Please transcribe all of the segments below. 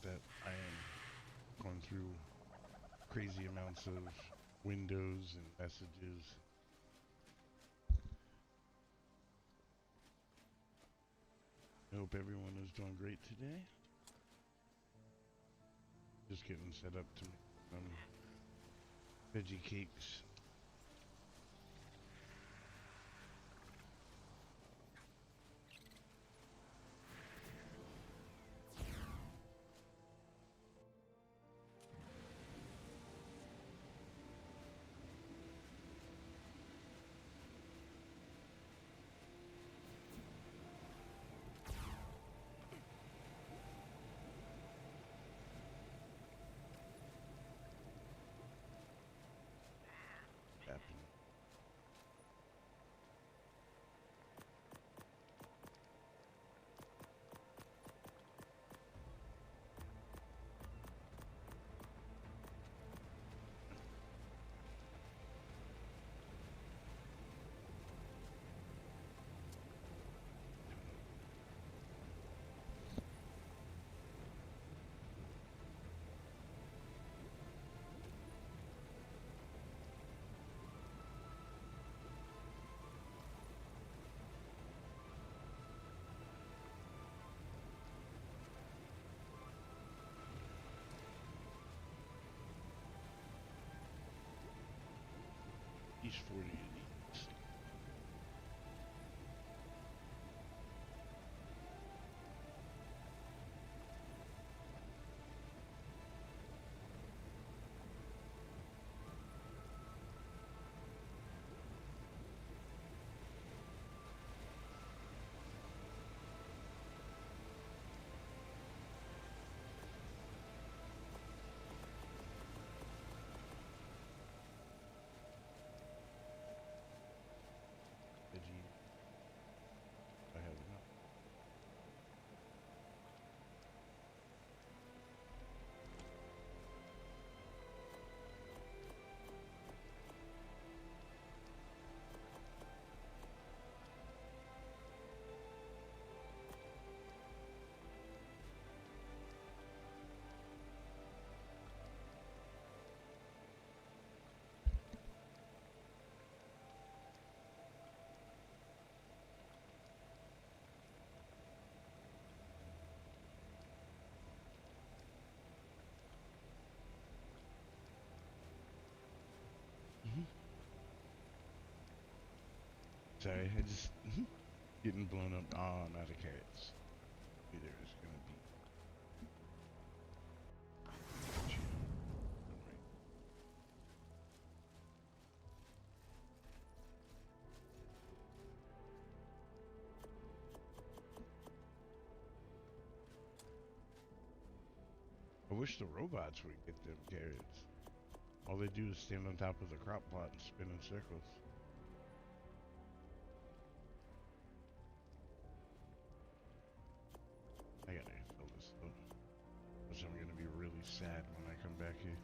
about that. I am going through crazy amounts of windows and messages. I hope everyone is doing great today. Just getting set up to make some veggie cakes. Happening. He's 40 elites. Veggie. I have enough. Sorry, I just getting blown up. Oh, not the carrots. There is gonna be. Don't worry. I wish the robots would get them carrots. All they do is stand on top of the crop plot and spin in circles. I gotta fill this up. Which I'm gonna be really sad when I come back here.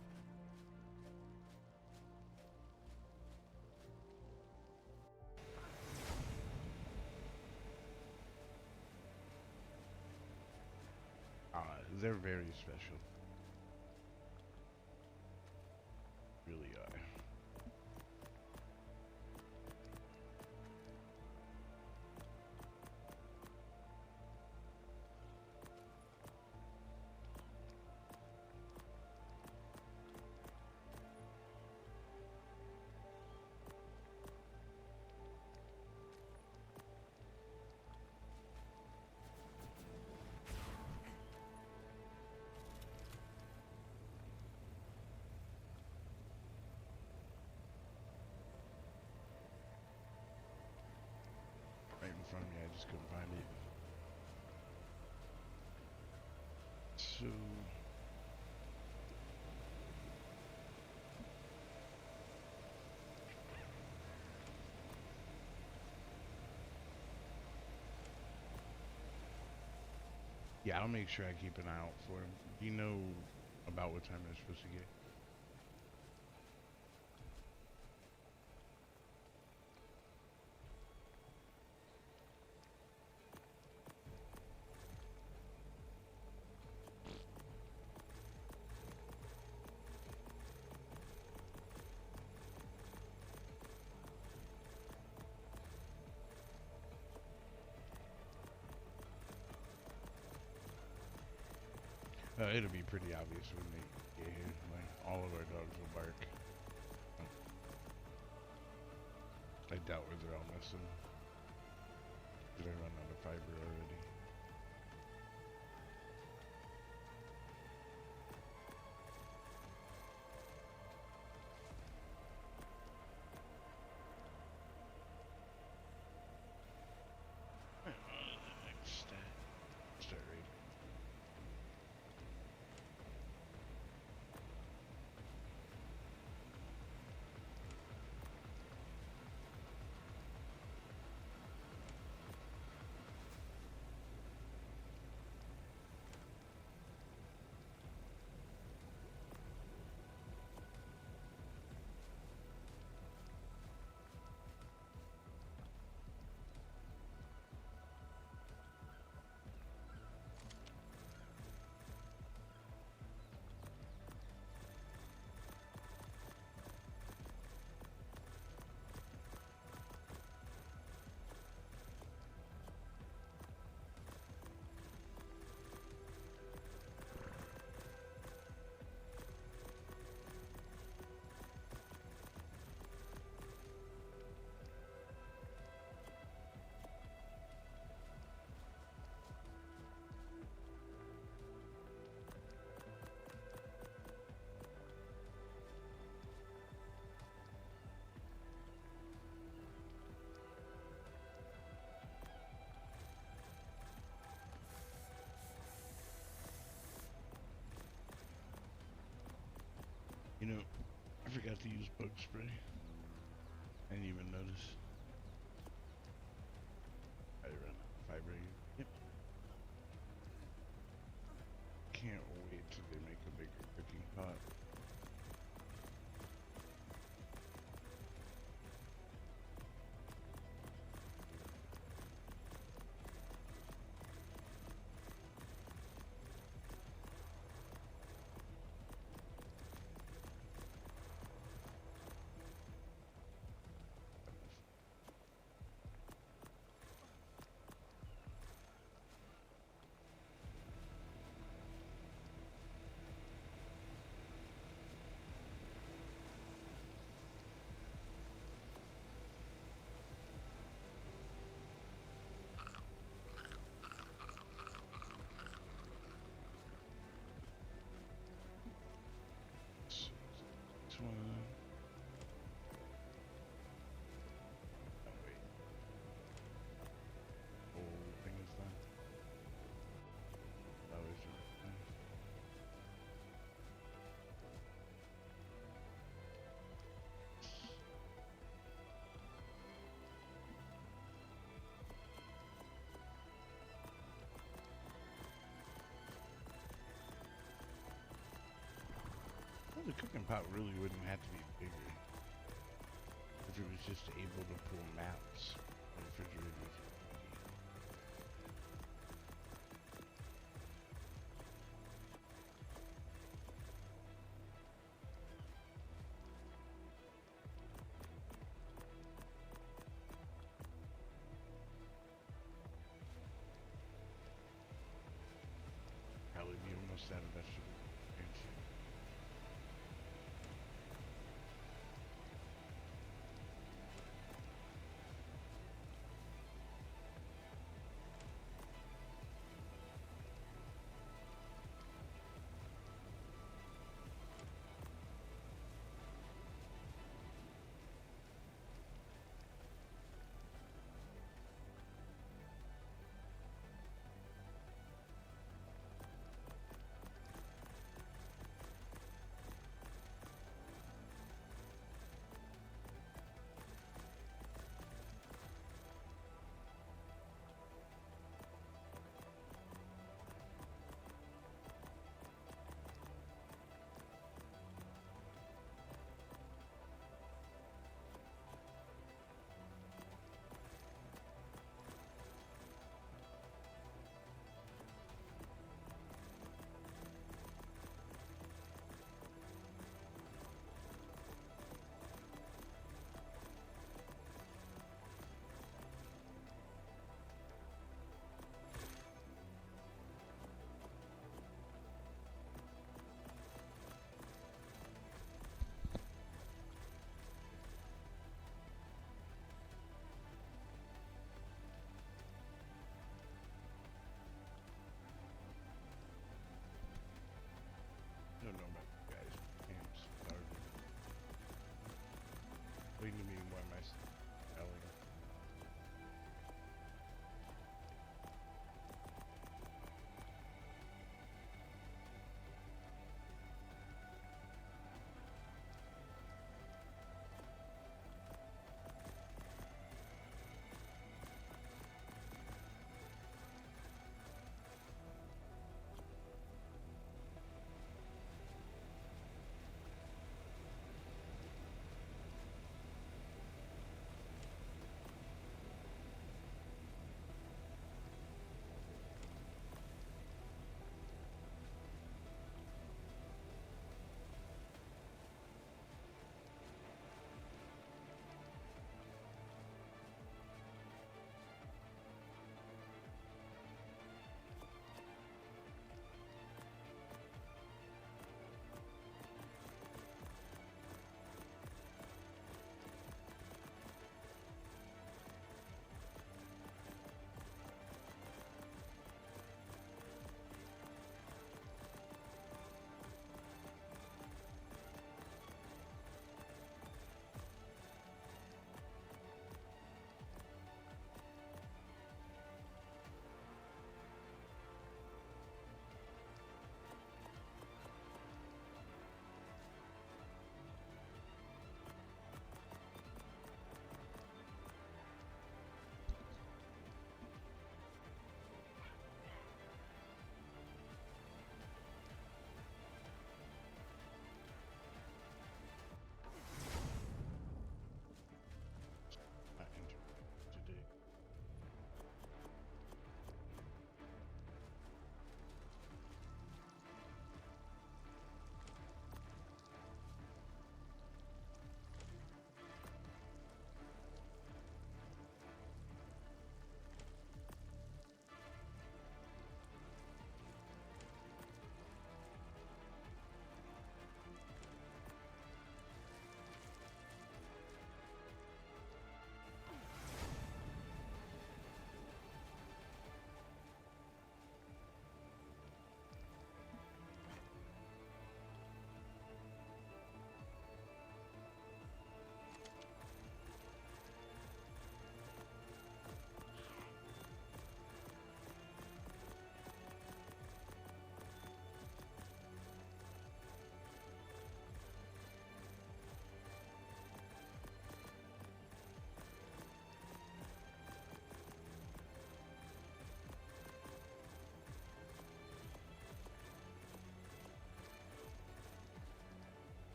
They're very special. Really are. Right in front of me, I just couldn't find it. So... yeah, I'll make sure I keep an eye out for him. Do you know about what time they're supposed to get? It'll be pretty obvious when they get here. Like, all of our dogs will bark. I doubt where they're all missing. Did I run out of fiber already? Next start raiding. You know, I forgot to use bug spray. I didn't even notice. I ran out of fiber here. Yep. Can't wait till they make a bigger cooking pot. This one. Oh wait. Whole thing is done. That was the right thing. Well, the cooking pot really wouldn't have to be bigger if it was just able to pull maps. The refrigerators. Probably be almost out of vegetable.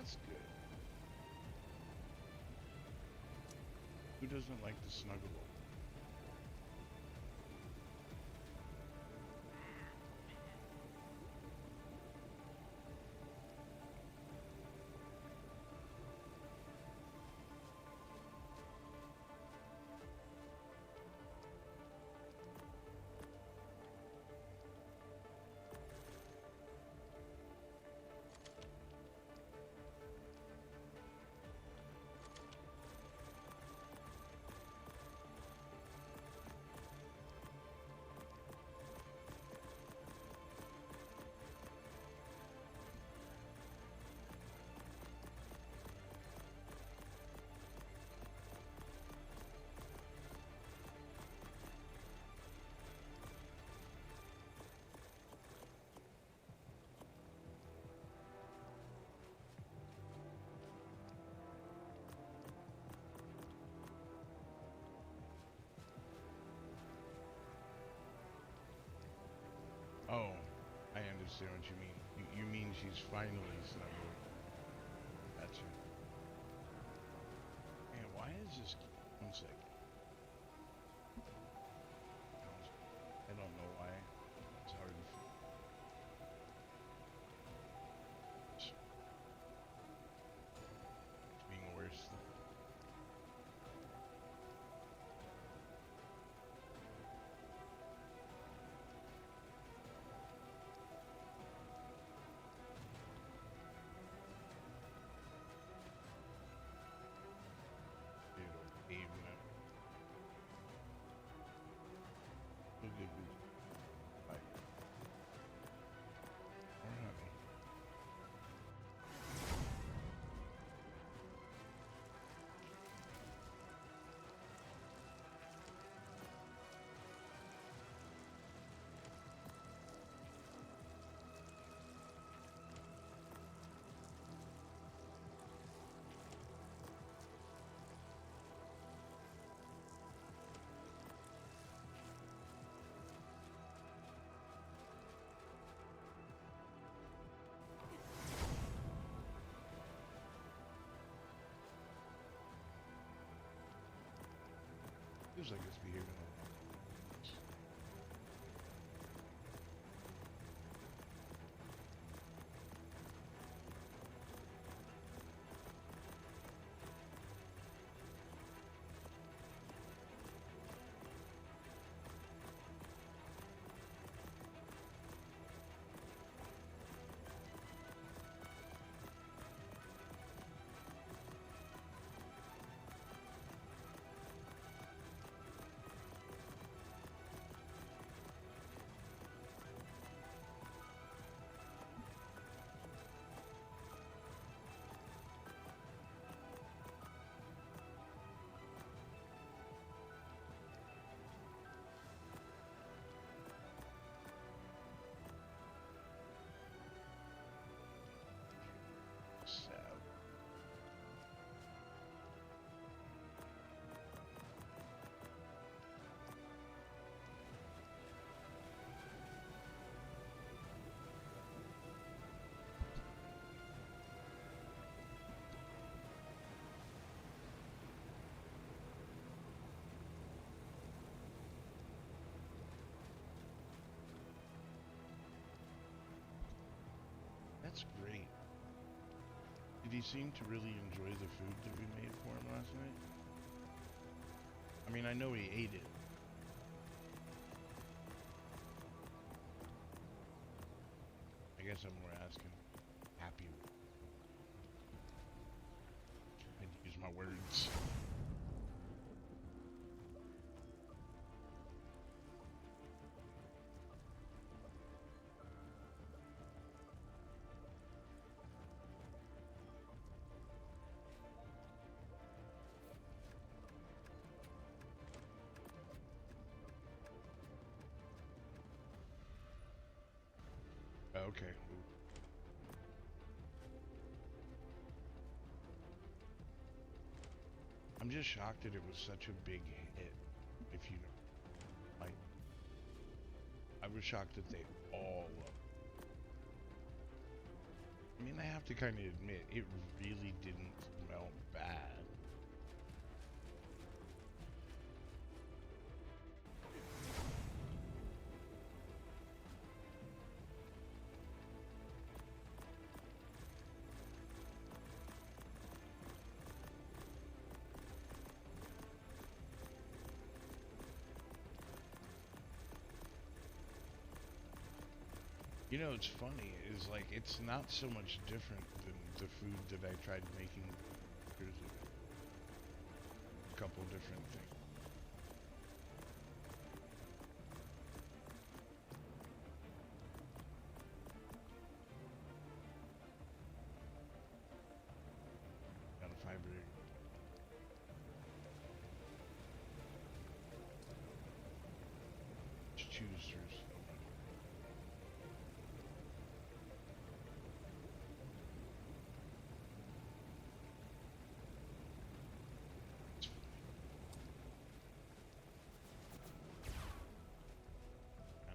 That's good. Who doesn't like the snuggable? Oh, I understand what you mean. You mean she's finally snuggled. Gotcha. Man, why is this... One second. I don't know why. It's hard to... It's being worse. Dude, even up. Good, good, good. Bye. Alright. Feels like it's behaving a lot. Sad. That's great. Did he seem to really enjoy the food that we made for him last night? I mean, I know he ate it. I guess I'm more asking. Happy. I had to use my words. Okay. Ooh. I'm just shocked that it was such a big hit. If you know, like, I was shocked that they all loved I mean, I have to kind of admit, it really didn't smell bad. You know, it's funny, is like, it's not so much different than the food that I tried making years ago. A couple different things. Got a fiber. Just choose through so much. It's I mean,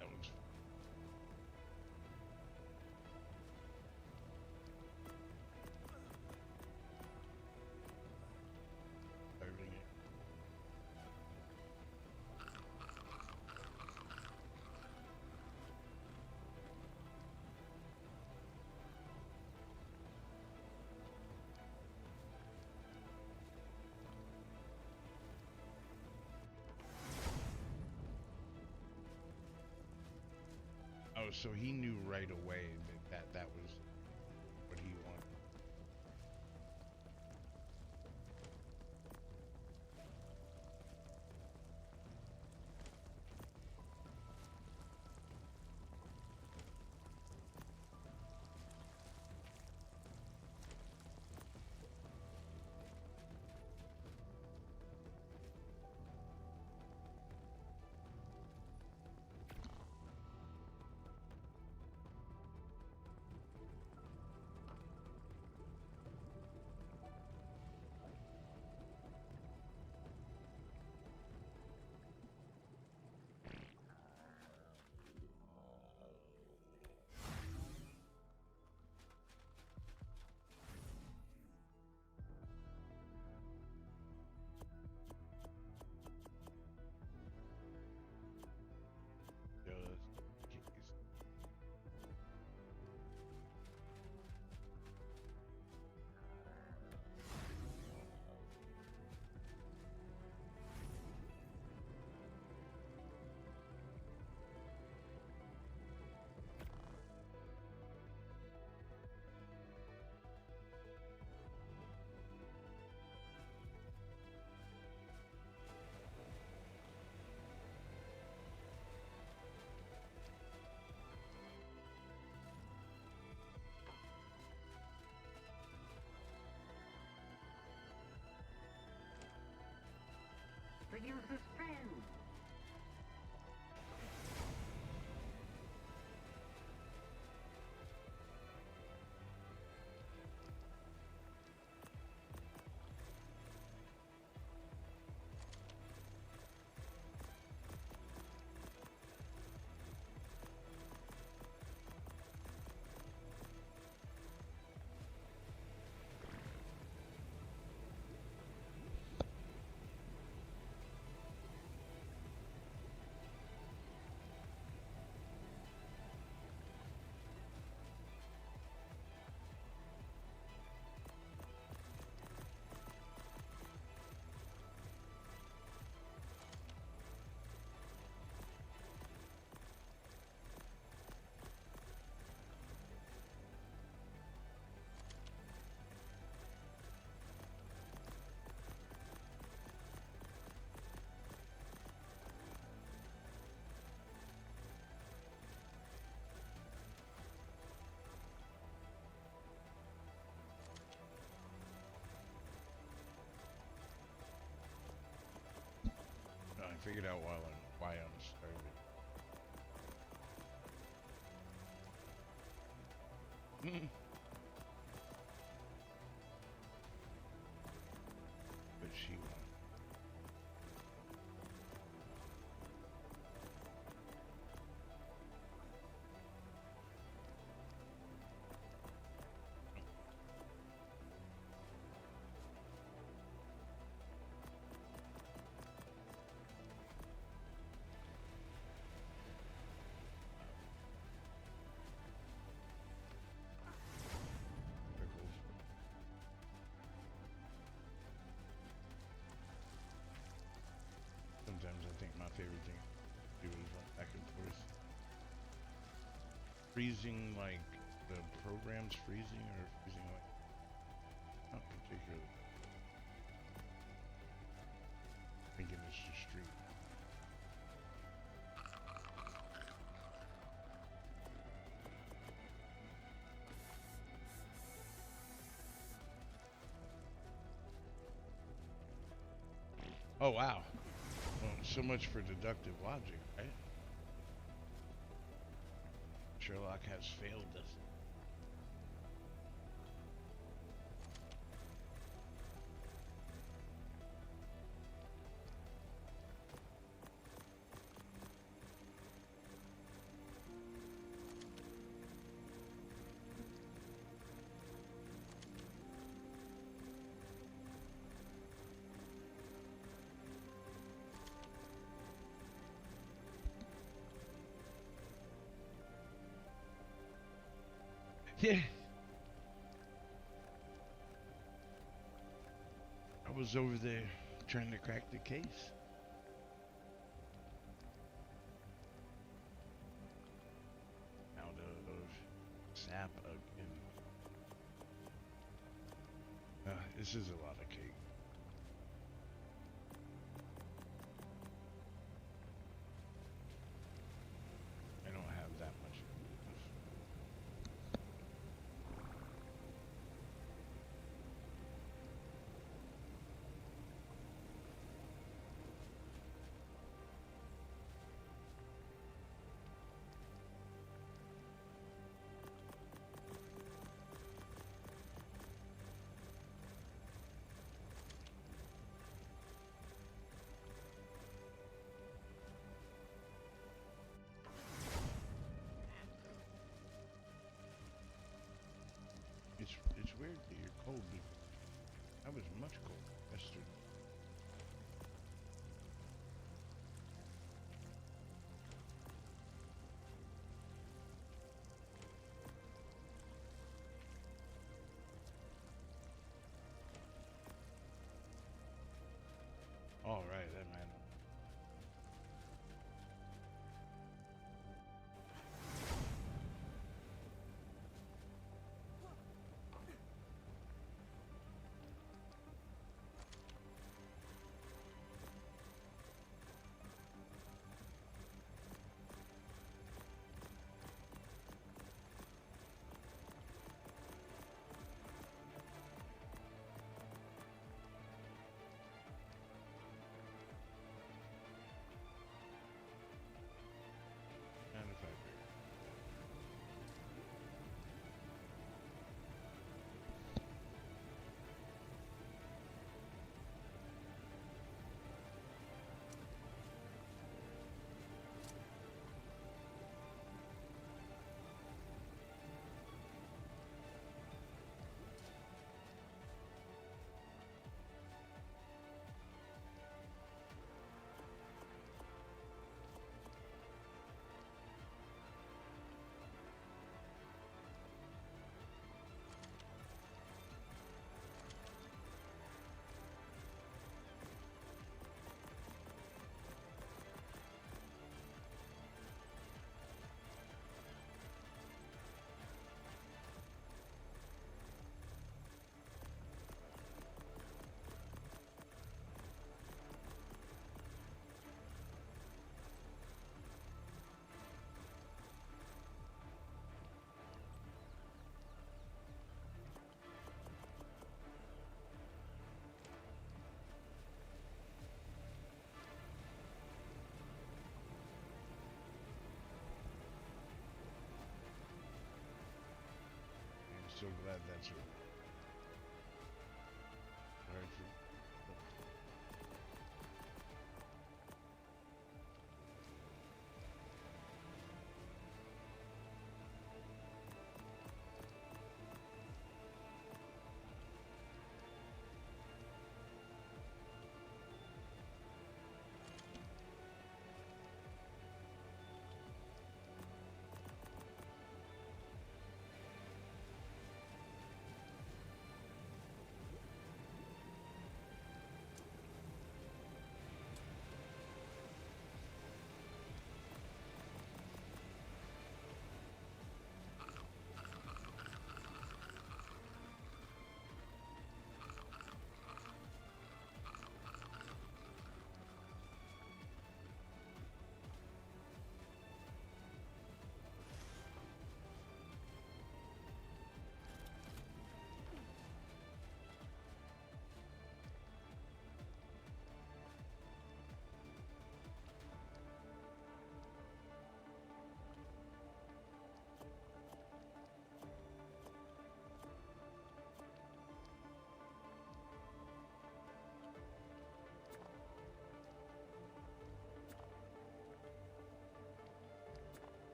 that was starving it. Oh, so he knew right away that was what he wanted. Just Produce a spin! figured out why I'm starving. But she won't. Pickles. Sometimes I think my favorite thing to do is run back and forth. Freezing, like, the program's freezing, or freezing, like, not particularly. Thinking it's the street. Oh, wow. Well, so much for deductive logic, right? Sherlock has failed us. Yeah. I was over there trying to crack the case. Out of sap again. This is a lot of cake. I don't have that much. It's weird that you're cold. I was much colder yesterday. All right, that man. so glad that's over. Alright,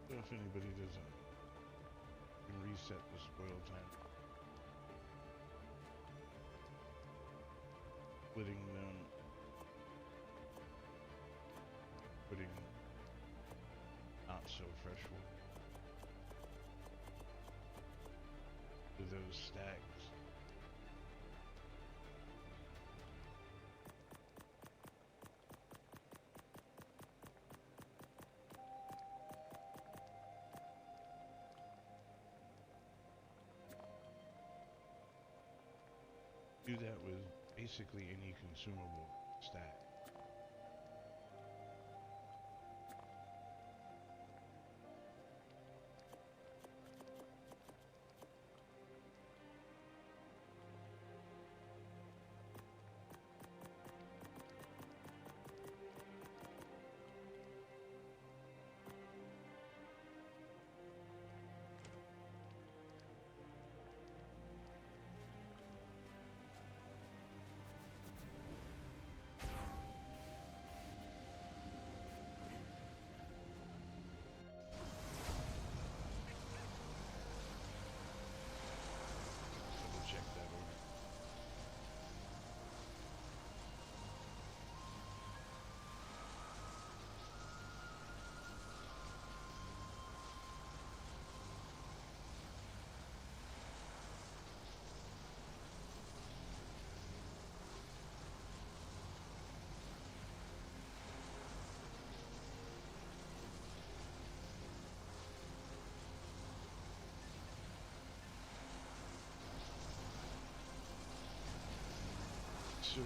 so if anybody doesn't, you can reset the spoil time. Splitting them, putting not so fresh wood to those stacks. Do that with basically any consumable stack. Double check that order. So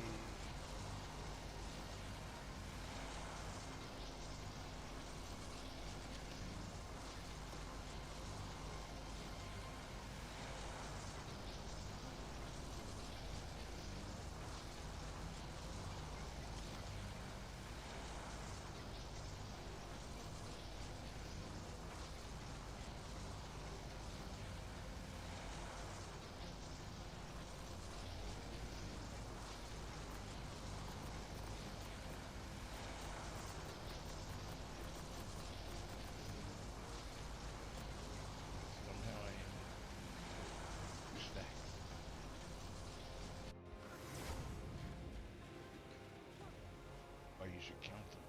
somehow I ended two stacks. Or you should count them.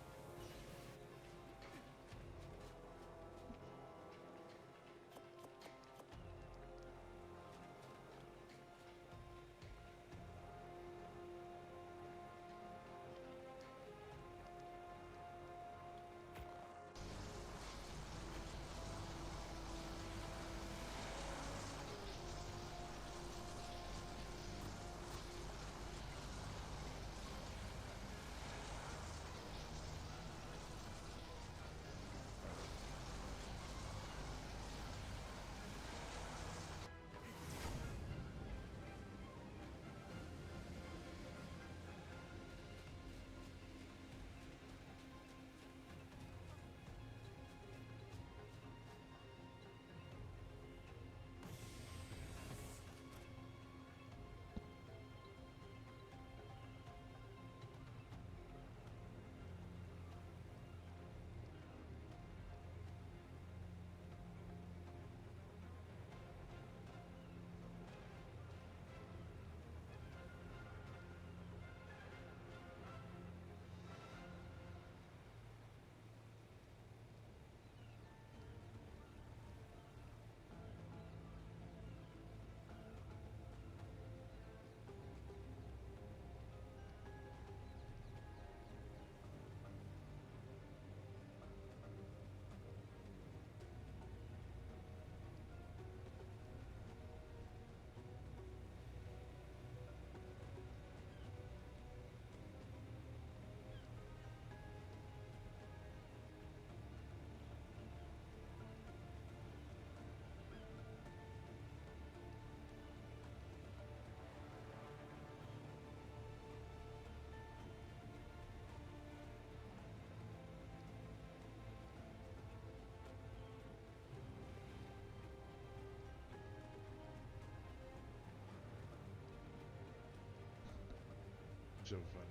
so funny.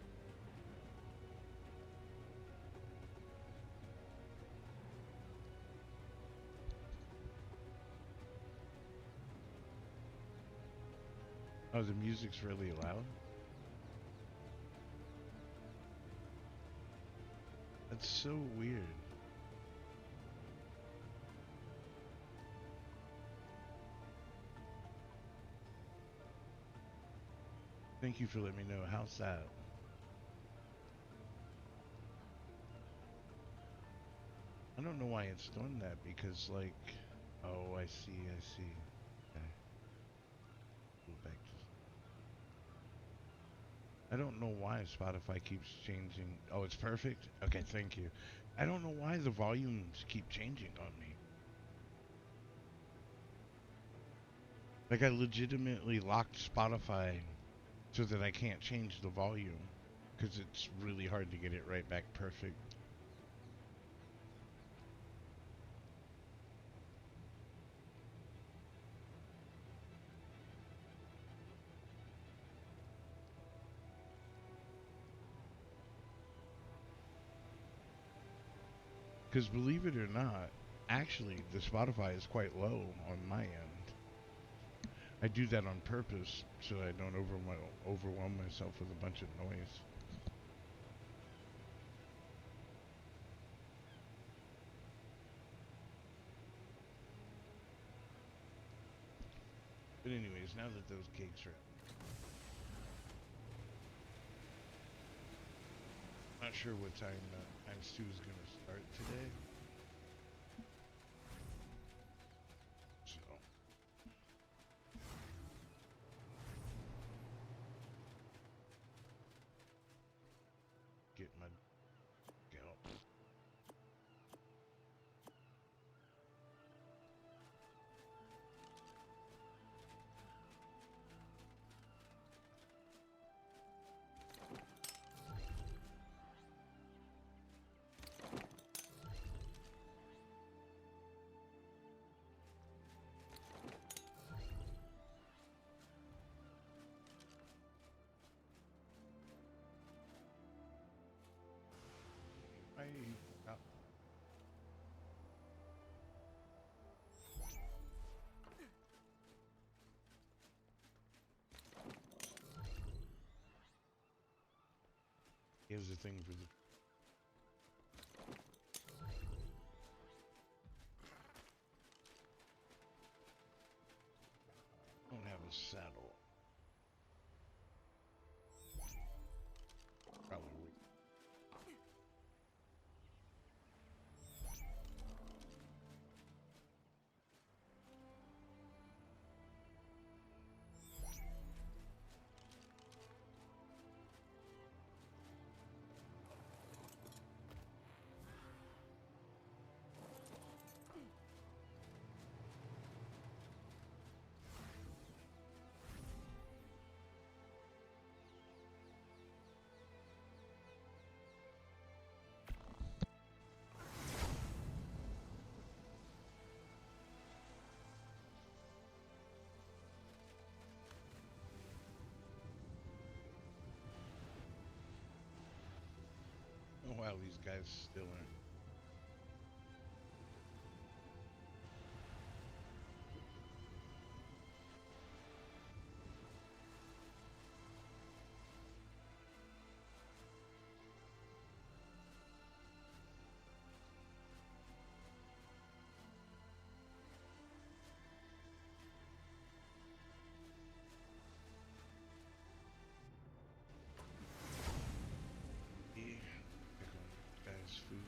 Oh, the music's really loud? That's so weird. Thank you for letting me know. How's that? I don't know why it's doing that because, like, oh, I see, I see. Okay, go back to. I don't know why Spotify keeps changing. Oh, it's perfect? Okay, thank you. I don't know why the volumes keep changing on me. Like, I legitimately locked Spotify so that I can't change the volume because it's really hard to get it right back perfect. Because believe it or not, actually, the Spotify is quite low on my end. I do that on purpose so I don't overwhelm myself with a bunch of noise. But anyways, now that those cakes are, not sure what time times two is gonna start today. So get my out. I out. Here's the thing for the. Don't have a saddle. Probably. Oh wow, these guys still aren't. Yeah, pick on guys' food.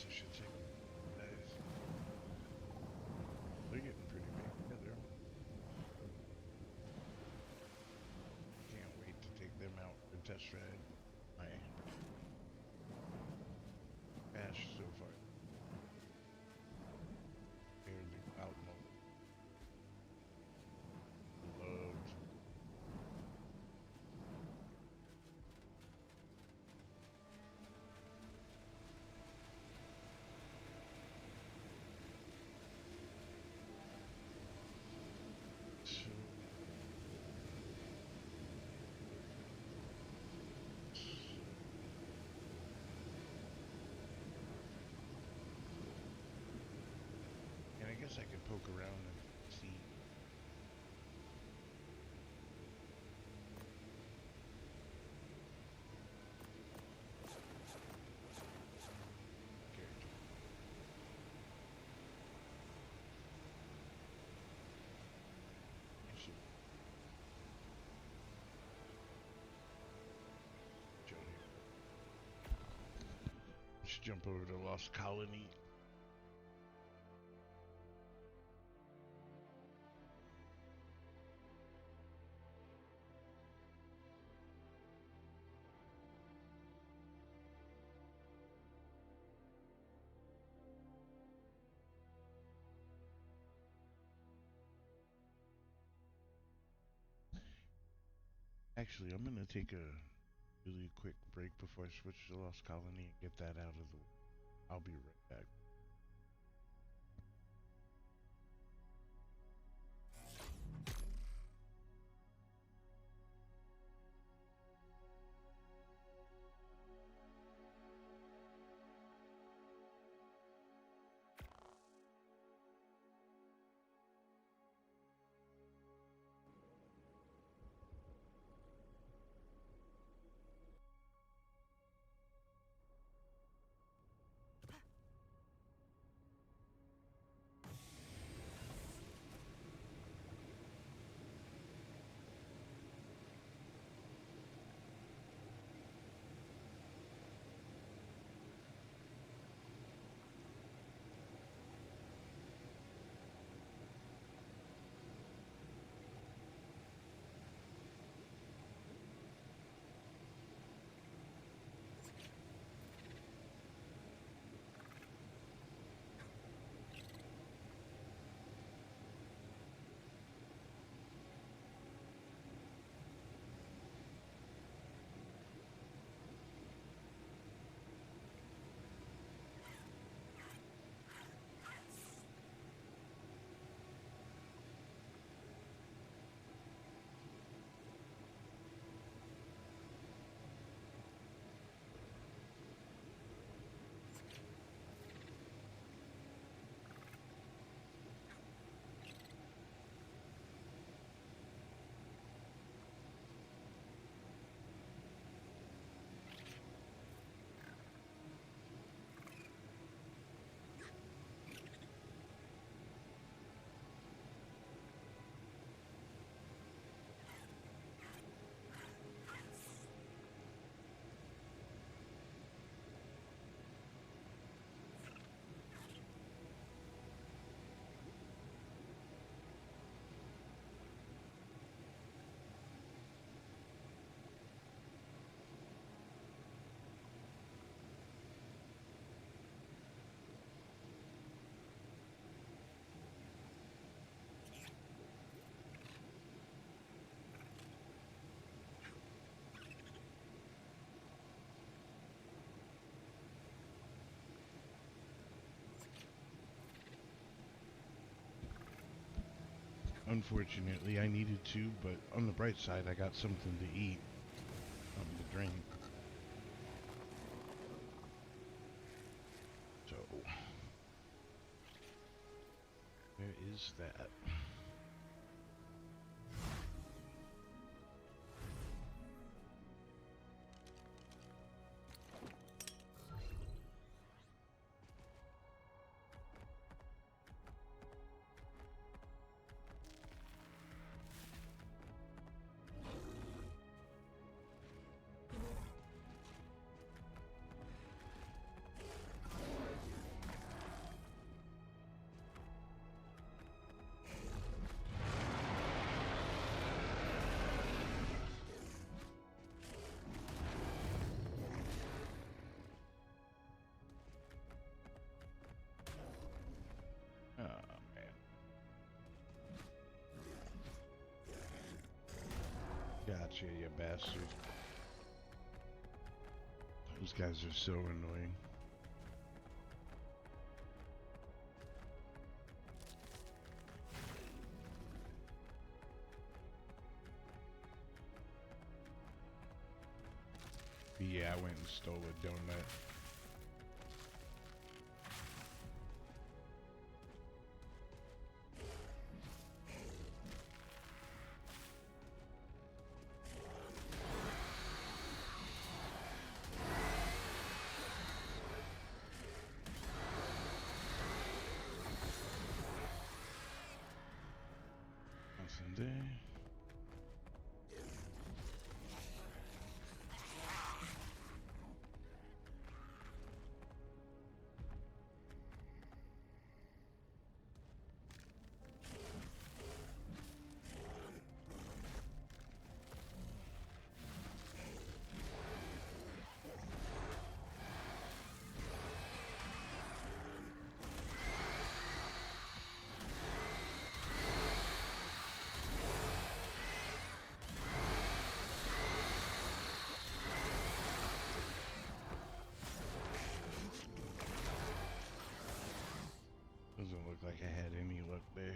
guess I should take these. They're getting pretty big. Yeah, they're. Can't wait to take them out and test ride my Ash so far. Barely out loved. So, and I guess I could poke around and see. Character. I should Joe here. I should jump over to Lost Colony. Actually, I'm gonna take a really quick break before I switch to Lost Colony and get that out of the way. I'll be right back. Unfortunately, I needed to, but on the bright side, I got something to eat, to drink. So, where is that? Gotcha, you bastard. Those guys are so annoying. But yeah, I went and stole a donut. Nothing there. Doesn't look like I had any luck there.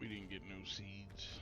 We didn't get no seeds.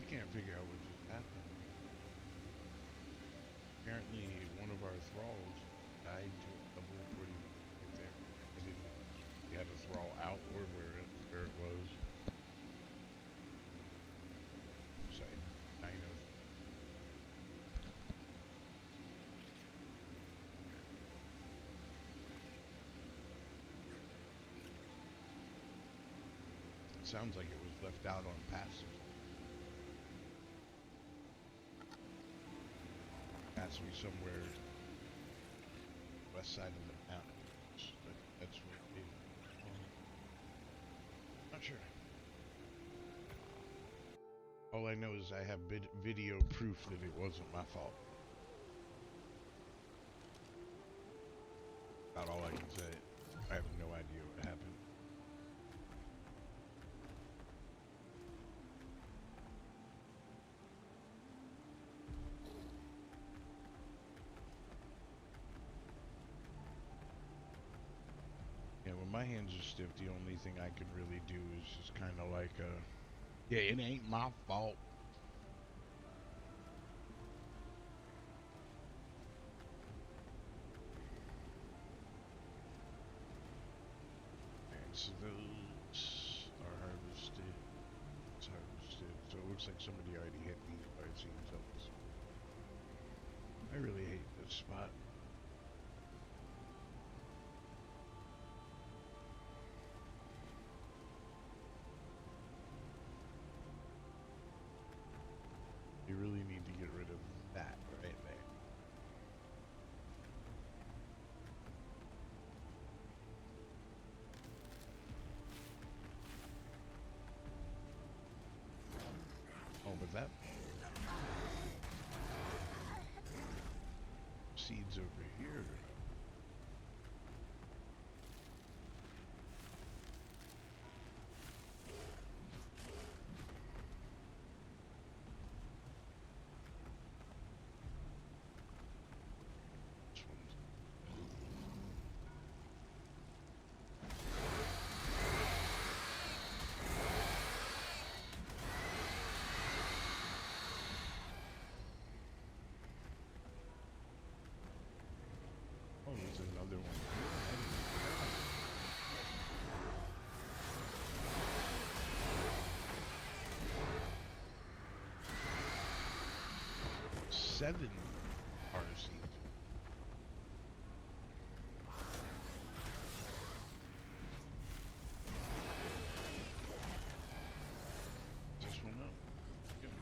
I can't figure out what just happened. Apparently, one of our thralls died to a double reporting right there. I didn't know we had a thrall out or where it was. Site 903. It sounds like it was left out on passive. Has to be somewhere west side of the mountains, but that's where it is. Not sure. All I know is I have video proof that it wasn't my fault. About all I can say. I have no idea what happened. Yeah, when my hands are stiff, the only thing I can really do is just kind of like, yeah, it ain't my fault. And so those are harvested. It's harvested. So it looks like somebody already hit these by it seems up. I really hate this spot. You really need to get rid of that right there. Oh, but that seeds over here. This one's 7 are seeds. This one up. Yep.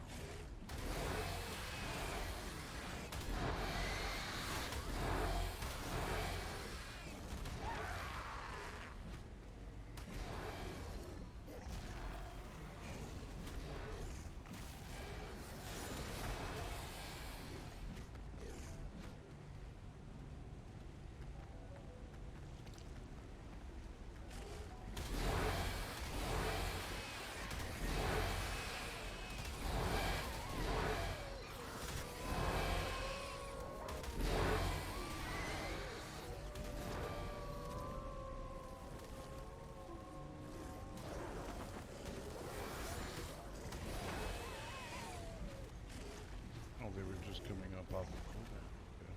Oh, they were just coming up off the cooldown. Yeah.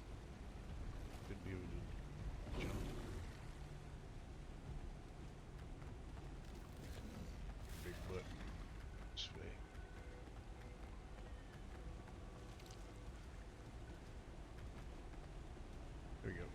Could be able to jump. Big butt. This way. There we go.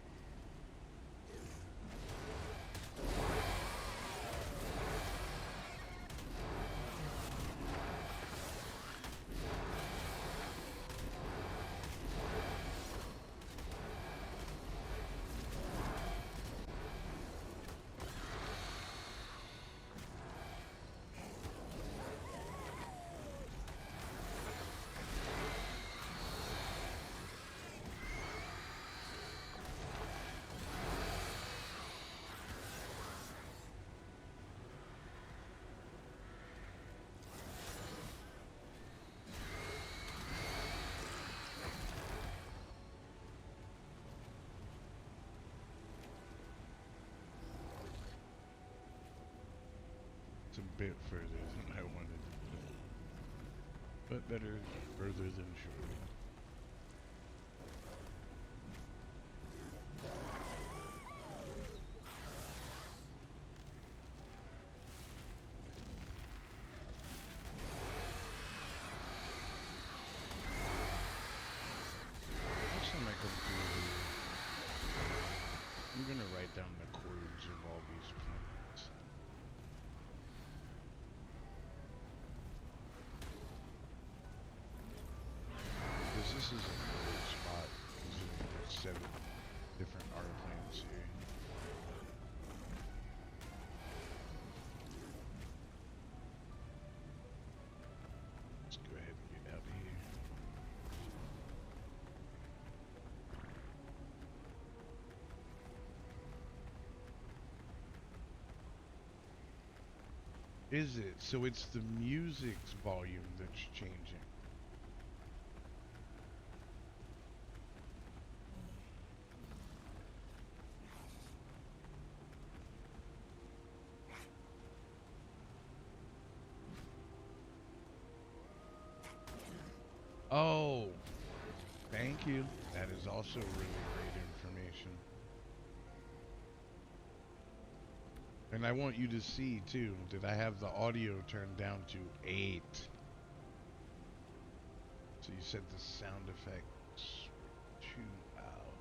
It's a bit further than I wanted to do. but better further than short. Next time I come through here, I'm gonna write down the codes of all these planets. Because this is a great spot, considering there's 7 different R planets here. Let's go ahead and get out of here. Is it? So it's the music's volume that's changing. Oh, thank you. That is also really great information. And I want you to see too that I have the audio turned down to 8. So you said the sound effects were too loud.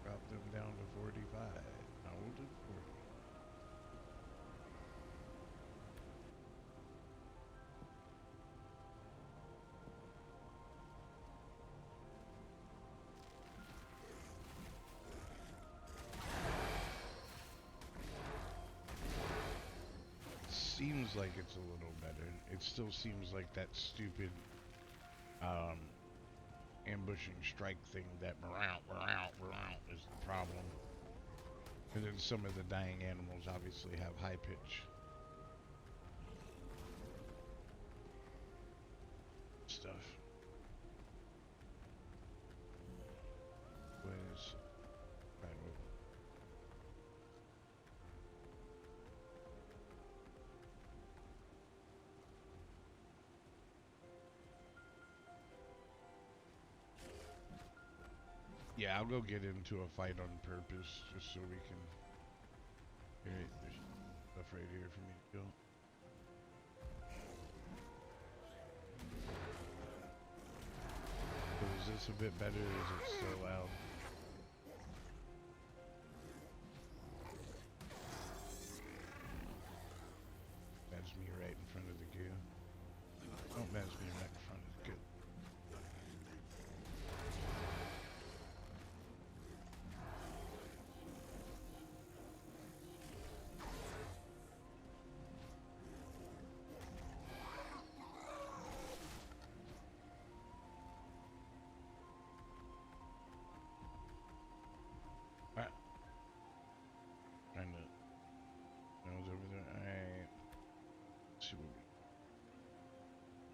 Drop them down to 45. Hold it 40. Seems like it's a little better. It still seems like that stupid ambushing strike thing that is the problem. And then some of the dying animals obviously have high pitch stuff. Was yeah, I'll go get into a fight on purpose just so we can. Here, there's stuff right here for me to go. So is this a bit better? Or is it still loud? That's me right in front of the gear. Oh, that's me right in front of the gear. Alright. Trying to. That was over there. Alright. See what we.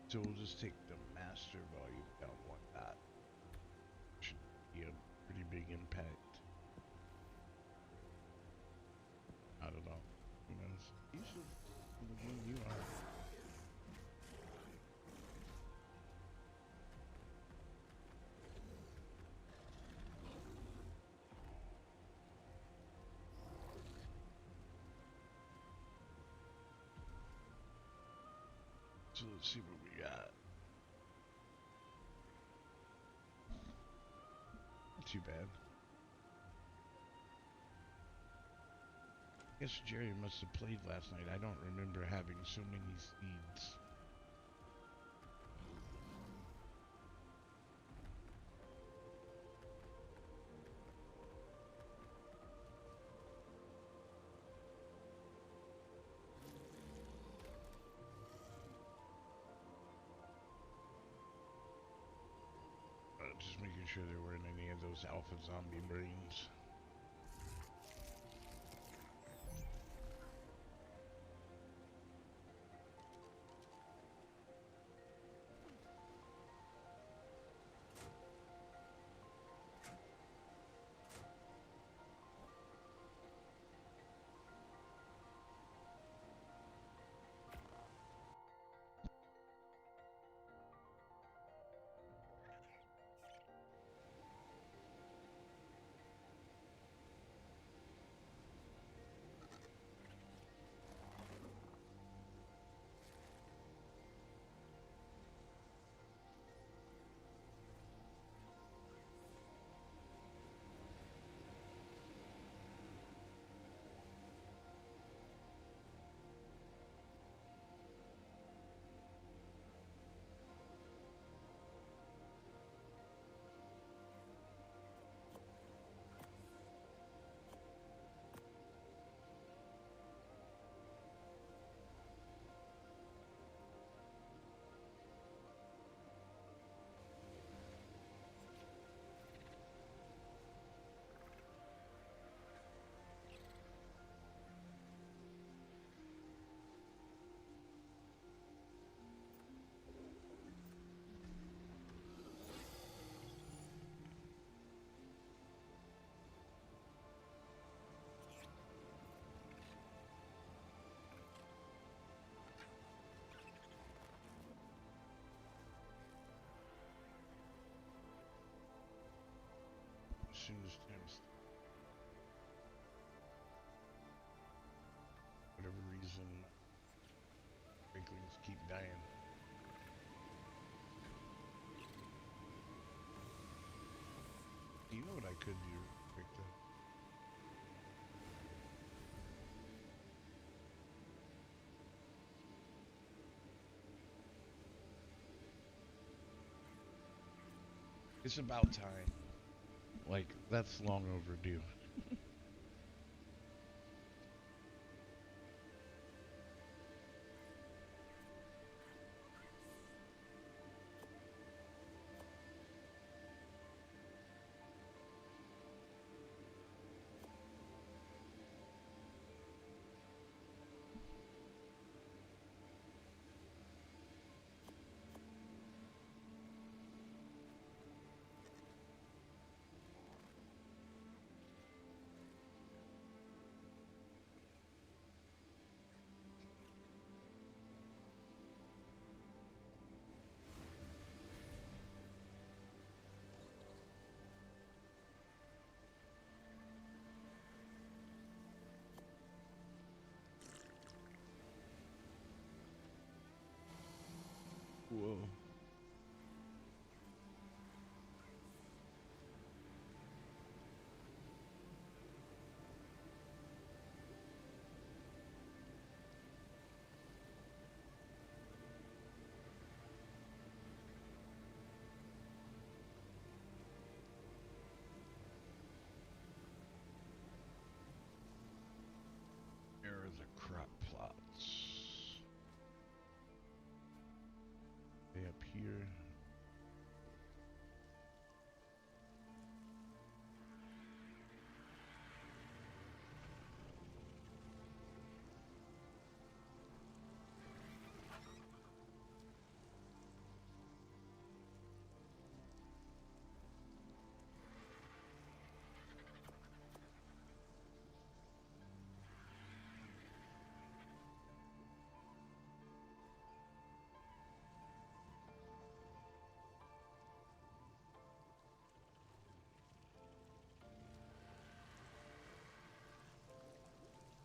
So we'll just take the master volume down 1 dot. Should be a pretty big impact. I don't know. Who knows? You should be the one you are. So let's see what we got. Not too bad. I guess Jerry must have played last night. I don't remember having so many seeds. Just making sure there weren't any of those alpha zombie brains. soon as whatever reason, Quakelings keep dying. You know what I could do, Victor? It's about time. Like, that's long overdue. Whoa. There are the crop plots. They up here.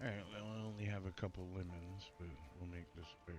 Alright, well, I only have a couple lemons, but we'll make this work.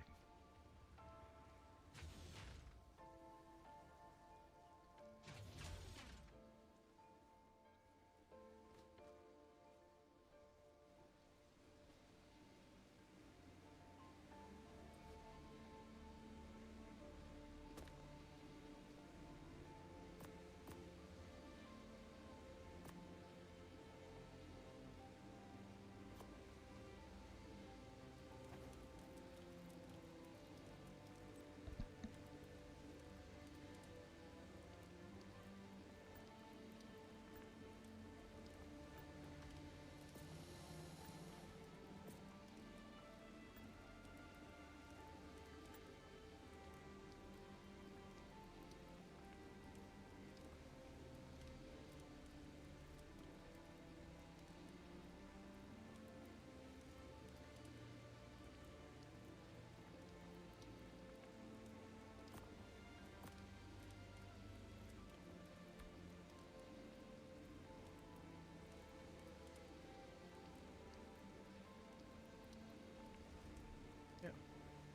Yeah,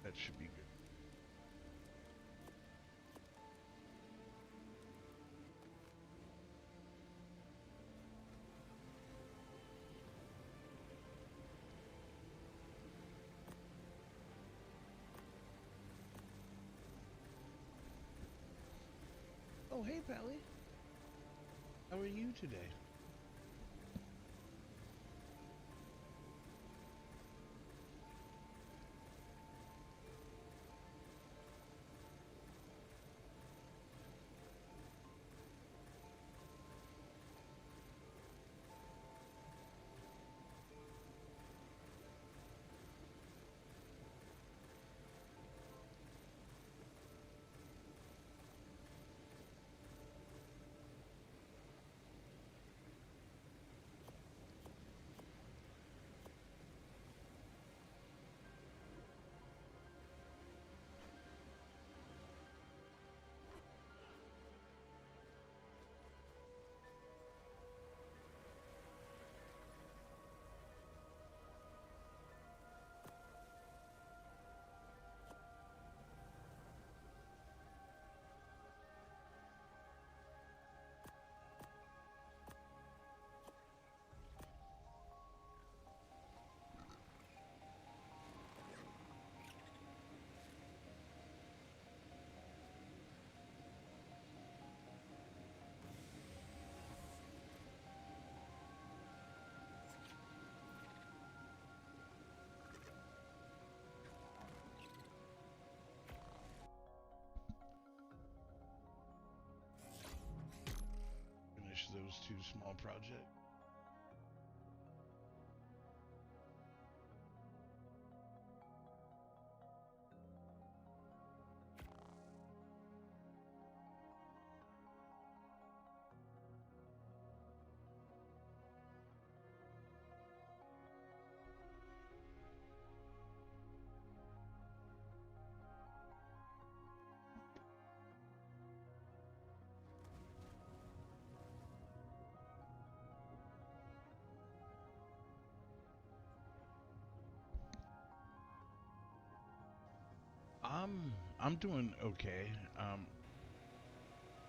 that should be good. Oh, hey, Pally. How are you today? small project. I'm doing okay.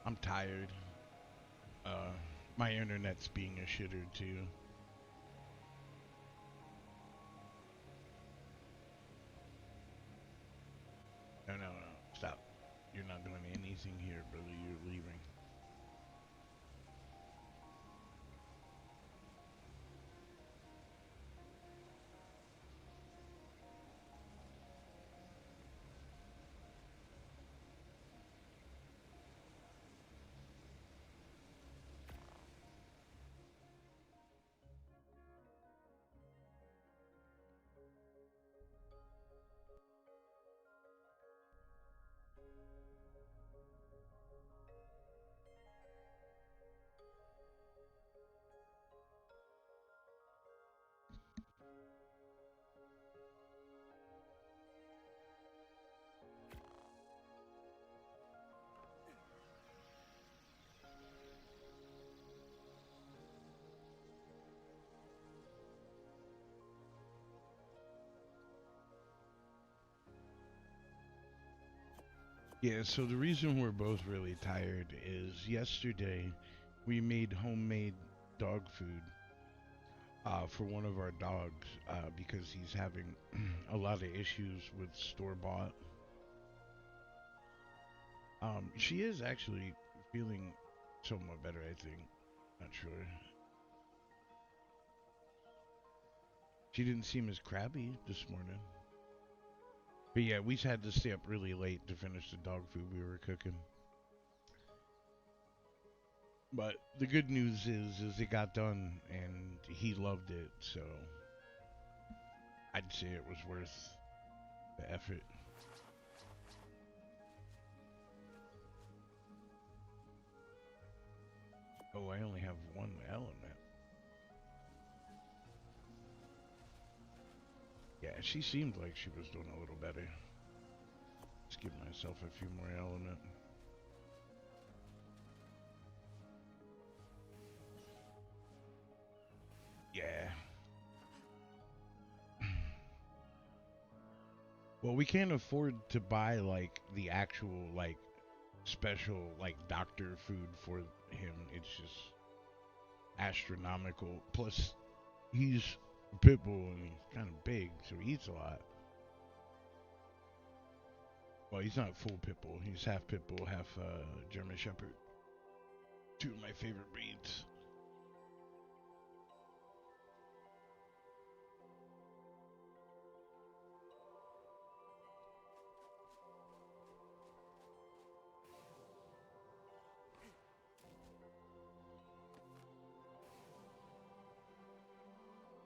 I'm tired. Uh, my internet's being a shitter too. No, no, no. Stop. You're not doing anything here, brother. You're leaving. Yeah, so the reason we're both really tired is yesterday we made homemade dog food for one of our dogs because he's having a lot of issues with store bought. She is actually feeling somewhat better, I think. Not sure. She didn't seem as crabby this morning. But yeah, we had to stay up really late to finish the dog food we were cooking. But the good news is it got done and he loved it, so I'd say it was worth the effort. Oh, I only have one element. Yeah, she seemed like she was doing a little better. Let's give myself a few more element. Yeah. Well, we can't afford to buy like the actual like special like doctor food for him. It's just astronomical. Plus, he's a pit bull and he's kind of big, so he eats a lot. Well, he's not full pit bull. He's half pit bull, half German Shepherd. Two of my favorite breeds.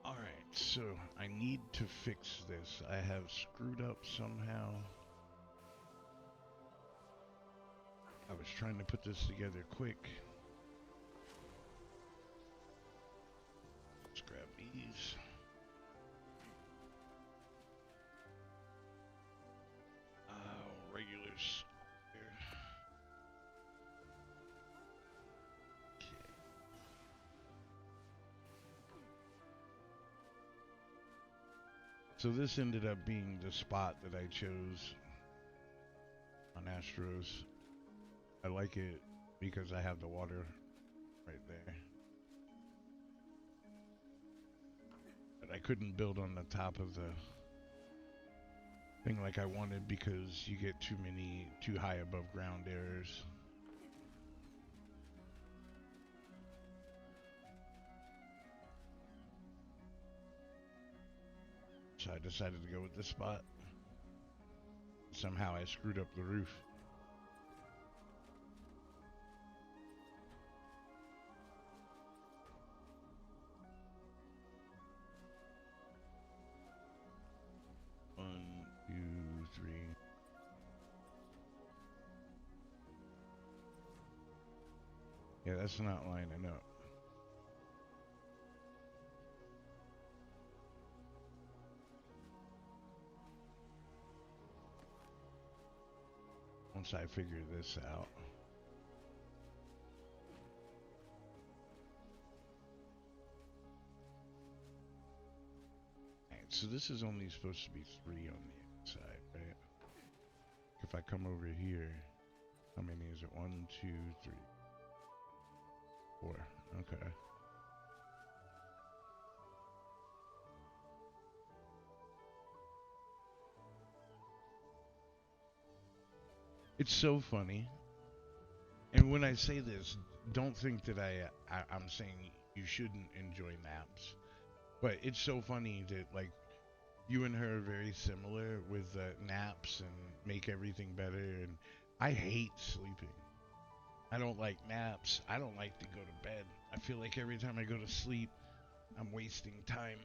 Alright, so I need to fix this. I have screwed up somehow. I was trying to put this together quick. Let's grab these. Regulars. Here. Okay. So this ended up being the spot that I chose on Astros. I like it because I have the water right there. But I couldn't build on the top of the thing like I wanted because you get too high above ground errors. So I decided to go with this spot. Somehow I screwed up the roof. Yeah, that's not lining up. Once I figure this out. Alright, so this is only supposed to be 3 on the inside, right? If I come over here, how many is it? 1, 2, 3, 4. Okay. It's so funny. And when I say this, don't think that I'm saying you shouldn't enjoy naps. But it's so funny that, like, you and her are very similar with naps and make everything better. And I hate sleeping. I don't like naps. I don't like to go to bed. I feel like every time I go to sleep, I'm wasting time.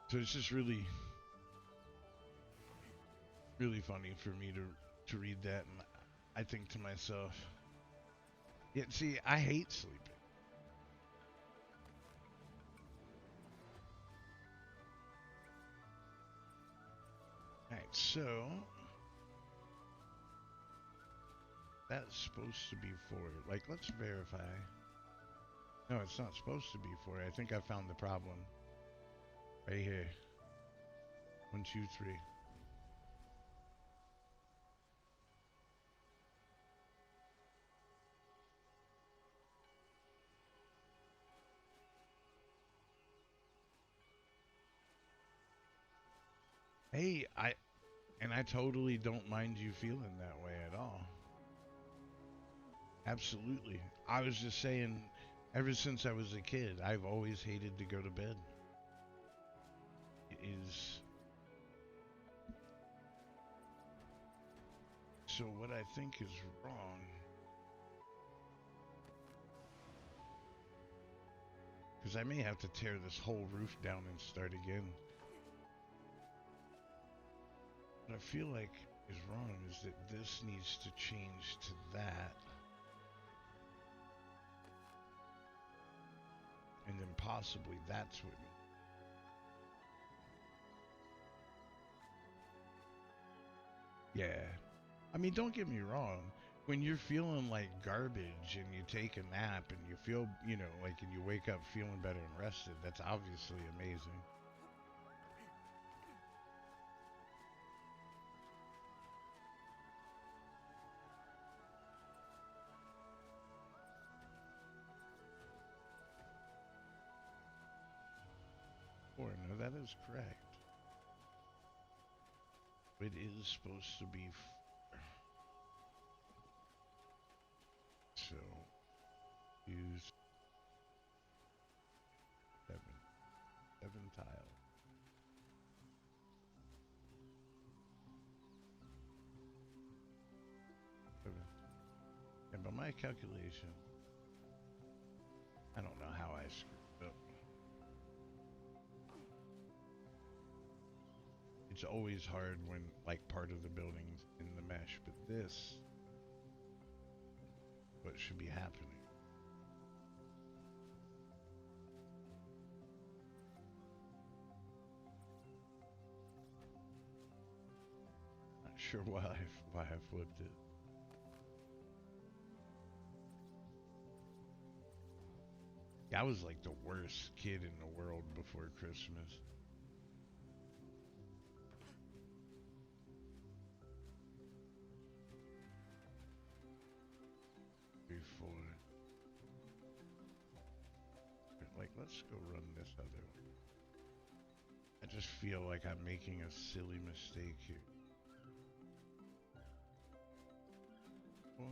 So it's just really, really funny for me to read that, and I think to myself, yeah, see, I hate sleeping. Alright, so that's supposed to be 4. Like, let's verify. No, it's not supposed to be 4. I think I found the problem. Right here. 1, 2, 3. Hey, I totally don't mind you feeling that way at all. Absolutely. I was just saying, ever since I was a kid, I've always hated to go to bed. It is. So what I think is wrong, because I may have to tear this whole roof down and start again. What I feel like is wrong is that this needs to change to that. And then possibly that's what. Yeah. I mean, don't get me wrong. When you're feeling like garbage and you take a nap and you feel, like, and you wake up feeling better and rested, that's obviously amazing. Or, no, that is correct. It is supposed to be. So, use 7 tile. And by my calculation, I don't know how I screwed up. It's always hard when, like, part of the building's in the mesh, but this, what should be happening. Not sure why I flipped it. I was like the worst kid in the world before Christmas. 3, 4. Like, let's go run this other one. I just feel like I'm making a silly mistake here. 1.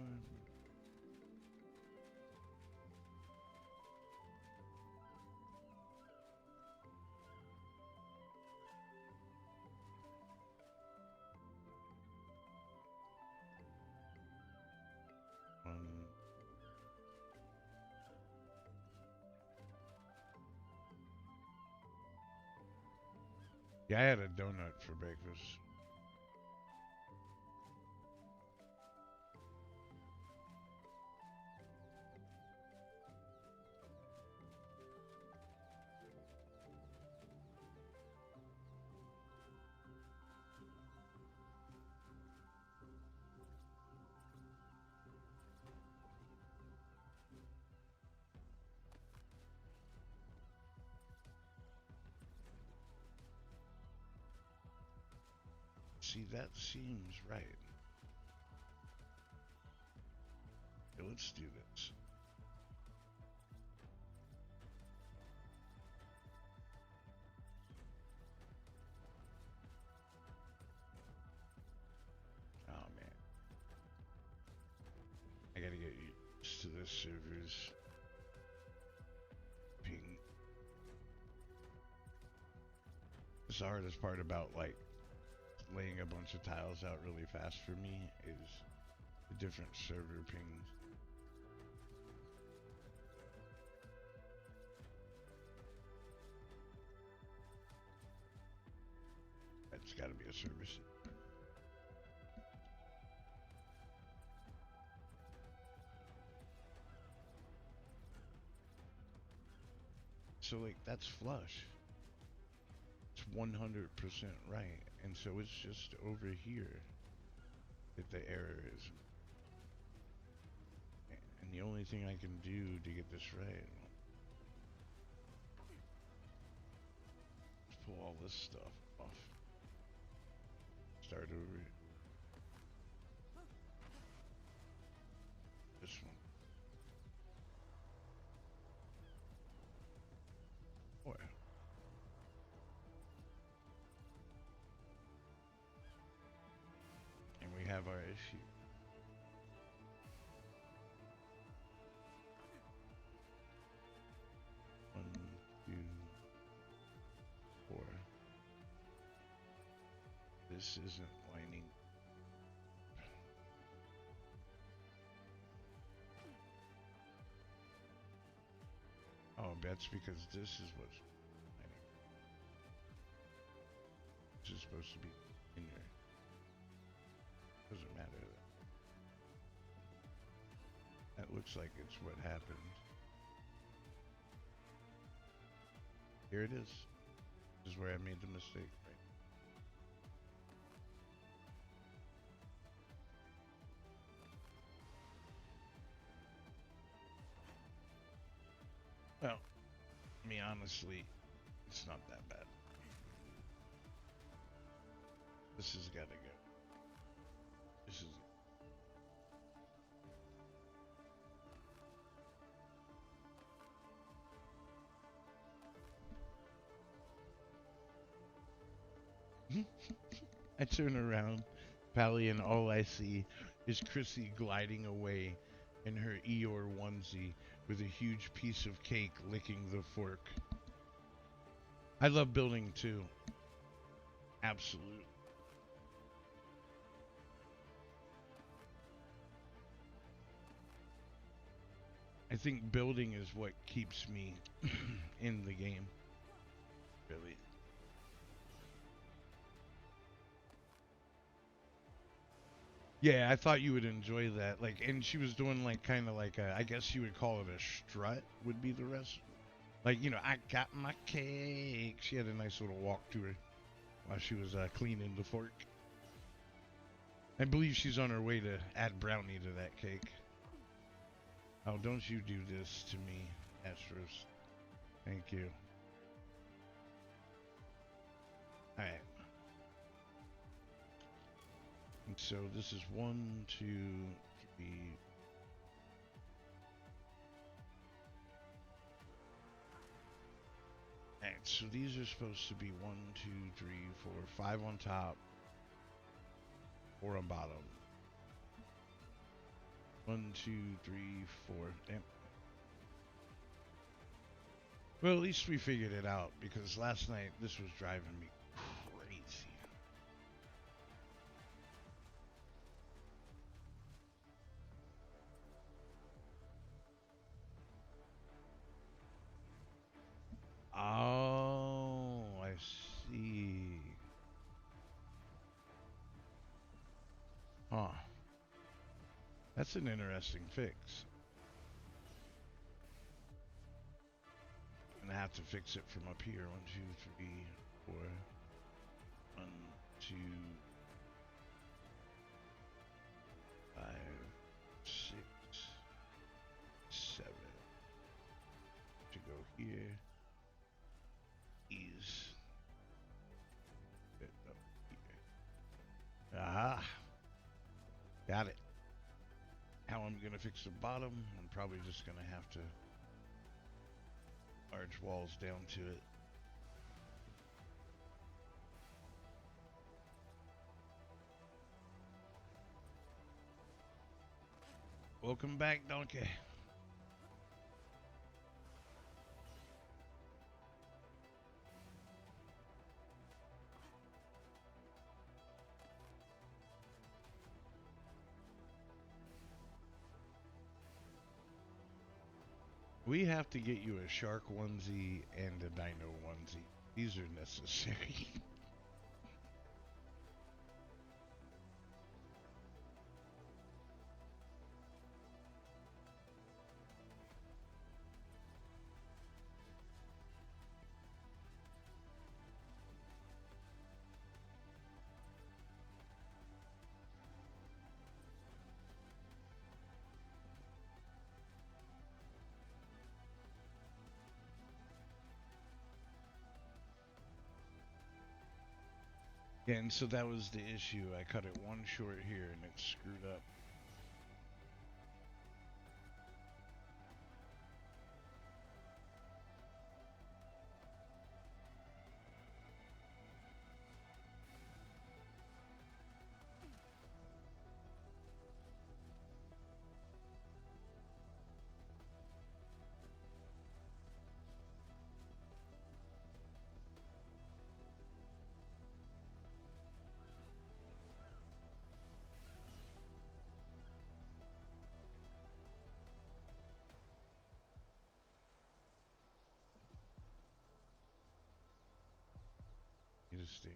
Yeah, I had a donut for breakfast. See, that seems right. Okay, let's do this. Oh man, I gotta get used to this server's ping. That's the hardest part about like laying a bunch of tiles out really fast for me is the different server pings. That's gotta be a service. So like that's flush. It's 100% right. And so it's just over here that the error is. And the only thing I can do to get this right is pull all this stuff off. Start over. This one. Boy. And we have our issue. One, two, four. This isn't lining. Oh, that's because this is what's lining. This is supposed to be in there. Doesn't matter. That looks like it's what happened. Here it is. This is where I made the mistake. Right? Well, I mean, honestly, it's not that bad. This has got to go. This is. I turn around, Pally, and all I see is Chrissy gliding away in her Eeyore onesie with a huge piece of cake licking the fork. I love building too. Absolute. I think building is what keeps me in the game. Really. Yeah, I thought you would enjoy that. Like, and she was doing like kind of like a, I guess you would call it a strut would be the rest. Like, you know, I got my cake. She had a nice little walk to her while she was cleaning the fork. I believe she's on her way to add brownie to that cake. Oh, don't you do this to me, Astros. Thank you. Alright. And so this is 1, 2, 3. Alright, so these are supposed to be 1, 2, 3, 4, 5 on top, 4 on bottom. 1, 2, 3, 4. Damn. Well, at least we figured it out because last night this was driving me crazy. Oh, I see. Huh. That's an interesting fix. I'm gonna have to fix it from up here. 1, 2, 3, 4. 1, 2, 5, 6, 7. To go here. Is it up here? gonna fix the bottom. I'm probably just gonna have to arch walls down to it. Welcome back, Donkey. We have to get you a shark onesie and a dino onesie. These are necessary. Yeah, and so that was the issue. I cut it one short here and it screwed up. You just stay.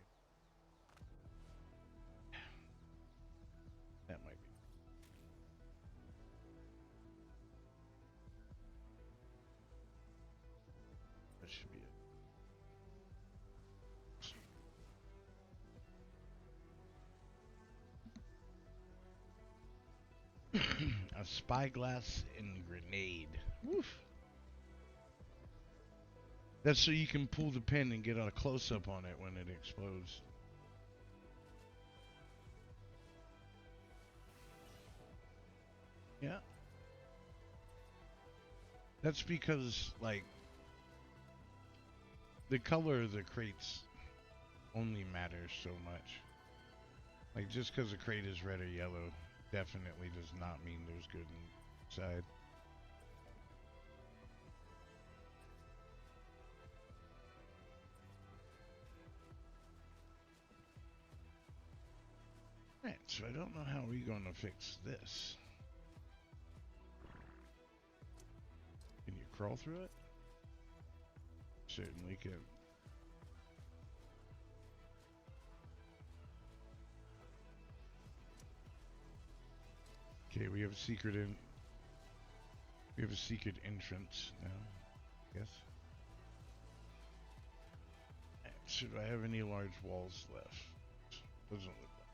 That might be. That should be it. A spyglass and grenade. Woof. That's so you can pull the pin and get a close-up on it when it explodes. Yeah. That's because, like, the color of the crates only matters so much. Like, just because a crate is red or yellow definitely does not mean there's good inside. Right, so I don't know how we're going to fix this. Can you crawl through it? Certainly can. Okay, we have a secret entrance now. Yes. Should I have any large walls left? Doesn't look like.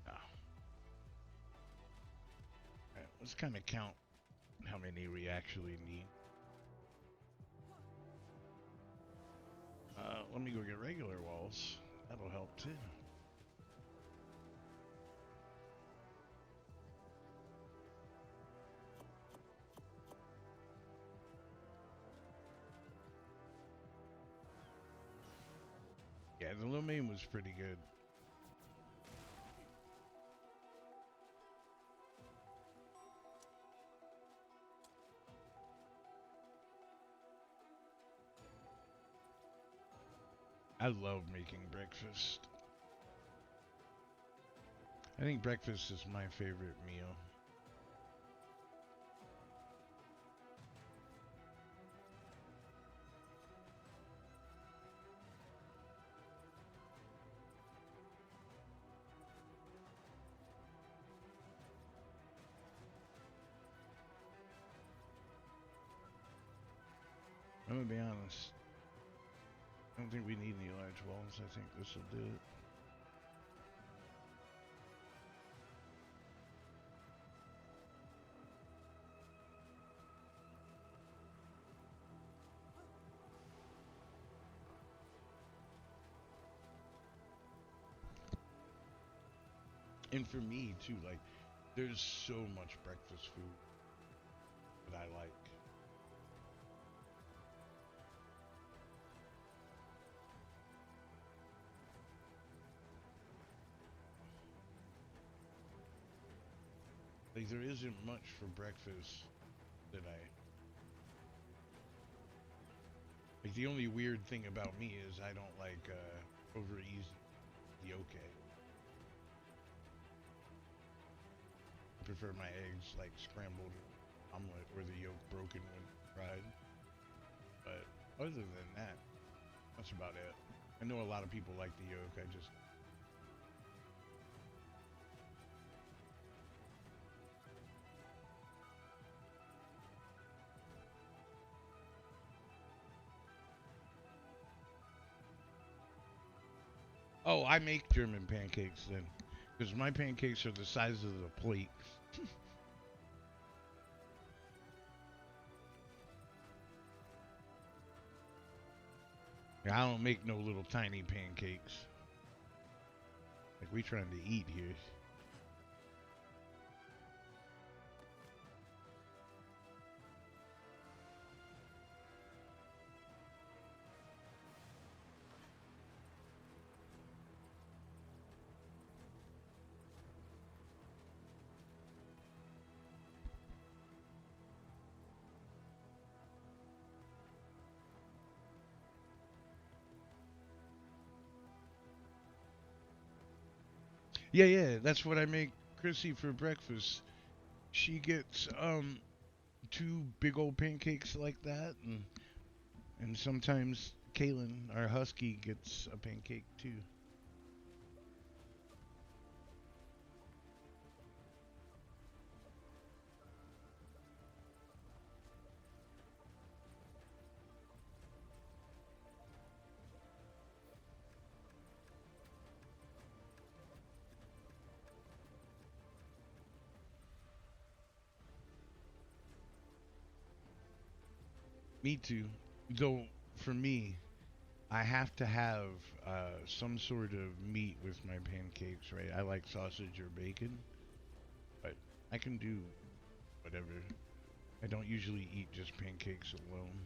No. Alright, let's kind of count how many we actually need. Let me go get regular walls. That'll help too. Yeah, the lumen was pretty good. I love making breakfast. I think breakfast is my favorite meal. I'm gonna be honest. I don't think we need any large walls. I think this will do it. And for me too, like There's so much breakfast food that I like. Like there isn't much for breakfast that I like. The only weird thing about me is I don't like over easy yolk egg. I prefer my eggs like scrambled omelet or the yolk broken when fried. But other than that, that's about it. I know a lot of people like the yolk. I just oh, I make German pancakes then, because my pancakes are the size of the plate. I don't make no little tiny pancakes. Like we trying to eat here. Yeah, yeah, that's what I make Chrissy for breakfast. She gets two big old pancakes like that, and sometimes Kaylin, our husky, gets a pancake too. Me too. Though for me, I have to have some sort of meat with my pancakes, right? I like sausage or bacon, but I can do whatever. I don't usually eat just pancakes alone.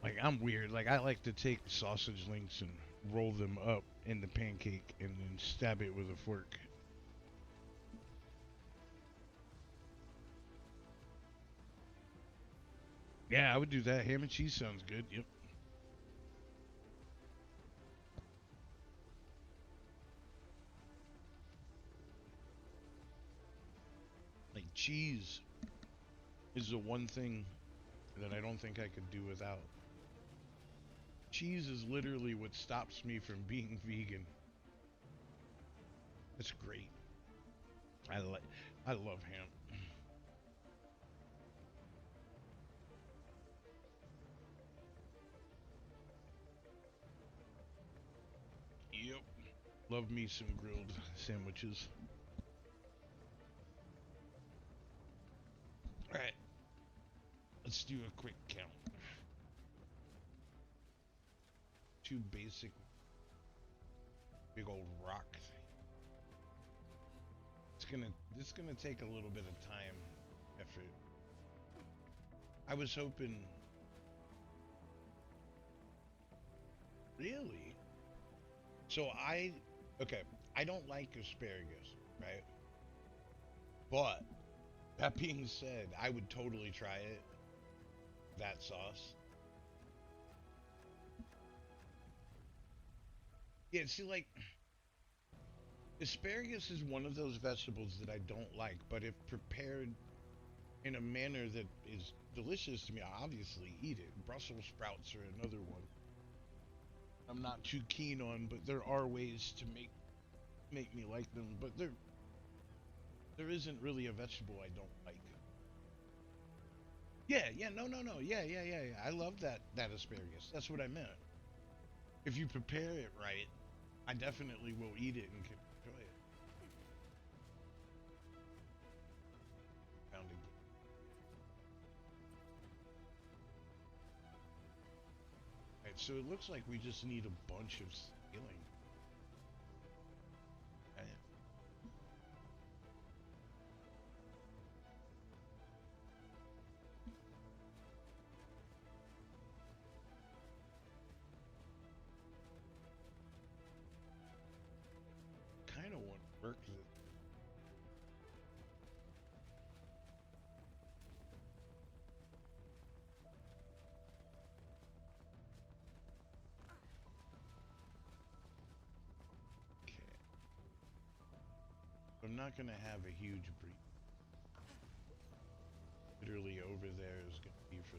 Like I'm weird. Like I like to take sausage links and roll them up in the pancake and then stab it with a fork. Yeah, I would do that. Ham and cheese sounds good. Yep. Like cheese is the one thing that I don't think I could do without. Cheese is literally what stops me from being vegan. It's great. I like. I love ham. Yep. Love me some grilled sandwiches. All right. Let's do a quick count. Two basic big old rock. This gonna take a little bit of time, effort. I was hoping. Really? So okay. I don't like asparagus, right? But that being said, I would totally try it. That sauce. Yeah. See, like asparagus is one of those vegetables that I don't like, but if prepared in a manner that is delicious to me, I obviously eat it. Brussels sprouts are another one I'm not too keen on, but there are ways to make me like them. But there isn't really a vegetable I don't like. Yeah, yeah, no, no, no, yeah, yeah, yeah, yeah. I love that asparagus. That's what I meant. If you prepare it right, I definitely will eat it and can enjoy it. Pounding. Right, so it looks like we just need a bunch of scaling. not going to have a huge breach. Literally over there is going to be for...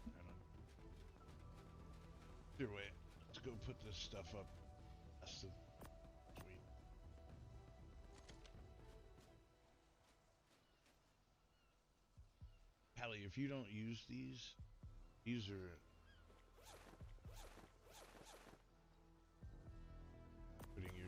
I don't know. Either way, let's go put this stuff up. That's the... Sweet. Hallie, if you don't use these are... Putting your...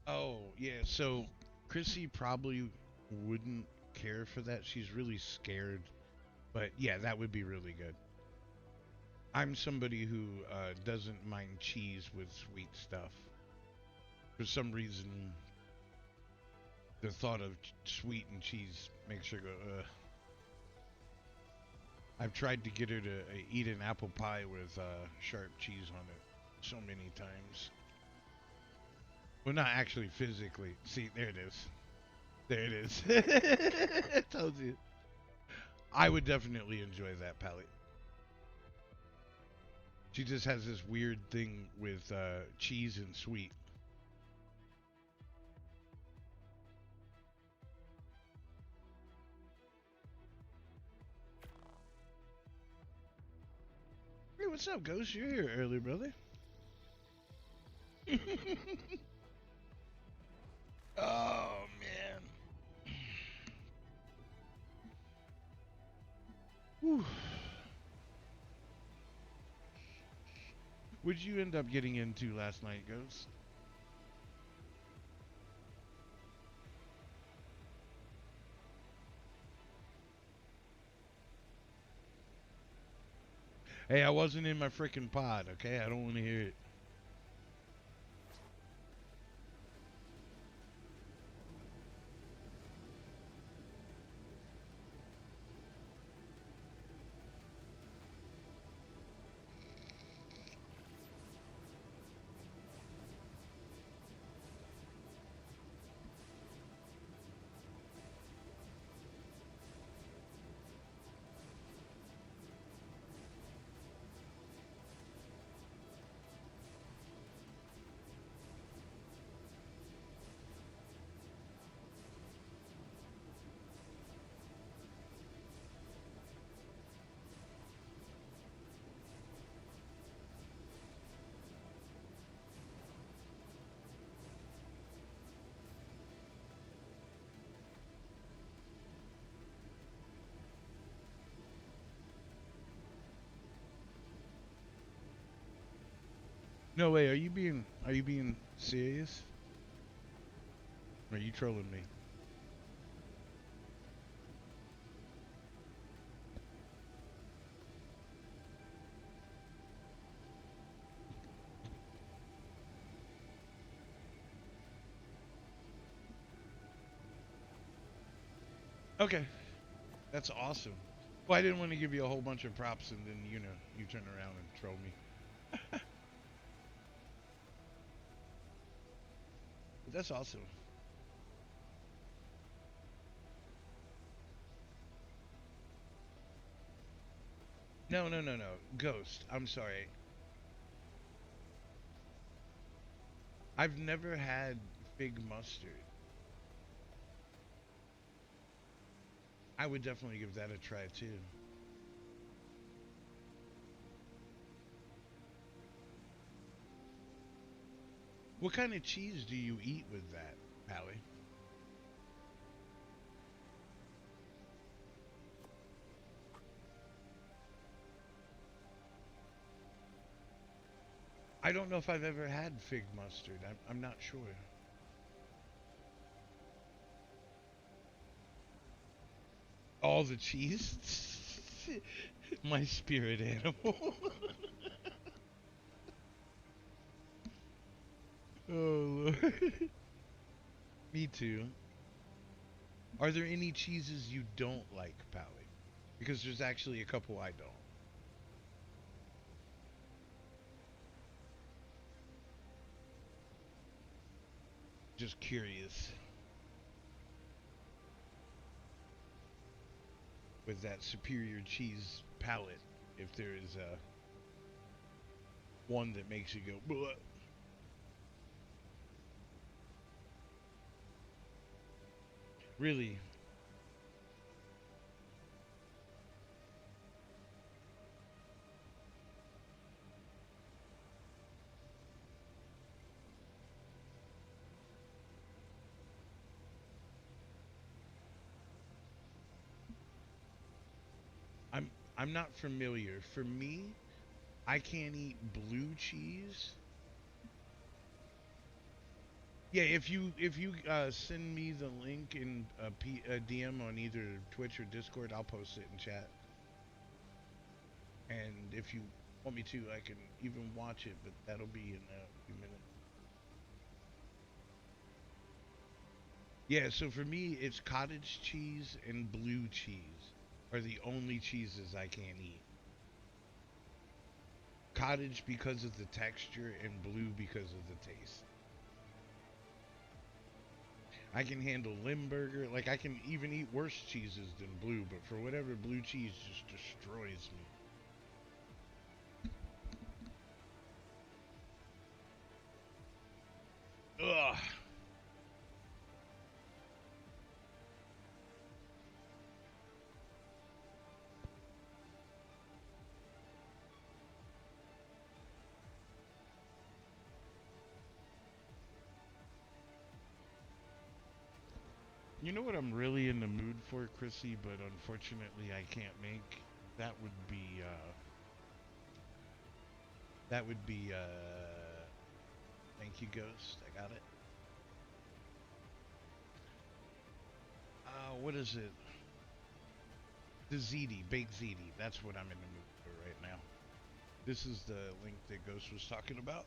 Oh, yeah, so Chrissy probably wouldn't care for that. She's really scared. But yeah, that would be really good. I'm somebody who doesn't mind cheese with sweet stuff. For some reason, the thought of sweet and cheese makes her go, ugh. I've tried to get her to eat an apple pie with sharp cheese on it so many times. Well, not actually physically. See, there it is. There it is. I told you. I would definitely enjoy that palette. She just has this weird thing with cheese and sweet. Hey, what's up, Ghost? You're here early, brother. Oh, man. Whew. What'd you end up getting into last night, Ghost? Hey, I wasn't in my freaking pod, okay? I don't want to hear it. No way, are you being serious? Or are you trolling me? Okay. That's awesome. Well, I didn't want to give you a whole bunch of props and then, you know, you turn around and troll me. But that's awesome. No, no, no, no. Ghost. I'm sorry. I've never had fig mustard. I would definitely give that a try too. What kind of cheese do you eat with that, Allie? I don't know if I've ever had fig mustard. I'm not sure. All the cheese? My spirit animal. Oh, Lord. Me too. Are there any cheeses you don't like, Pally? Because there's actually a couple I don't. Just curious with that superior cheese palate, if there is one that makes you go, "Bleh." Really. I'm I'm not familiar. For me, I can't eat blue cheese. Yeah, if you send me the link in a DM on either Twitch or Discord, I'll post it in chat. And if you want me to, I can even watch it, but that'll be in a few minutes. Yeah, so for me, it's cottage cheese and blue cheese are the only cheeses I can't eat. Cottage because of the texture and blue because of the taste. I can handle Limburger, like I can even eat worse cheeses than blue, but for whatever blue cheese just destroys me. Ugh. You know what I'm really in the mood for, Chrissy, but unfortunately I can't make? That would be that would be thank you, Ghost. I got it. What is it? The ziti, baked ziti. That's what I'm in the mood for right now. This is the link that Ghost was talking about.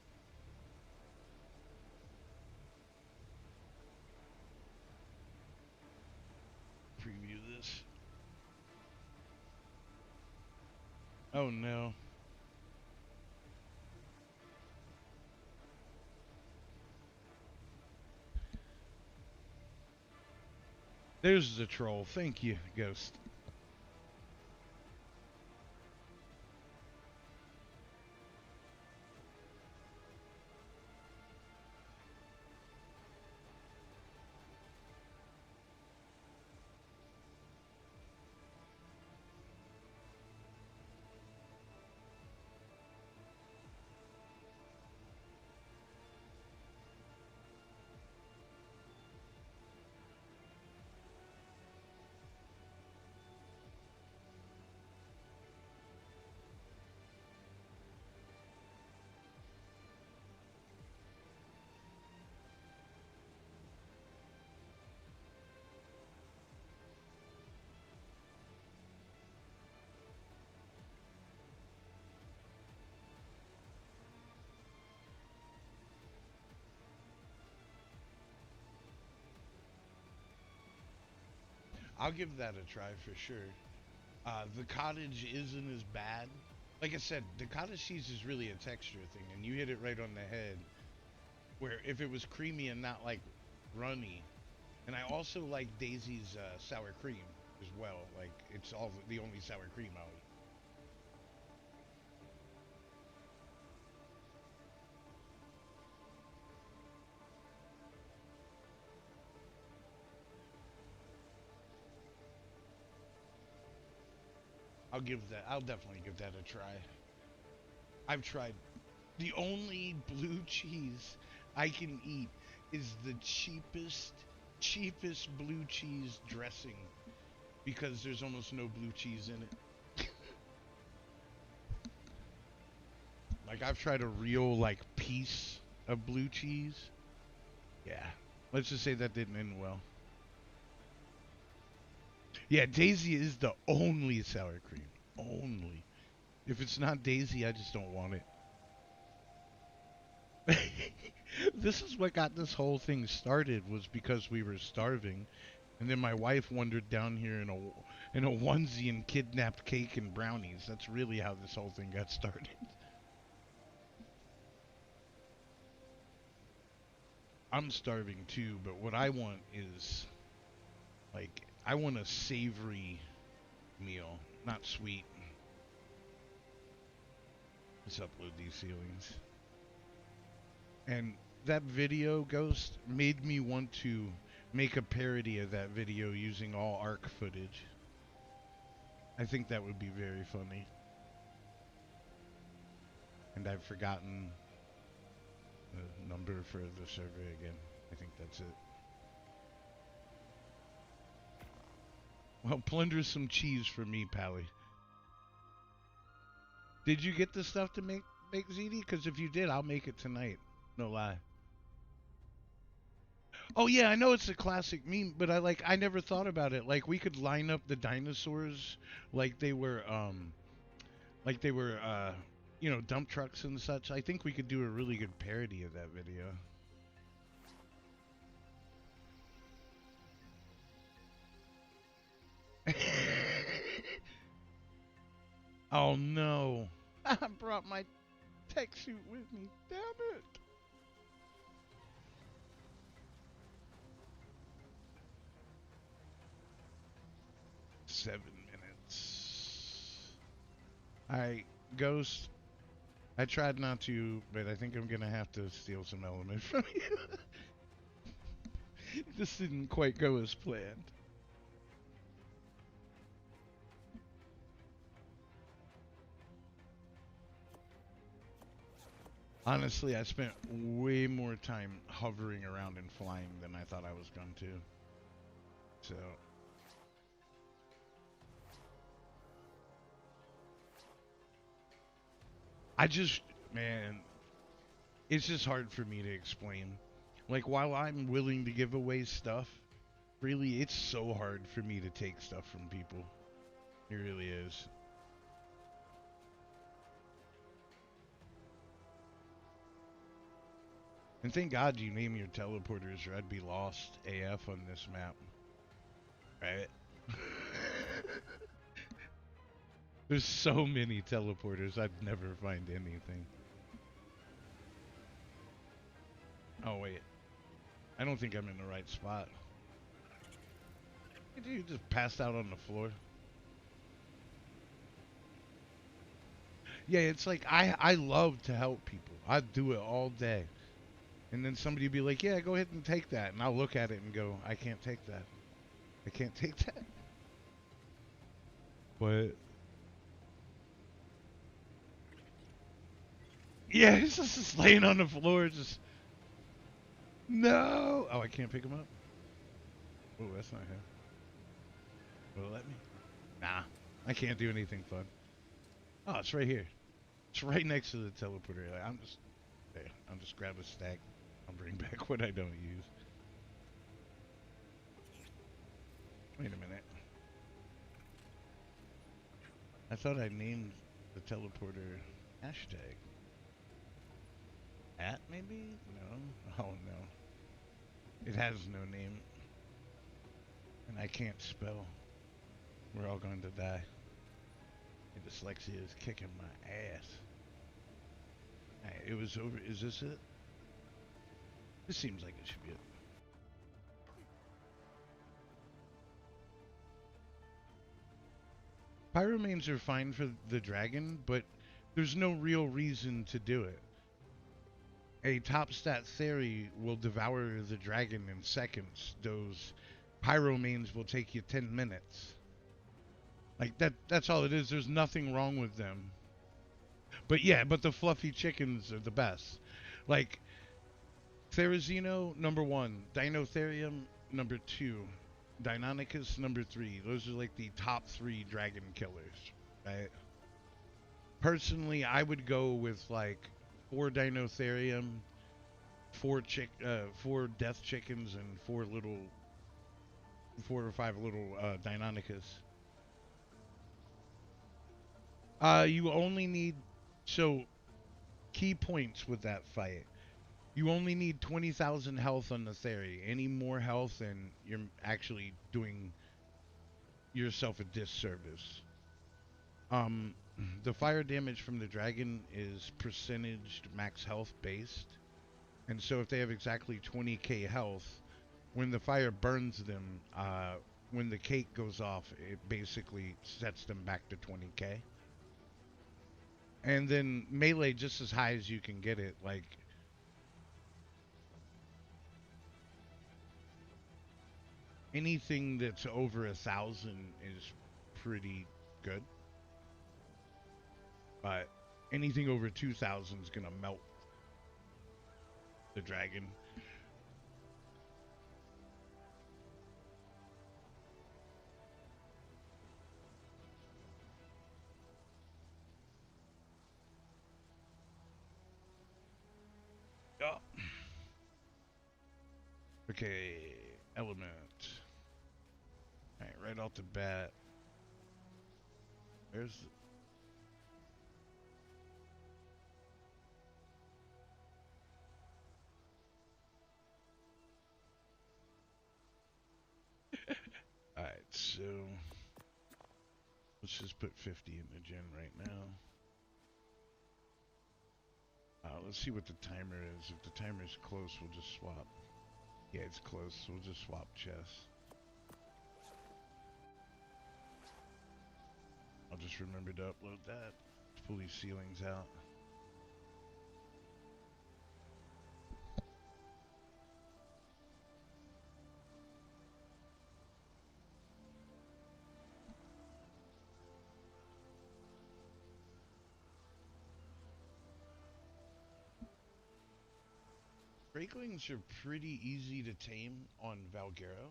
Preview this. Oh no. There's the troll. Thank you, Ghost. I'll give that a try for sure. The cottage isn't as bad. Like I said, the cottage cheese is really a texture thing, and you hit it right on the head. Where if it was creamy and not like runny, and I also like Daisy's sour cream as well. Like it's all the only sour cream I'll eat. I'll definitely give that a try. I've tried. The only blue cheese I can eat is the cheapest blue cheese dressing because there's almost no blue cheese in it. Like I've tried a real like piece of blue cheese. Yeah. Let's just say that didn't end well. Yeah, Daisy is the only sour cream. Only. If it's not Daisy, I just don't want it. This is what got this whole thing started was because we were starving, and then my wife wandered down here in a onesie and kidnapped cake and brownies. That's really how this whole thing got started. I'm starving too, but what I want is like I want a savory meal, not sweet. Let's upload these ceilings. And that video, Ghost, made me want to make a parody of that video using all ARC footage. I think that would be very funny. And I've forgotten the number for the server again. I think that's it. Well, plunder some cheese for me, Pally. Did you get the stuff to make ZD? Because if you did, I'll make it tonight. No lie. Oh yeah, I know it's a classic meme, but I never thought about it. Like we could line up the dinosaurs like they were you know, dump trucks and such. I think we could do a really good parody of that video. Oh no. I brought my tech suit with me. Damn it. Seven minutes. Alright, Ghost. I tried not to, but I think I'm gonna have to steal some element from you. This didn't quite go as planned. Honestly, I spent way more time hovering around and flying than I thought I was going to. So... I just... Man... It's just hard for me to explain. Like, while I'm willing to give away stuff, really, it's so hard for me to take stuff from people. It really is. And thank God you name your teleporters or I'd be lost AF on this map. Right? There's so many teleporters, I'd never find anything. Oh, wait. I don't think I'm in the right spot. You just passed out on the floor. Yeah, it's like, I love to help people. I'd do it all day. And then somebody would be like, yeah, go ahead and take that. And I'll look at it and go, I can't take that. I can't take that. But... Yeah, he's just laying on the floor, just... No! Oh, I can't pick him up? Oh, that's not him. Will it let me? Nah. I can't do anything fun. Oh, it's right here. It's right next to the teleporter. Like, I'll just grab a stack. I'll bring back what I don't use. Wait a minute. I thought I named the teleporter hashtag. At, maybe? No. Oh, no. It has no name. And I can't spell. We're all going to die. And dyslexia is kicking my ass. Alright, it was over. Is this it? This seems like it should be it. Pyromanes are fine for the dragon, but there's no real reason to do it. A top stat theory will devour the dragon in seconds. Those pyromanes will take you 10 minutes. Like that's all it is. There's nothing wrong with them. But yeah, but the fluffy chickens are the best. Like Therizino number 1, Dinotherium number 2, Deinonychus number 3. Those are like the top 3 dragon killers, right? Personally, I would go with like 4 Dinotherium, 4 death chickens, and 4 or 5 little Deinonychus. You only need, so key points with that fight. You only need 20,000 health on the Theri. Any more health and you're actually doing yourself a disservice. The fire damage from the dragon is percentaged max health based. And so if they have exactly 20k health, when the fire burns them, when the cake goes off, it basically sets them back to 20k. And then melee just as high as you can get it. Like anything that's over 1,000 is pretty good, but anything over 2,000 is gonna melt the dragon. Oh. Okay, element. All right off the bat. There's. All right, so let's just put 50 in the gen right now. Let's see what the timer is. If the timer's close, we'll just swap. Yeah, it's close, so we'll just swap chests. I'll just remember to upload that. Let's pull these ceilings out. Drakelings are pretty easy to tame on Valguero,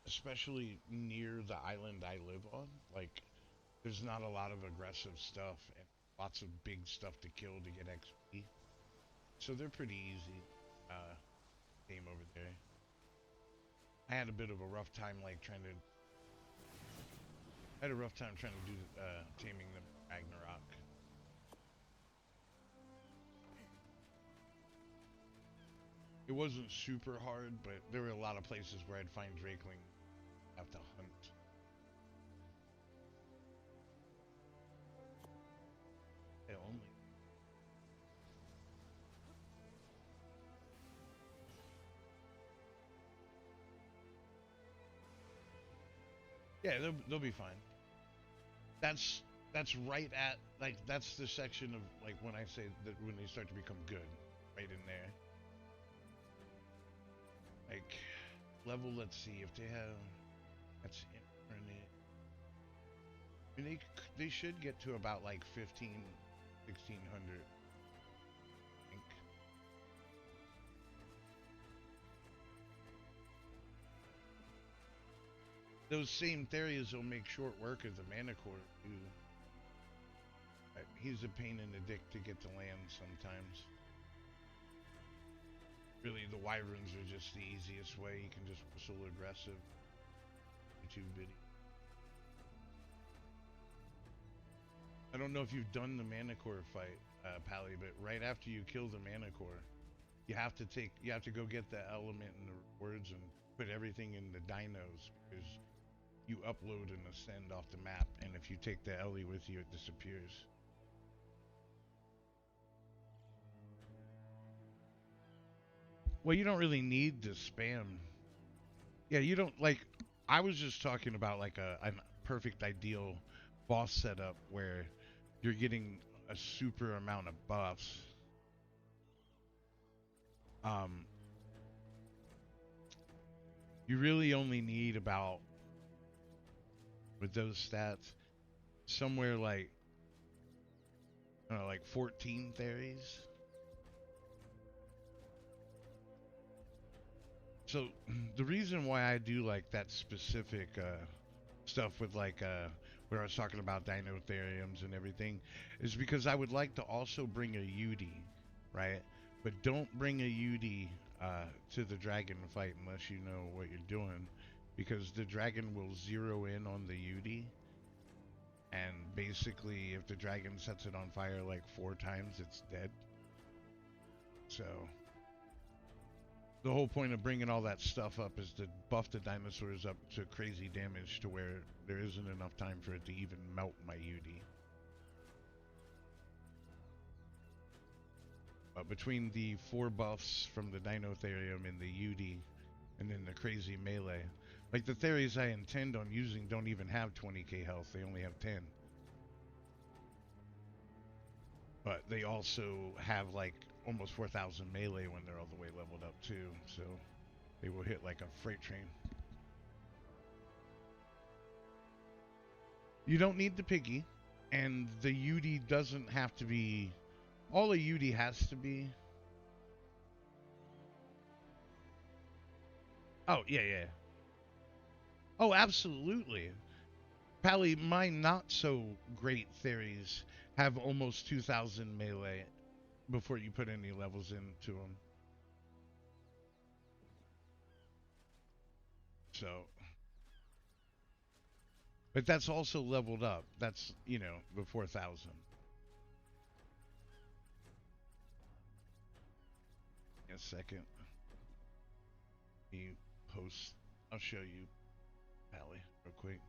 especially near the island I live on. Like, there's not a lot of aggressive stuff and lots of big stuff to kill to get XP. So they're pretty easy tame over there. I had a bit of a rough time like trying to I had a rough time trying to do taming the Ragnarok. It wasn't super hard, but there were a lot of places where I'd find Drakeling, have to hunt. They only. Yeah, they'll be fine. That's right at like that's the section of like when I say that when they start to become good, right in there. Like level. Let's see if they have. That's internet. I mean, they should get to about like 15, 1600. I think. Those same Therias will make short work of the Manicore too. He's a pain in the dick to get to land sometimes. Really, the Wyverns are just the easiest way. You can just whistle aggressive. YouTube video. I don't know if you've done the Manicore fight, Pally, but right after you kill the Manicore, you have to go get the element and the rewards and put everything in the dinos because you upload and ascend off the map, and if you take the Ellie with you, it disappears. Well, you don't really need to spam. Yeah, you don't like. I was just talking about like a perfect ideal boss setup where you're getting a super amount of buffs. Um, you really only need about with those stats somewhere like I don't know, like 14 theories. So the reason why I do like that specific stuff with like where I was talking about Dinotheriums and everything is because I would like to also bring a UD, right? But don't bring a UD to the dragon fight unless you know what you're doing, because the dragon will zero in on the UD, and basically if the dragon sets it on fire like 4 times, it's dead. So the whole point of bringing all that stuff up is to buff the dinosaurs up to crazy damage to where there isn't enough time for it to even melt my UD. between the 4 buffs from the Dinotherium and the UD, and then the crazy melee. Like the theories I intend on using don't even have 20k health, they only have 10. But they also have like almost 4,000 melee when they're all the way leveled up too, so they will hit like a freight train. You don't need the piggy, and the UD doesn't have to be... All a UD has to be... Oh, yeah, yeah. Oh, absolutely. Pally, my not-so-great theories have almost 2,000 melee before you put any levels into them. So... But that's also leveled up. That's, you know, the 4,000. A second. You post. I'll show you, Pally, real quick.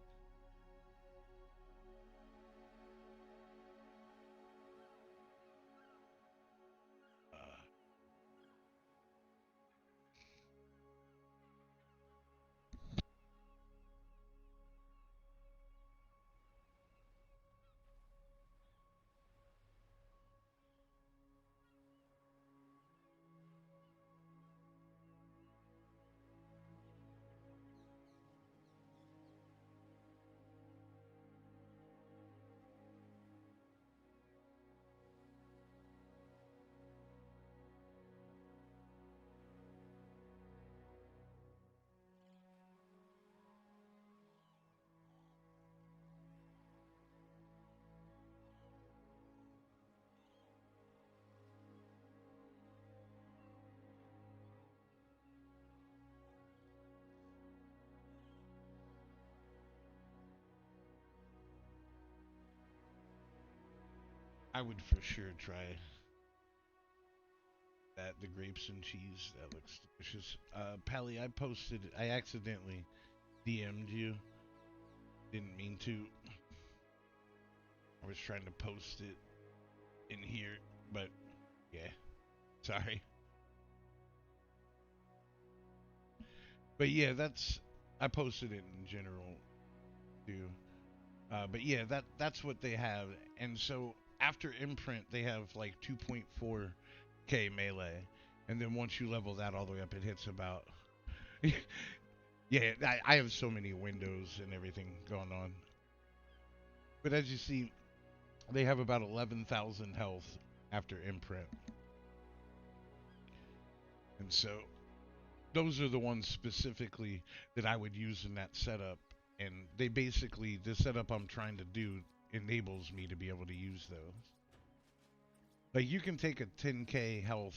I would for sure try that, the grapes and cheese. That looks delicious. Pally, I accidentally DM'd you. Didn't mean to. I was trying to post it in here, but yeah, sorry. But yeah, I posted it in general too. But yeah, that's what they have. And so after imprint, they have like 2.4k melee, and then once you level that all the way up, it hits about. Yeah, I have so many windows and everything going on. But as you see, they have about 11,000 health after imprint. And so those are the ones specifically that I would use in that setup. And they basically, the setup I'm trying to do enables me to be able to use those. Like you can take a 10k health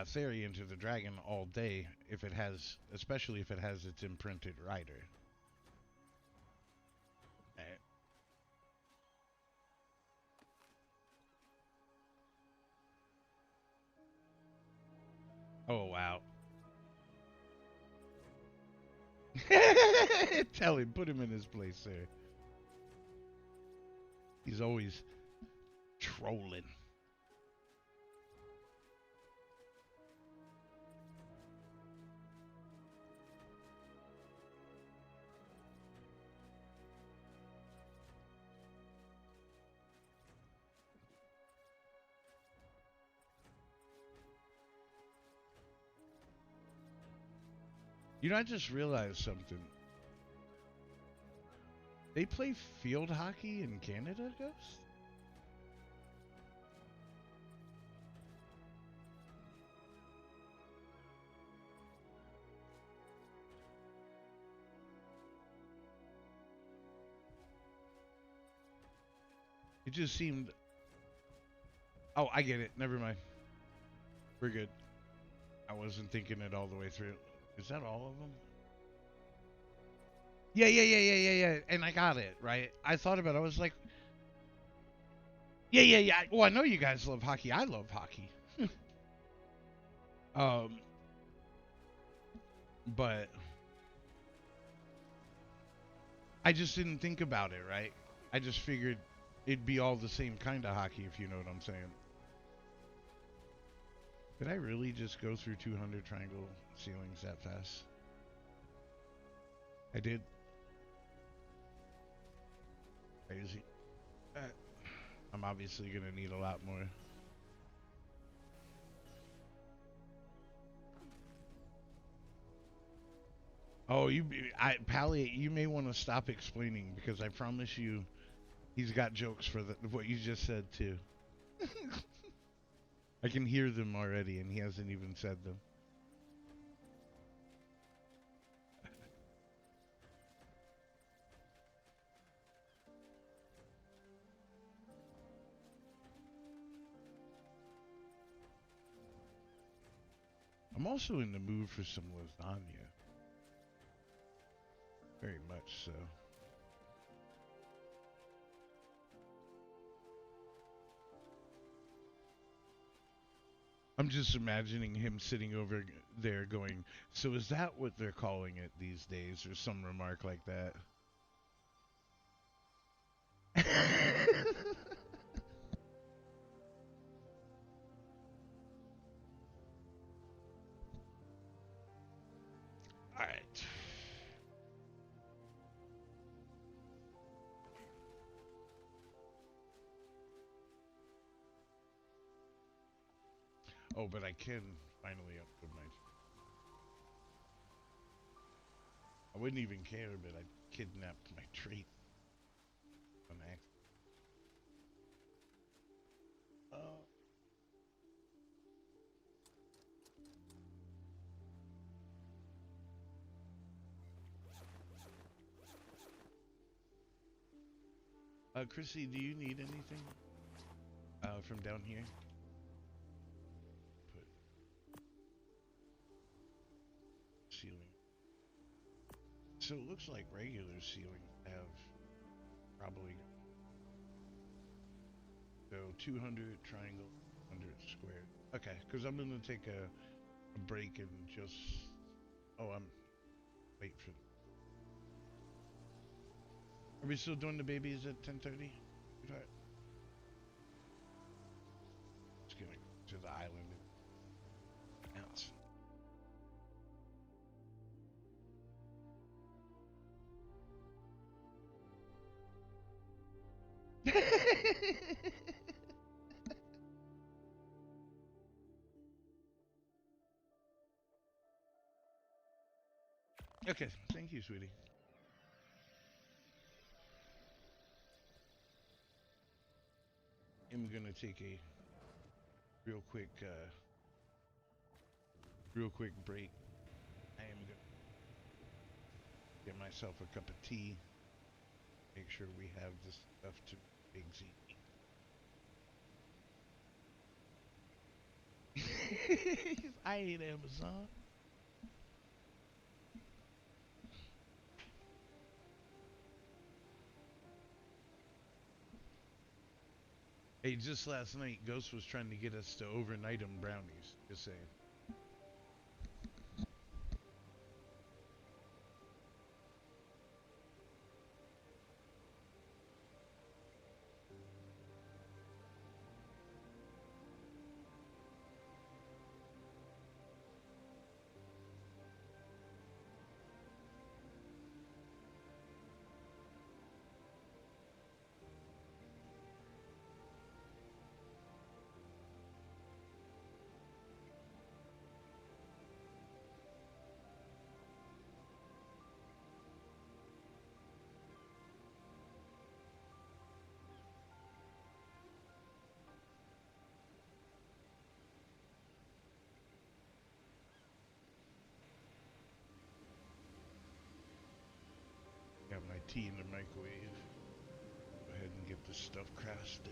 theory into the dragon all day if it has, especially if it has its imprinted rider. Right. Oh wow. Tell him, put him in his place, sir. He's always trolling. You know, I just realized something. They play field hockey in Canada, Ghost? It just seemed... Oh, I get it. Never mind. We're good. I wasn't thinking it all the way through. Is that all of them? Yeah. And I got it, right? I thought about it. I was like, yeah. Well, I know you guys love hockey. I love hockey. um, but I just didn't think about it, right? I just figured it'd be all the same kind of hockey, if you know what I'm saying. Did I really just go through 200 triangle ceilings that fast? I did. Crazy. Uh, I'm obviously gonna need a lot more. Oh, Pally, you may want to stop explaining because I promise you, he's got jokes for what you just said too. I can hear them already, and he hasn't even said them. I'm also in the mood for some lasagna. Very much so. I'm just imagining him sitting over there going, "So is that what they're calling it these days?" or some remark like that. Alright. Oh, but I can finally upload my... I wouldn't even care, but I kidnapped my trait on accident. Uh, Chrissy, do you need anything from down here? Put ceiling. So it looks like regular ceilings have probably... So 200 triangle, 100 square. Okay, because I'm going to take a break and just... Oh, I'm... Wait for... Are we still doing the babies at 10:30? Let's go to the island and announce. Okay, thank you, sweetie. I'm gonna take a real quick, uh, real quick break. I am gonna get myself a cup of tea. Make sure we have this stuff to Big Z. I hate Amazon. Hey, just last night, Ghost was trying to get us to overnight him brownies. Just saying. Got my tea in the microwave. Go ahead and get this stuff crafted.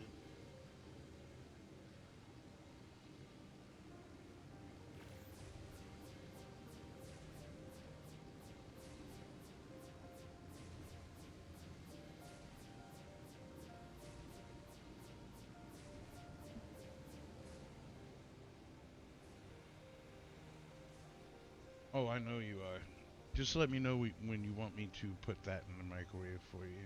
Oh, I know you are. Just let me know when you want me to put that in the microwave for you.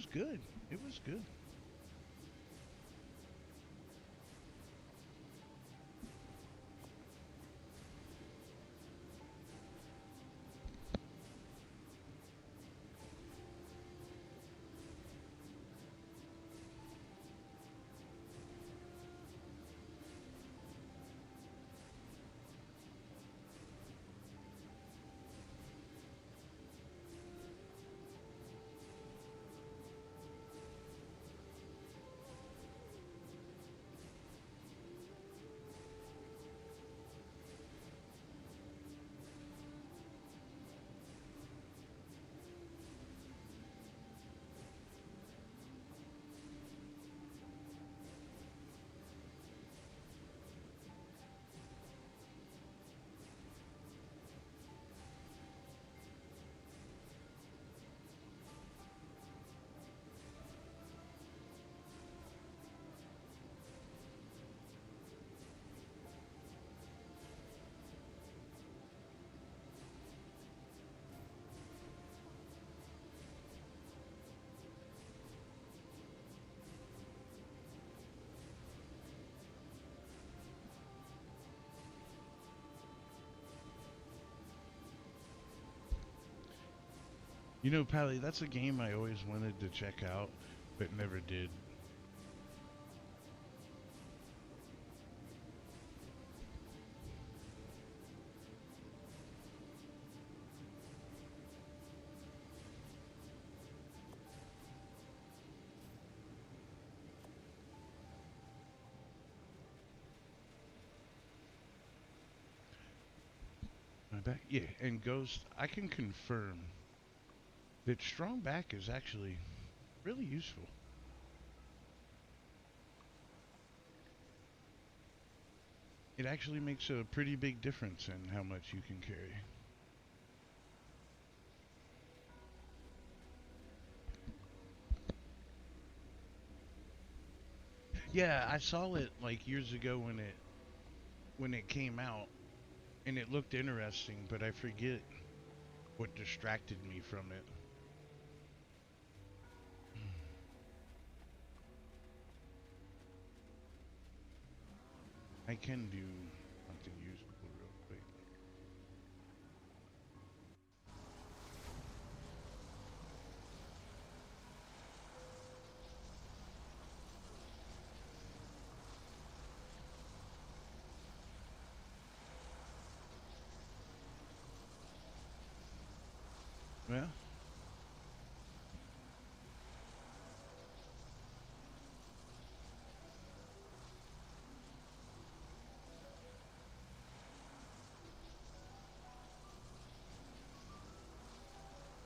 was good. It was good. You know, Pally, that's a game I always wanted to check out, but never did. My back, yeah, and Ghost, I can confirm that strong back is actually really useful. It actually makes a pretty big difference in how much you can carry. Yeah, I saw it like years ago when it came out, and it looked interesting, but I forget what distracted me from it. I can do something useful real quick. Well,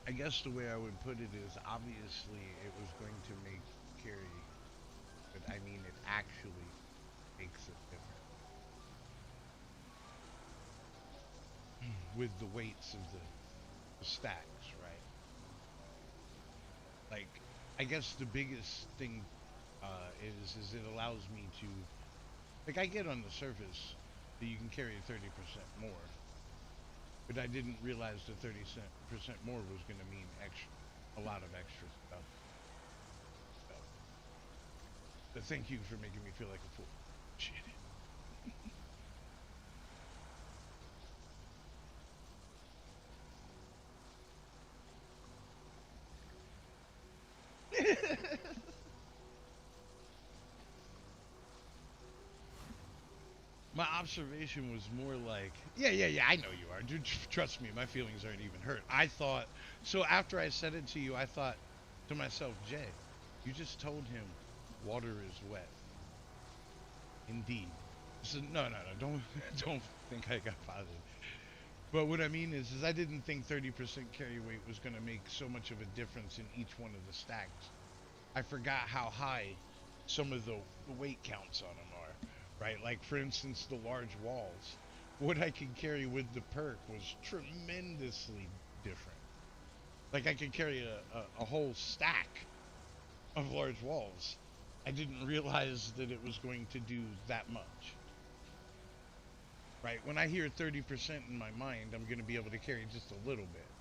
I guess the way I would put it is obviously it was going to make carry, but I mean it actually makes a difference with the weights of the stacks, right? Like, I guess the biggest thing is it allows me to, like, I get on the surface that you can carry 30% more, but I didn't realize the 30% more was going to mean extra, a lot of extra stuff. So, but thank you for making me feel like a fool. Shit. My observation was more like, yeah, yeah, yeah, I know you are. Dude, trust me, my feelings aren't even hurt. I thought, so after I said it to you, I thought to myself, Jay, you just told him water is wet. Indeed. So, no, no, no, don't, don't think I got bothered. But what I mean is I didn't think 30% carry weight was going to make so much of a difference in each one of the stacks. I forgot how high some of the weight counts on them are, right? Like, for instance, the large walls. What I could carry with the perk was tremendously different. Like, I could carry a whole stack of large walls. I didn't realize that it was going to do that much, right? When I hear 30% in my mind, I'm going to be able to carry just a little bit.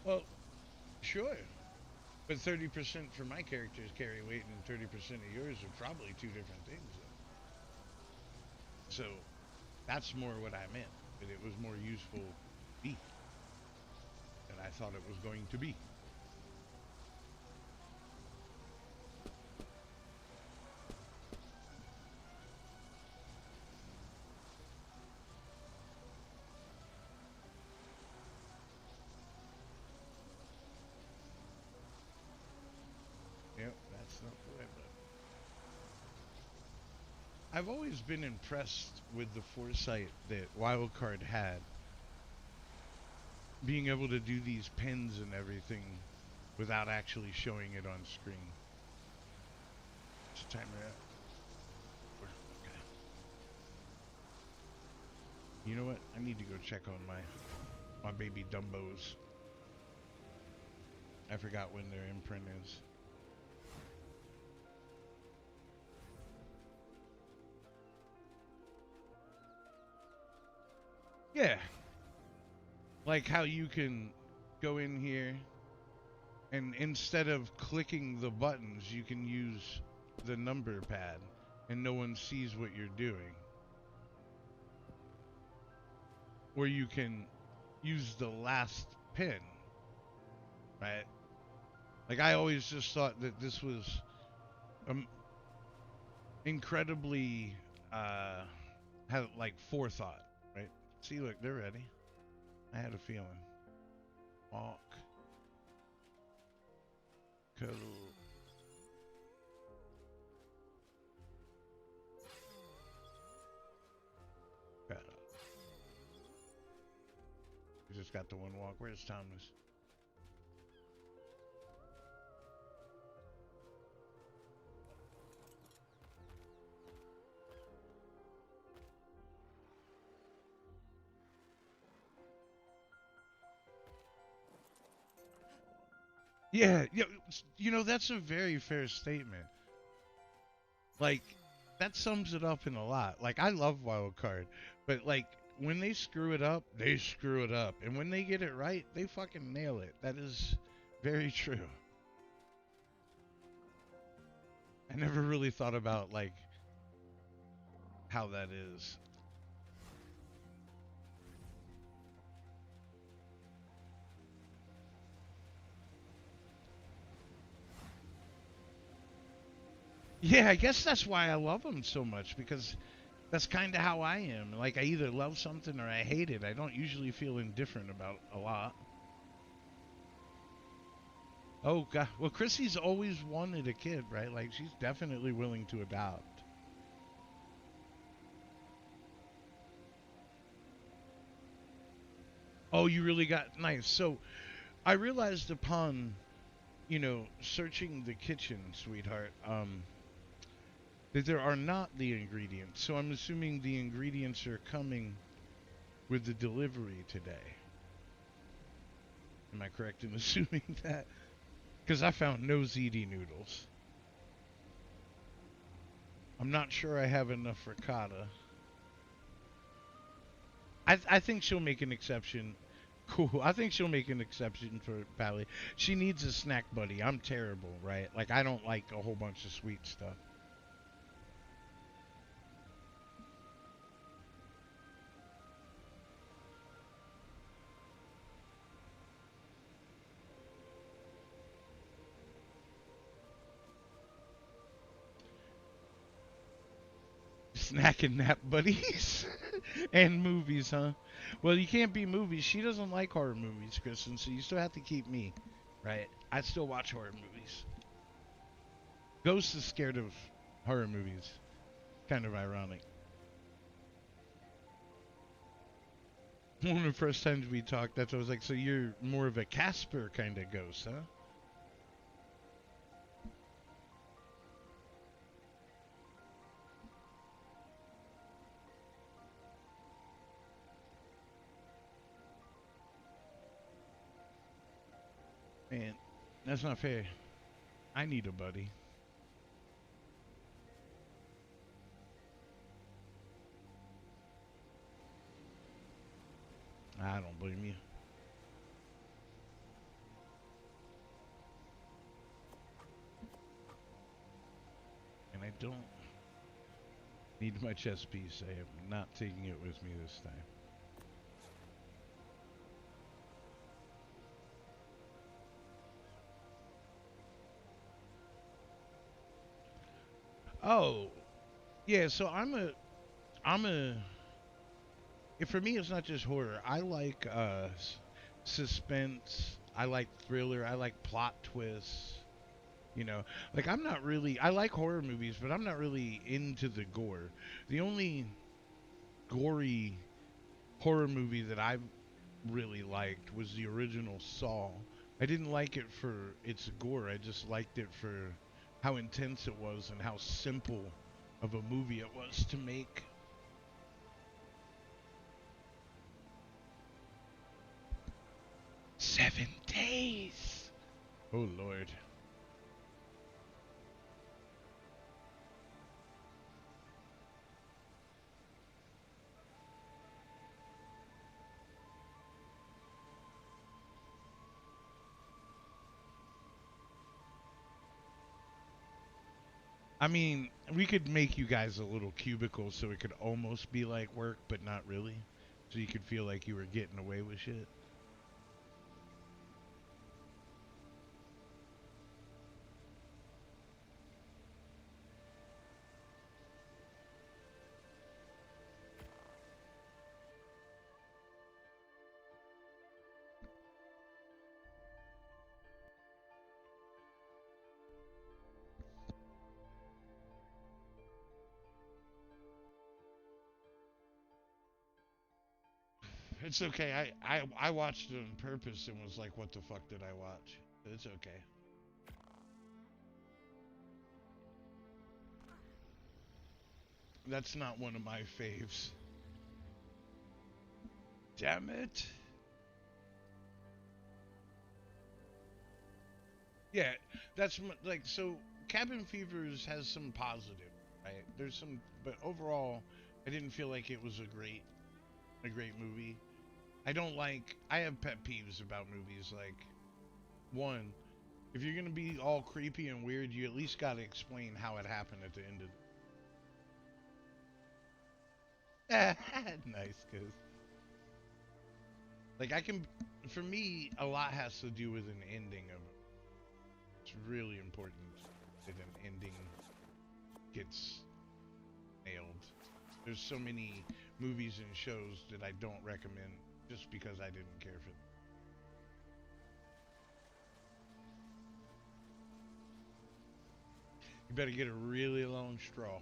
Well, sure. But 30% for my characters carry weight and 30% of yours are probably two different things. So that's more what I meant. That it was more useful to me than I thought it was going to be. Yep, that's not the way, but I've always been impressed with the foresight that Wildcard had, being able to do these pens and everything without actually showing it on screen. What's the timer at? Okay. You know what? I need to go check on my baby Dumbos. I forgot when their imprint is. Yeah, like how you can go in here and instead of clicking the buttons, you can use the number pad and no one sees what you're doing. Or you can use the last pin, right? Like I always just thought that this was um, incredibly had like forethought, right? See, look, they're ready. I had a feeling. Walk, cuddle. Cuddle. We just got the one walk. Where's Thomas? Yeah, yeah, you know that's a very fair statement. Like that sums it up in a lot. Like I love Wild Card, but like when they screw it up, and when they get it right, they fucking nail it. That is very true. I never really thought about like how that is. Yeah, I guess that's why I love them so much because that's kind of how I am. Like I either love something or I hate it. I don't usually feel indifferent about a lot. Oh god. Well, Chrissy's always wanted a kid, right? Like she's definitely willing to adopt. Oh, you really got nice. So, I realized upon, searching the kitchen, sweetheart, that there are not the ingredients. So I'm assuming the ingredients are coming with the delivery today. Am I correct in assuming that? Because I found no ziti noodles. I'm not sure I have enough ricotta. I think she'll make an exception. Cool. I think she'll make an exception for Pally. She needs a snack buddy. I'm terrible, right? Like I don't like a whole bunch of sweet stuff. Snack and nap buddies and movies, huh? Well, you can't be movies. She doesn't like horror movies, Kristen. So you still have to keep me, right? I still watch horror movies. Ghost is scared of horror movies. Kind of ironic. One of the first times we talked, that's what I was like. So you're more of a Casper kind of ghost, huh? Man, that's not fair. I need a buddy. I don't blame you. don't need my chess piece. I am not taking it with me this time. Oh, yeah, so I'm a for me it's not just horror. I like suspense, I like thriller, I like plot twists. You know, like I'm not really. I like horror movies, but I'm not really into the gore. The only gory horror movie that I really liked was the original Saw. I didn't like it for its gore. I just liked it for how intense it was and how simple of a movie it was to make. 7 days. Oh Lord. I mean, we could make you guys a little cubicle so it could almost be like work, but not really. So you could feel like you were getting away with shit. It's okay. I watched it on purpose and was like, what the fuck did I watch? It's okay. That's not one of my faves. Damn it. Yeah, like so. Cabin Fevers has some positive, right? There's some, but overall, I didn't feel like it was a great movie. I don't like. I have pet peeves about movies. Like one, if you're gonna be all creepy and weird, you at least gotta explain how it happened at the end of. Nice, cause like I can, for me, a lot has to do with an ending of. It's really important that an ending gets nailed. There's so many movies and shows that I don't recommend just because I didn't care for them. You better get a really long straw.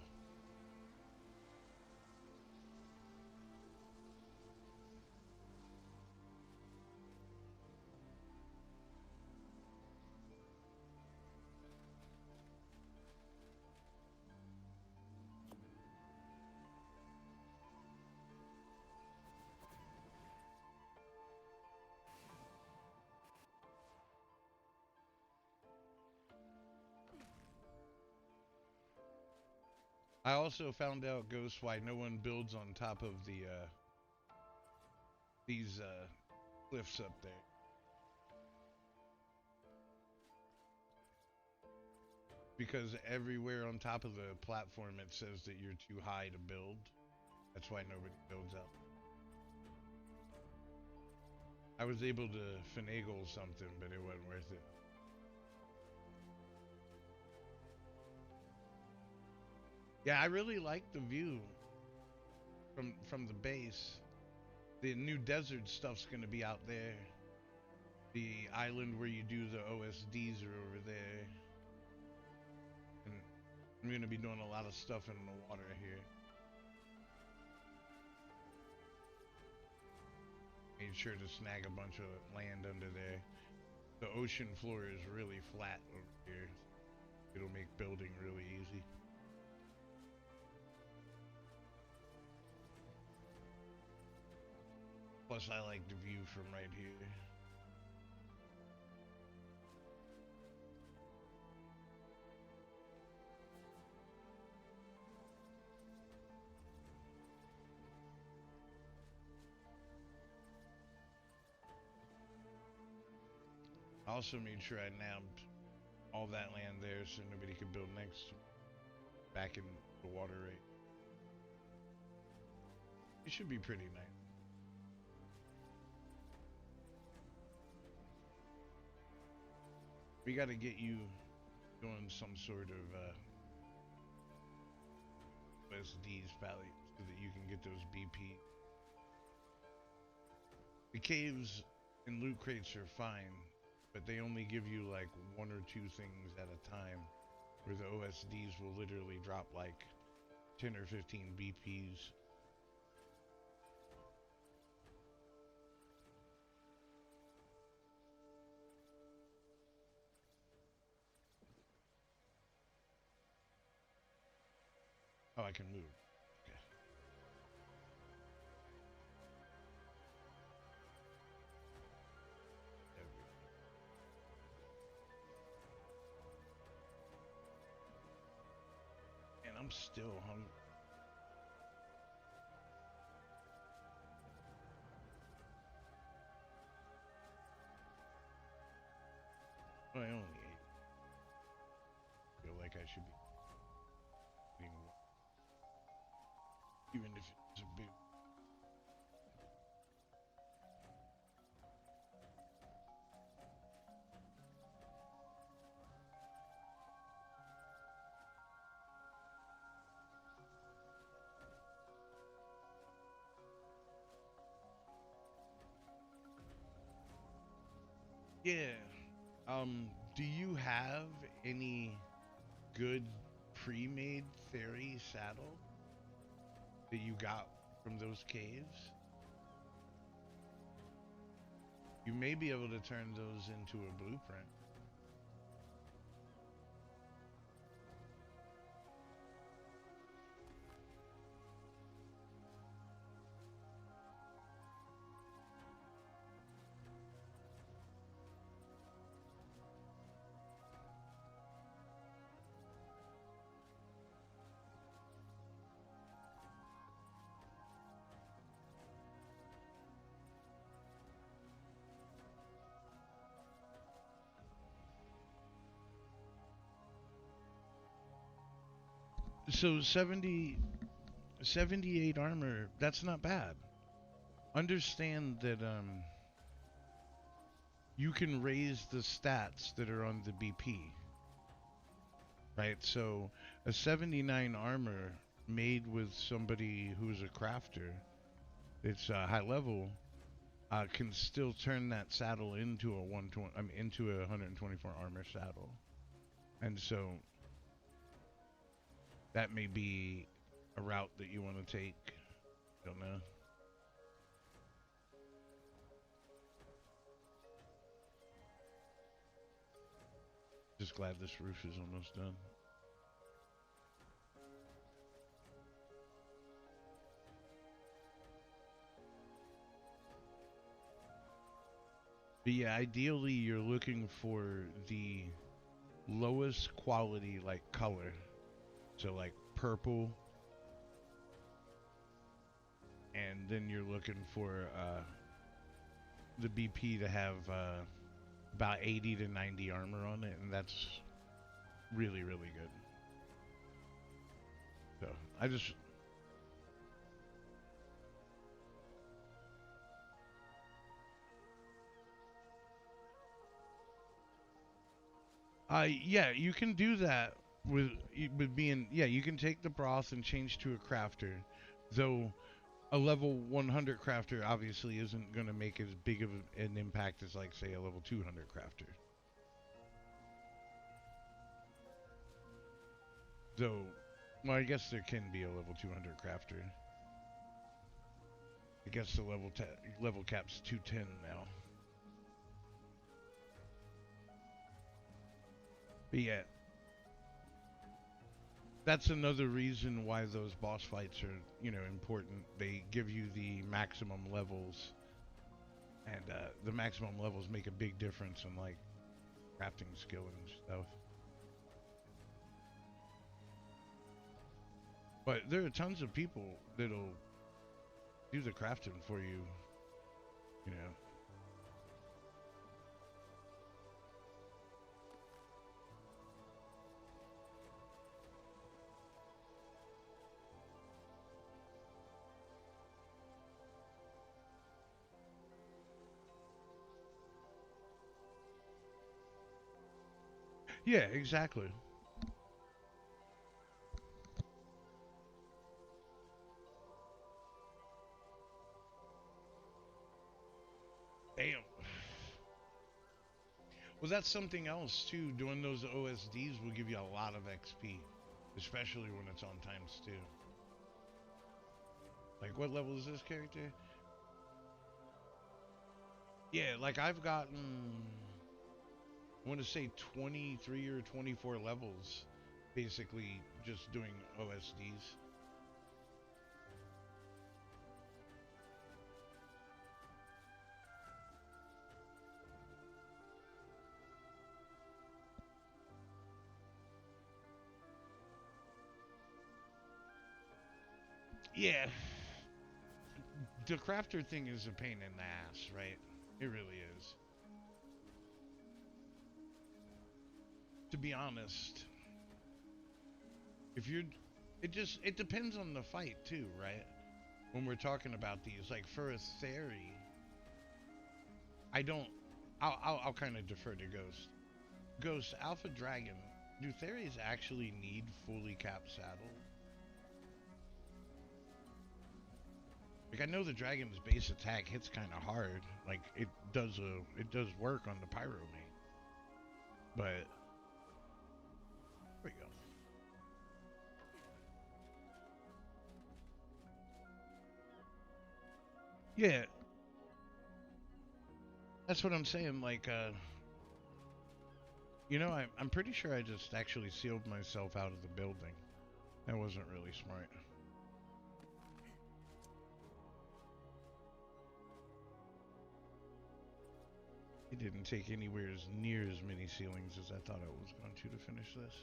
I also found out, Ghost, why no one builds on top of these cliffs up there. Because everywhere on top of the platform it says that you're too high to build. That's why nobody builds up. I was able to finagle something, but it wasn't worth it. Yeah, I really like the view from the base. The new desert stuff's gonna be out there. The island where you do the OSDs are over there, and I'm gonna be doing a lot of stuff in the water here. Made sure to snag a bunch of land under there. The ocean floor is really flat over here. It'll make building really easy. Plus, I like the view from right here. I also made sure I nabbed all that land there so nobody could build next to it. 'Cause, back in the water rate. It should be pretty nice. We got to get you doing some sort of SDs probably so that you can get those BP. The caves and loot crates are fine, but they only give you like 1 or 2 things at a time, where the OSDs will literally drop like 10 or 15 BPs. Oh, I can move. Okay. There we go. And I'm still hungry. I only ate. I feel like I should be eating more, even if it's a big. Yeah. Do you have any good pre-made fairy saddle that you got from those caves? You may be able to turn those into a blueprint. So 78 armor, that's not bad. Understand that you can raise the stats that are on the BP. Right? So a 79 armor made with somebody who's a crafter, it's high level, can still turn that saddle into a 120, I mean, into a 124 armor saddle. And so that may be a route that you want to take. Don't know. Just glad this roof is almost done. But yeah, ideally you're looking for the lowest quality like color. So like purple. And then you're looking for the BP to have about 80 to 90 armor on it, and that's really, really good. So I just yeah, you can do that with being, yeah, you can take the broth and change to a crafter, though a level 100 crafter obviously isn't going to make as big of an impact as like say a level 200 crafter. Though, well, I guess there can be a level 200 crafter. I guess the level cap's 210 now. But yeah, that's another reason why those boss fights are, you know, important. They give you the maximum levels, and the maximum levels make a big difference in like crafting skill and stuff. But there are tons of people that'll do the crafting for you, you know. Yeah, exactly. Damn. Well, that's something else too. Doing those OSDs will give you a lot of XP, especially when it's on times two. Like, what level is this character? Yeah, like I've gotten, I want to say 23 or 24 levels, basically just doing OSDs. Yeah, the crafter thing is a pain in the ass, right? It really is. To be honest, if you're, it depends on the fight too, right? When we're talking about these, like for a theory, I don't. I'll kind of defer to Ghost. Ghost Alpha Dragon. Do theories actually need fully capped saddle? Like I know the dragon's base attack hits kind of hard. Like it does work on the pyro main, but there we go. Yeah, that's what I'm saying. Like I'm pretty sure I just actually sealed myself out of the building. That wasn't really smart. It didn't take anywhere as near as many ceilings as I thought it was going to finish this.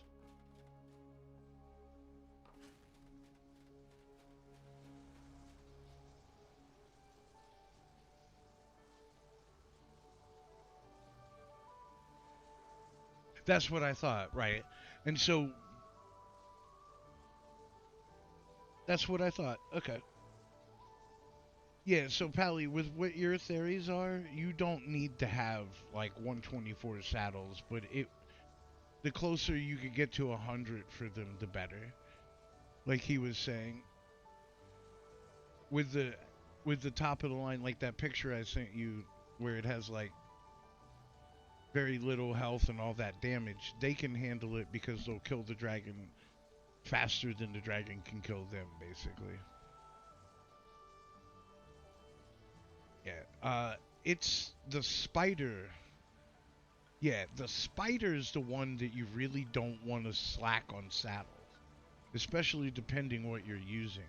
That's what I thought, right? And so that's what I thought. Okay. Yeah, so Pally, with what your theories are, you don't need to have like 124 saddles, but it the closer you could get to 100 for them, the better. Like he was saying, with the top of the line, like that picture I sent you, where it has like very little health and all that damage, they can handle it because they'll kill the dragon faster than the dragon can kill them, basically. Yeah. It's the spider. Yeah, the spider's the one that you really don't want to slack on saddles, especially depending what you're using.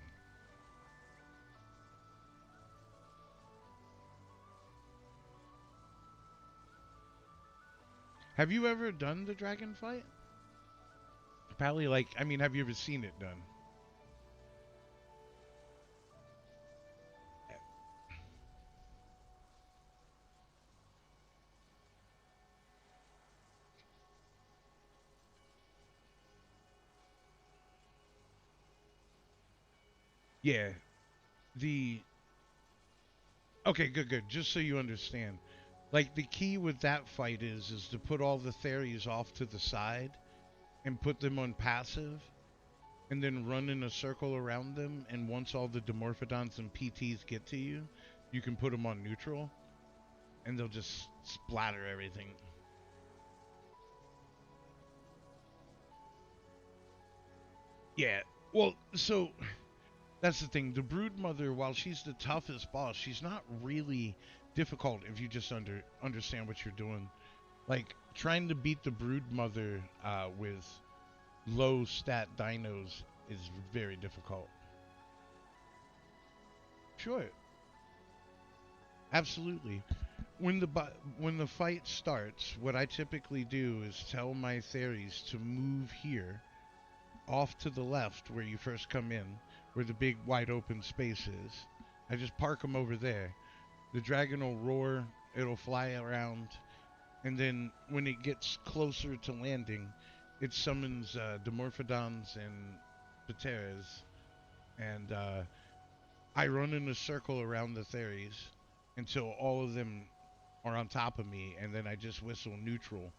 Have you ever done the dragon fight? Pally, like, I mean, have you ever seen it done? Yeah. The Okay, good, good. Just so you understand, like the key with that fight is to put all the fairies off to the side and put them on passive, and then run in a circle around them. And once all the Dimorphodons and PTs get to you, you can put them on neutral, and they'll just splatter everything. Yeah. Well, so that's the thing. The Brood Mother, while she's the toughest boss, she's not really difficult if you just understand what you're doing. Like trying to beat the Brood Mother with low stat dinos is very difficult. Sure, absolutely. When the fight starts, what I typically do is tell my fairies to move here, off to the left where you first come in, where the big wide open space is. I just park them over there. The dragon will roar, it'll fly around, and then when it gets closer to landing, it summons Dimorphodons and Pteras, and I run in a circle around the fairies until all of them are on top of me, and then I just whistle neutral.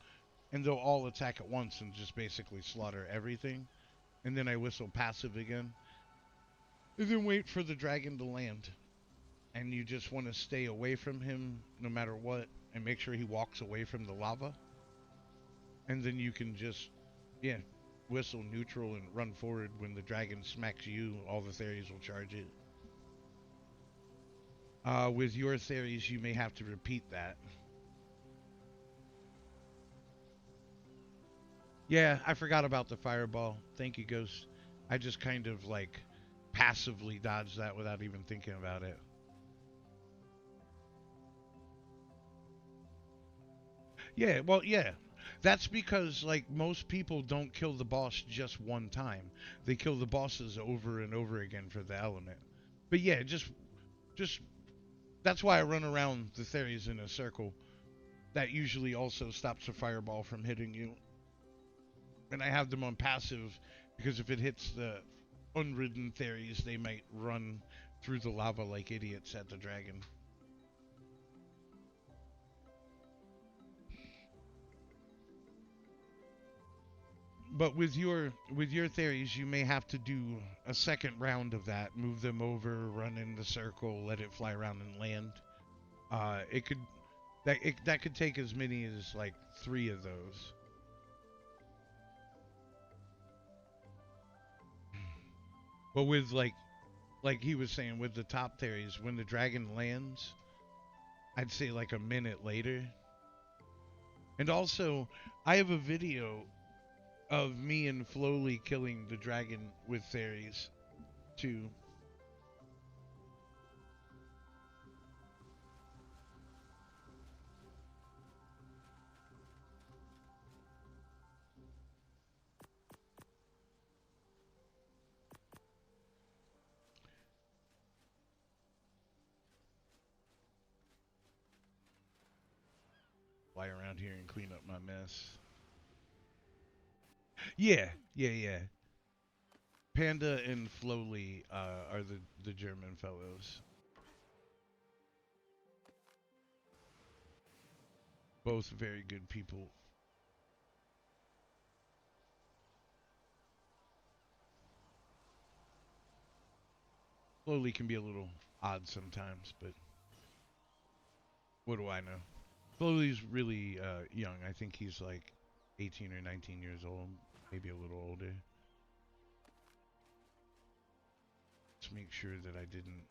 and they'll all attack at once and just basically slaughter everything. And then I whistle passive again, and then wait for the dragon to land. And you just want to stay away from him no matter what, and make sure he walks away from the lava. And then you can just, yeah, whistle neutral and run forward. When the dragon smacks you, all the theories will charge it. With your theories, you may have to repeat that. Yeah, I forgot about the fireball. Thank you, Ghost. I just kind of like passively dodged that without even thinking about it. Yeah, well, yeah. That's because like most people don't kill the boss just one time. They kill the bosses over and over again for the element. But yeah, just that's why I run around the theories in a circle. That usually also stops a fireball from hitting you. And I have them on passive because if it hits the unridden theories, they might run through the lava like idiots at the dragon. But with your theories, you may have to do a second round of that. Move them over, run in the circle, let it fly around and land. It could that could take as many as like 3 of those. But with like he was saying with the top theories, when the dragon lands, I'd say like a minute later. And also, I have a video of me and Flowly killing the dragon with theories too. Fly around here and clean up my mess. Yeah, yeah, yeah. Panda and Flowly are the German fellows. Both very good people. Flowly can be a little odd sometimes, but what do I know? Flowly's really young. I think he's like 18 or 19 years old, maybe a little older. Let's make sure that I didn't.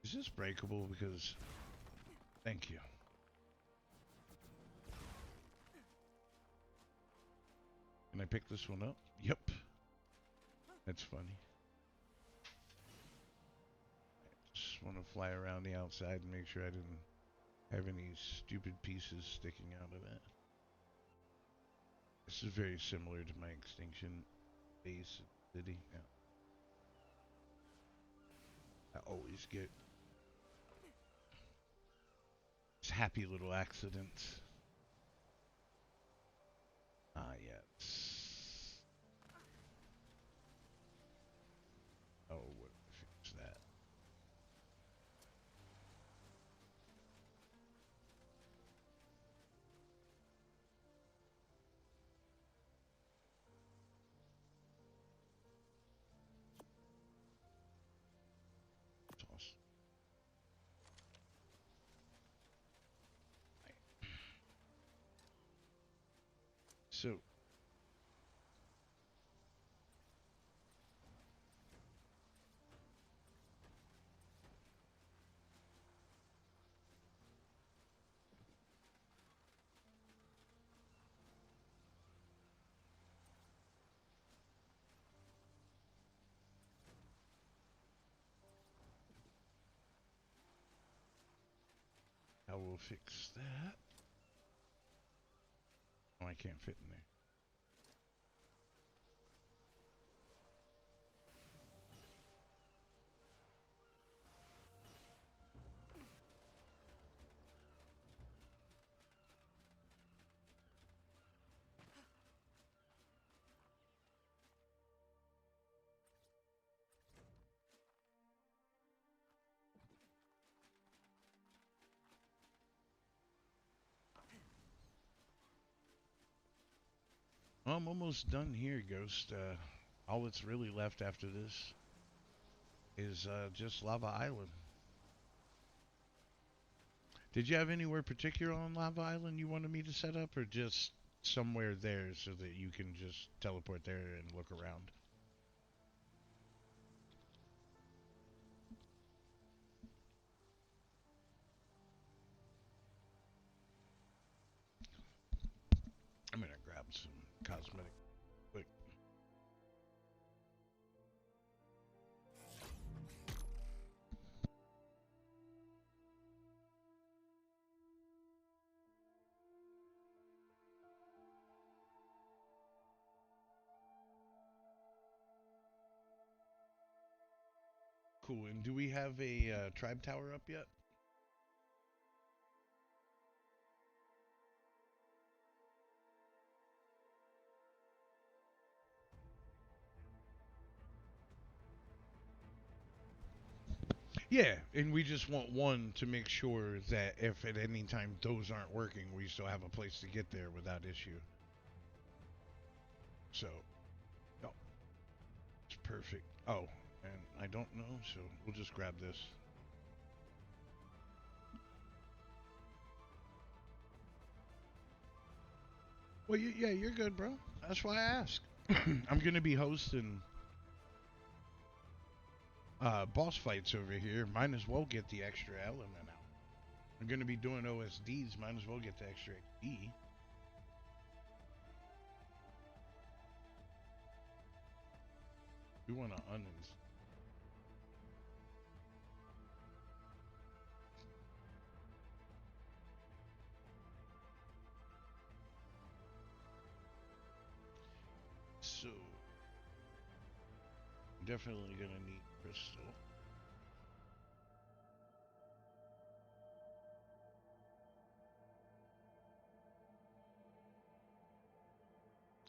Is this breakable? Because thank you. Can I pick this one up? Yep. That's funny. I just want to fly around the outside and make sure I didn't have any stupid pieces sticking out of it. This is very similar to my extinction base city. Yeah. I always get happy little accidents. Ah, yes. Oh, what fix that? Toss. Right. So, I will fix that. Oh, I can't fit in there. I'm almost done here, Ghost. All that's really left after this is just Lava Island. Did you have anywhere particular on Lava Island you wanted me to set up, or just somewhere there so that you can just teleport there and look around? I'm gonna grab some cosmetic quick. Cool. And do we have a tribe tower up yet? Yeah, and we just want one to make sure that if at any time those aren't working, we still have a place to get there without issue. So, oh, it's perfect. Oh, and I don't know, so we'll just grab this. Well, yeah, you're good, bro. That's why I asked. I'm gonna be hosting boss fights over here. Might as well get the extra element out. I'm gonna be doing OSDs. Might as well get the extra XP. We want to uninstall. So, definitely gonna need crystal.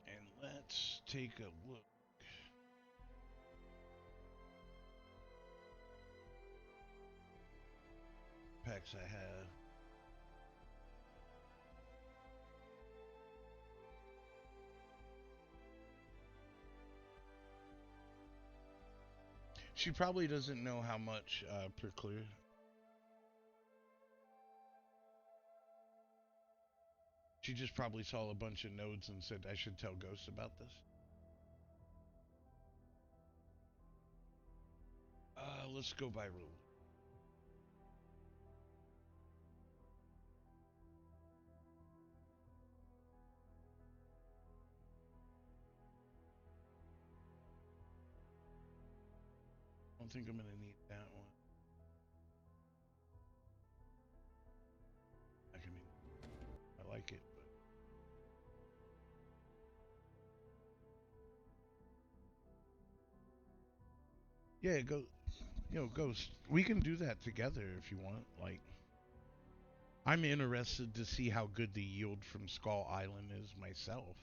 And let's take a look. Packs I have. She probably doesn't know how much per clear. She just probably saw a bunch of nodes and said I should tell Ghost about this. Let's go by rule. I don't think I'm gonna need that one. I mean, I like it, but yeah, go. Ghost. We can do that together if you want. Like, I'm interested to see how good the yield from Skull Island is myself.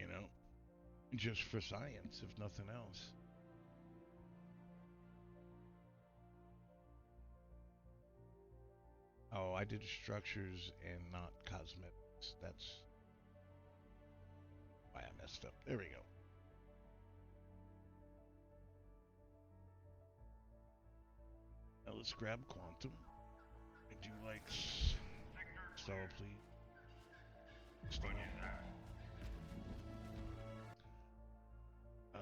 You know, just for science, if nothing else. Oh, I did structures and not cosmetics. That's why I messed up. There we go. Now let's grab quantum. Would you like stall, please? Stall. Uh,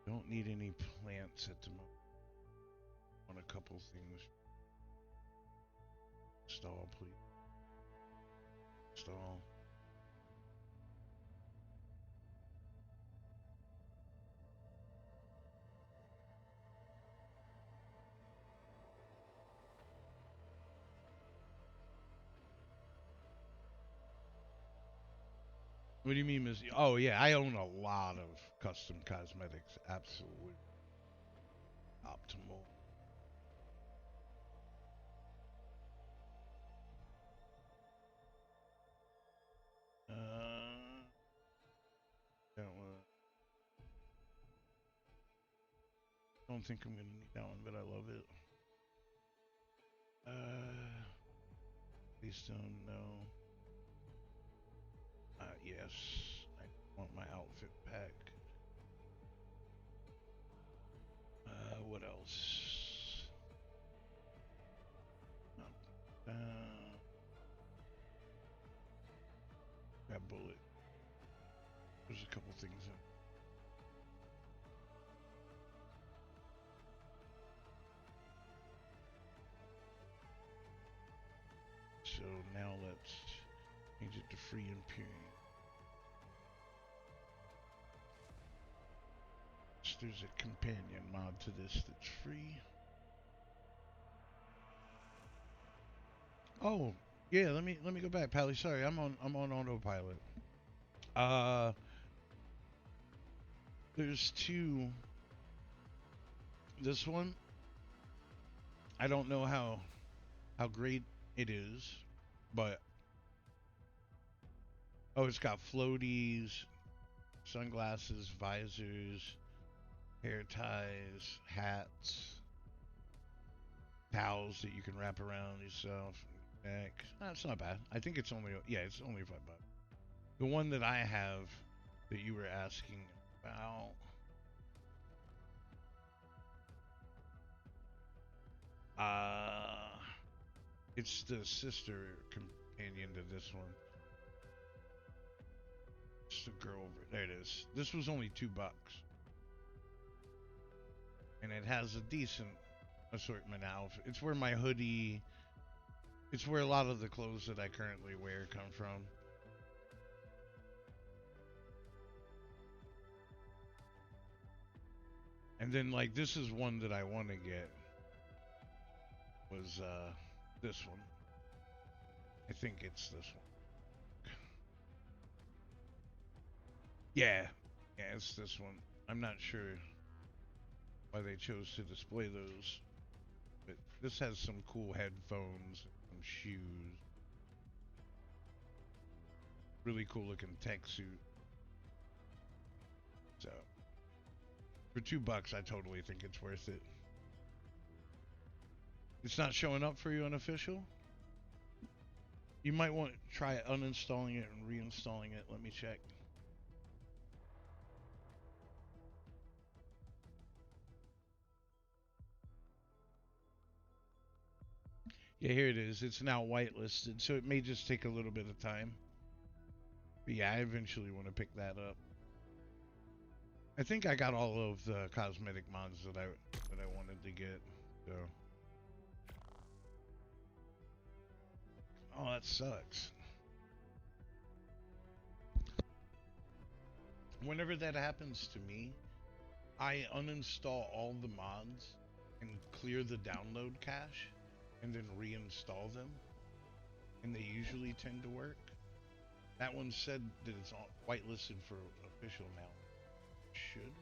don't need any plants at the moment. Want a couple things. Stall, please. Stall. What do you mean, Miss? Oh yeah, I own a lot of custom cosmetics. Absolutely optimal. That one. Don't think I'm gonna need that one, but I love it. Uh, Keystone, no. Yes. I want my outfit pack. What else? Uh, Grab bullet. There's a couple things in. So now let's change it to free Imperium. So there's a companion mod to this that's free. Oh, yeah, let me go back, Pally. Sorry, I'm on autopilot. Uh there's two. This one, I don't know how great it is, but oh, it's got floaties, sunglasses, visors, hair ties, hats, towels that you can wrap around yourself, neck. That's not bad. I think it's only, yeah, it's only $5. The one that I have that you were asking about, it's the sister companion to this one. It's the girl over there. It is. This was only $2, and it has a decent assortment of outfits. It's where my hoodie. It's where a lot of the clothes that I currently wear come from. And then like this is one that I want to get. Was this one? I think it's this one. Yeah, yeah, it's this one. I'm not sure why they chose to display those, but this has some cool headphones, some shoes, really cool looking tech suit. So for $2, I totally think it's worth it. It's not showing up for you unofficial? You might want to try uninstalling it and reinstalling it. Let me check. Yeah, here it is. It's now whitelisted, so it may just take a little bit of time. But yeah, I eventually want to pick that up. I think I got all of the cosmetic mods that I wanted to get. So, oh, that sucks. Whenever that happens to me, I uninstall all the mods and clear the download cache and then reinstall them, and they usually tend to work. That one said that it's whitelisted for official now. Should.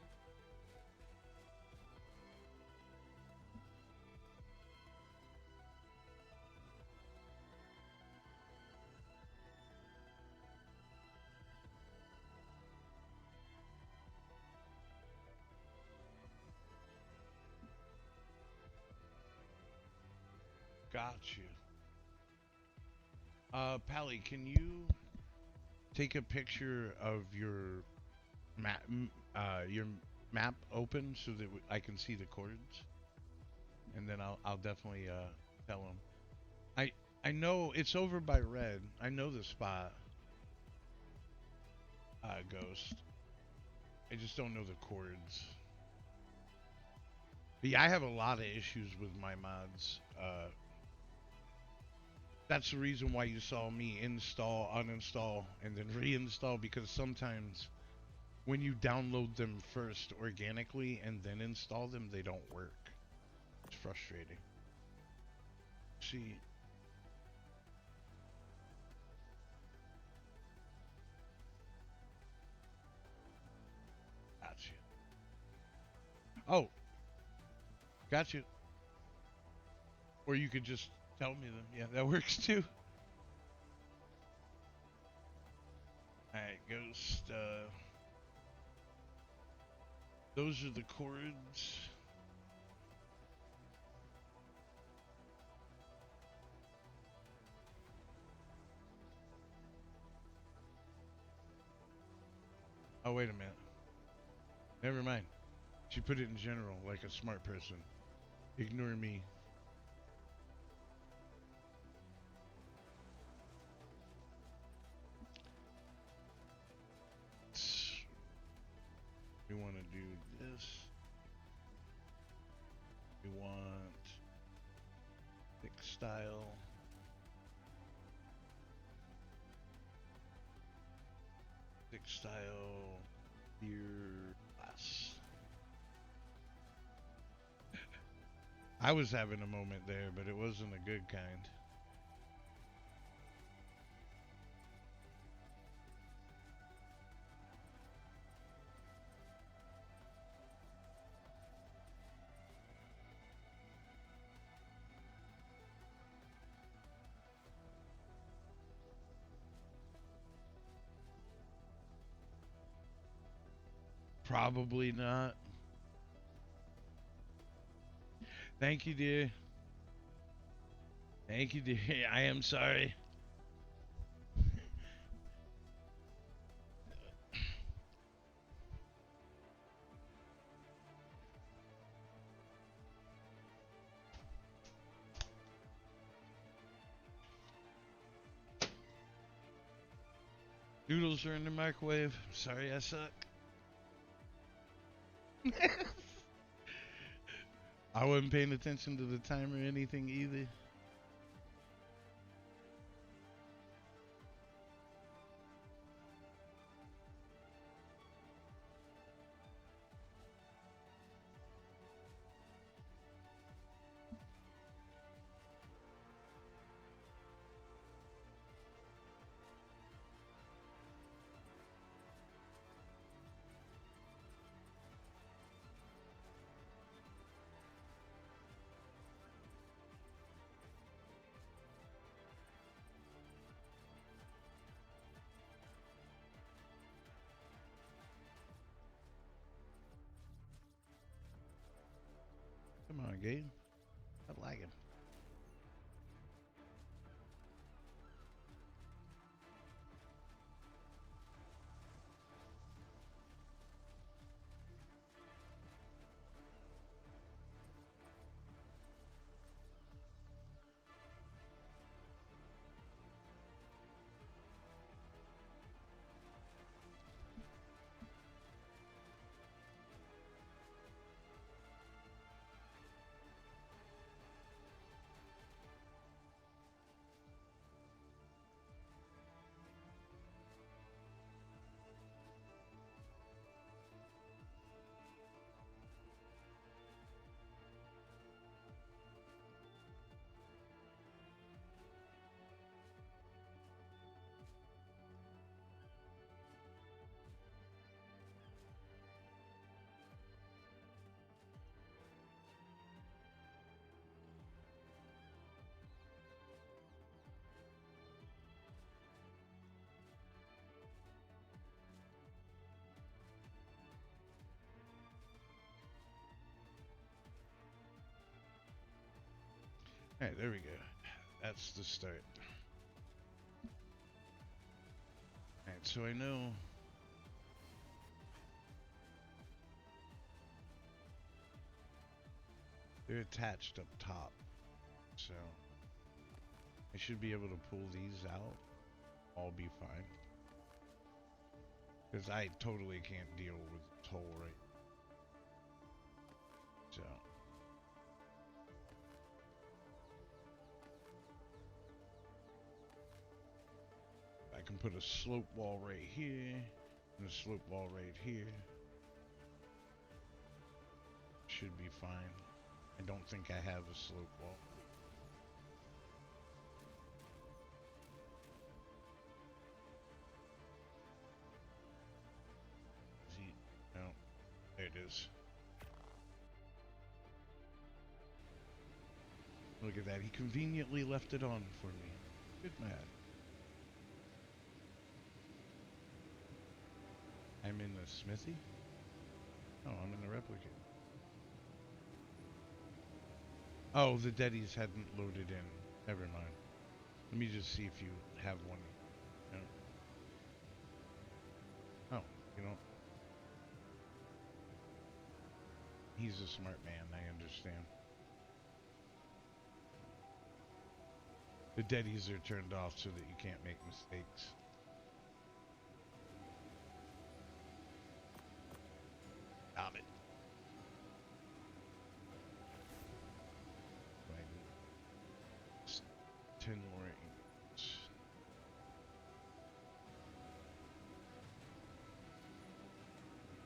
Got you. Pally, can you take a picture of your map open so that I can see the chords, and then I'll definitely tell him. I I know it's over by red. I know the spot. Ghost. I just don't know the chords. But yeah, I have a lot of issues with my mods. That's the reason why you saw me install, uninstall, and then reinstall, because sometimes when you download them first organically and then install them, they don't work. It's frustrating. See, gotcha. Oh, gotcha. Or you could just tell me them. Yeah, that works too. Alright, Ghost. Those are the chords. Oh, wait a minute. Never mind. She put it in general, like a smart person. Ignore me. We want to do this. We want thick style. Thick style. Beer glass. I was having a moment there, but it wasn't a good kind. Probably not. Thank you, dear. Thank you, dear. I am sorry. Noodles are in the microwave. Sorry, I suck. I wasn't paying attention to the time or anything either. Come on, Gabe. I like him. All right, there we go. That's the start. All right, so I know they're attached up top, so I should be able to pull these out. All be fine. Because I totally can't deal with this hole right. So. I can put a slope wall right here and a slope wall right here. Should be fine. I don't think I have a slope wall. No, there it is. Look at that. He conveniently left it on for me. Good man. I'm in the smithy? Oh, I'm in the replicate. Oh, the deadies hadn't loaded in. Never mind. Let me just see if you have one. No. Oh, you know, He's a smart man, I understand. The deadies are turned off so that you can't make mistakes. Stop it. I need 10 more ingots.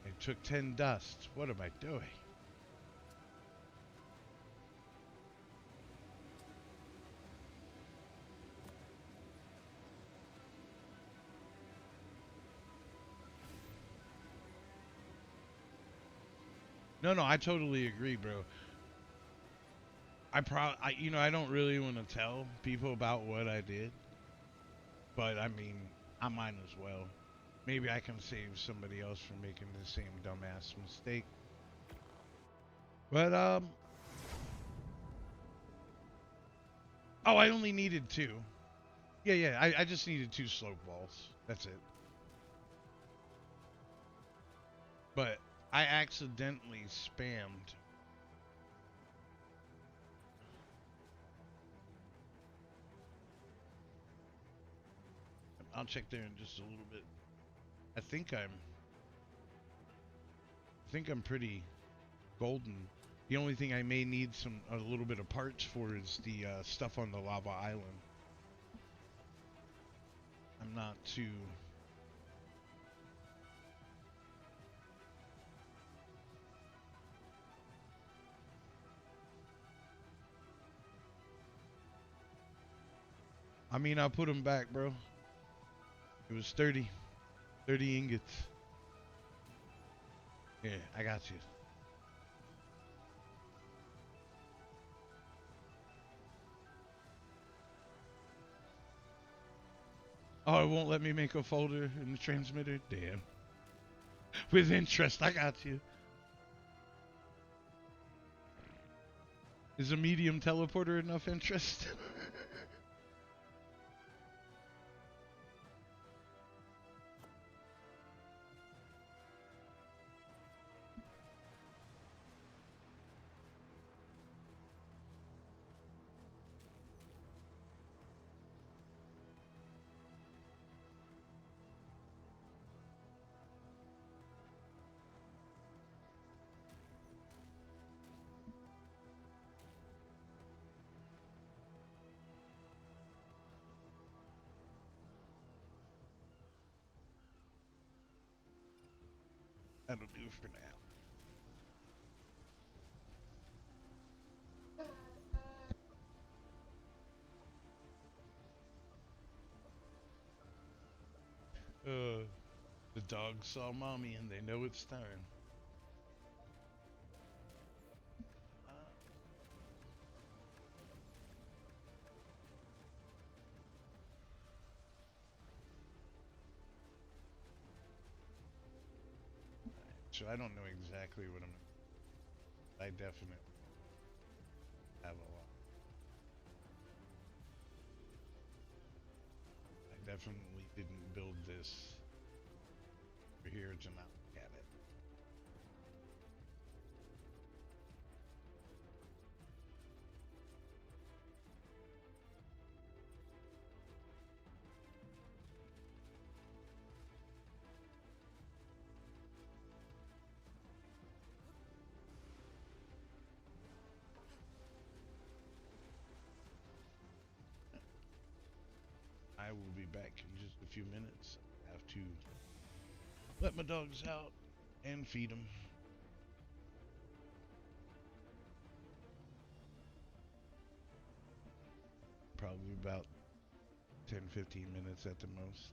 I took 10 dust. What am I doing? No, no, I totally agree, bro. I don't really want to tell people about what I did, but I mean, I might as well. Maybe I can save somebody else from making the same dumbass mistake. But oh, I only needed two. Yeah, yeah, I just needed two slope balls. That's it. But I accidentally spammed. I'll check there in just a little bit. I think I'm pretty golden. The only thing I may need a little bit of parts for is the stuff on the lava island. I'm not too. I mean, I'll put them back, bro. It was 30 ingots. Yeah, I got you. Oh, it won't let me make a folder in the transmitter? Damn. With interest, I got you. Is a medium teleporter enough interest? That'll do for now. The dogs saw mommy and they know it's time. So I don't know exactly what I'm. I definitely have a lot. I definitely didn't build this for here to not look at it. I will be back in just a few minutes. I have to let my dogs out and feed them. Probably about 10-15 minutes at the most.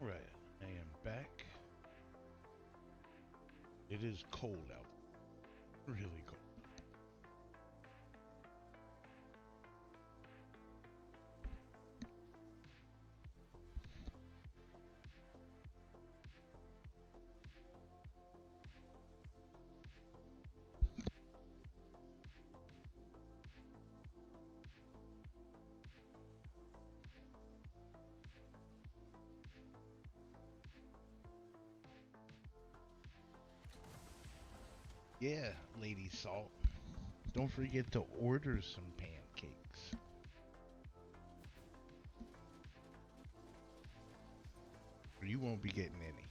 Right, I am back. It is cold out. Really cold. Yeah, Lady Salt. Don't forget to order some pancakes. Or you won't be getting any.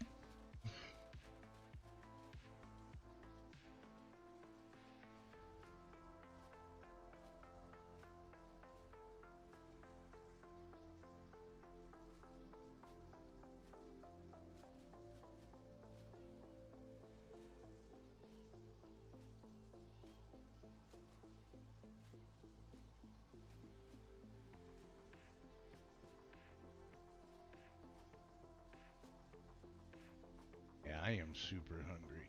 Yeah, I am super hungry.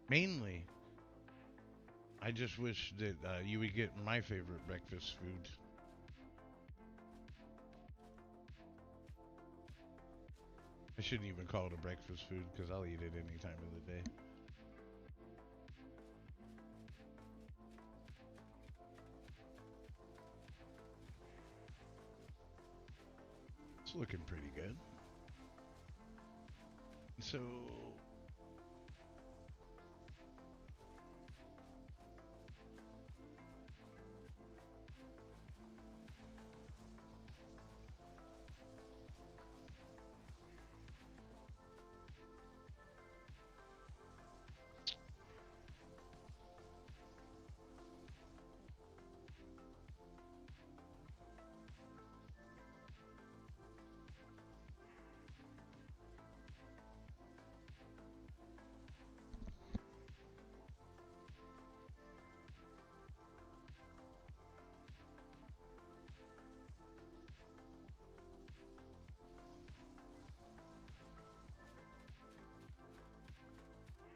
Mainly, I just wish that you would get my favorite breakfast food. I shouldn't even call it a breakfast food because I'll eat it any time of the day. It's looking pretty good. So,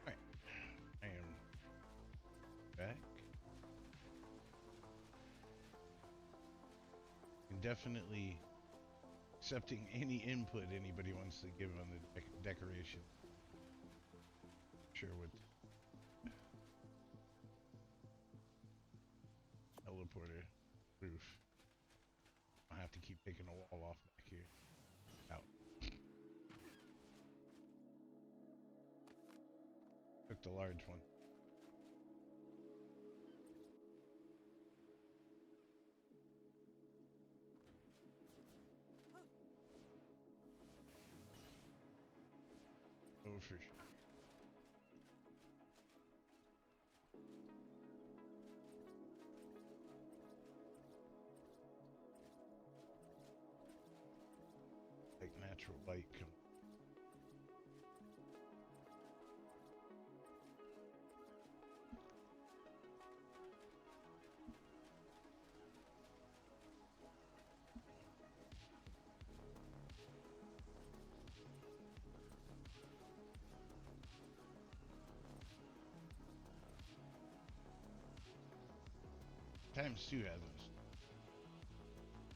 right, I am back. And definitely accepting any input anybody wants to give on the decoration. Sure, with teleporter roof. I'll have to keep taking a wall off back here. Out. Took the large one. Oh, for sure. Like natural light. Times two hasn't.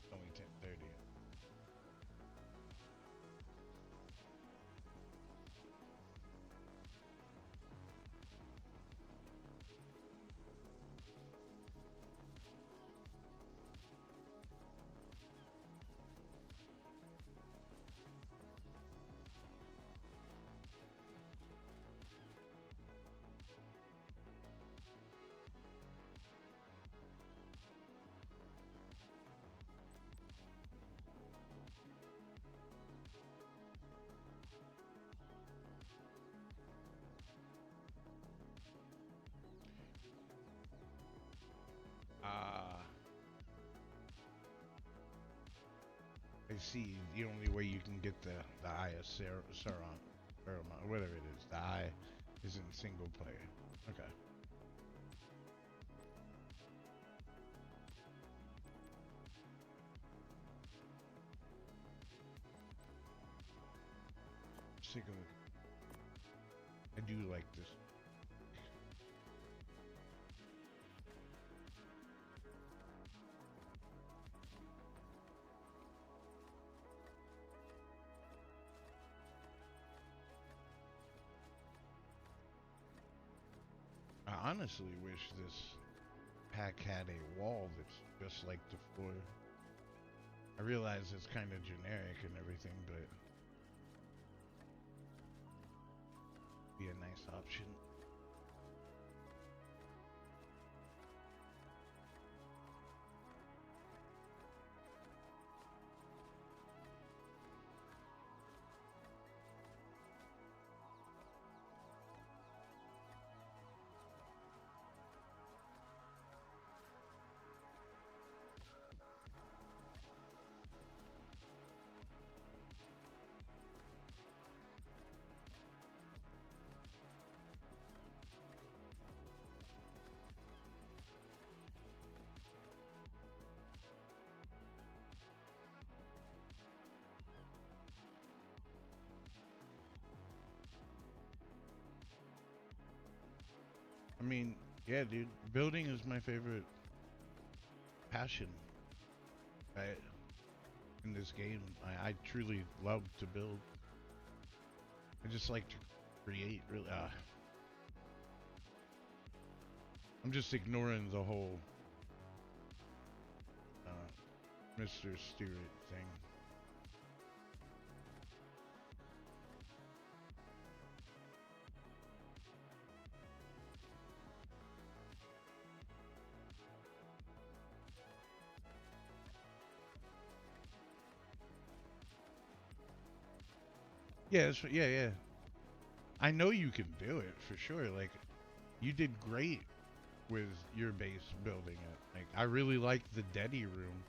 It's only 10:30. Ah, I see. The only way you can get the Eye of Sauron, or whatever it is, the Eye is in single player. Okay. take a look. I do like this. I honestly wish this pack had a wall that's just like the floor. I realize it's kind of generic and everything, but be a nice option. I mean, yeah, dude, building is my favorite passion. I, in this game, I truly love to build. I just like to create, really. I'm just ignoring the whole Mr. Stewart thing. Yeah, yeah. I know you can do it for sure. Like, you did great with your base building it. Like, I really like the Deddy room.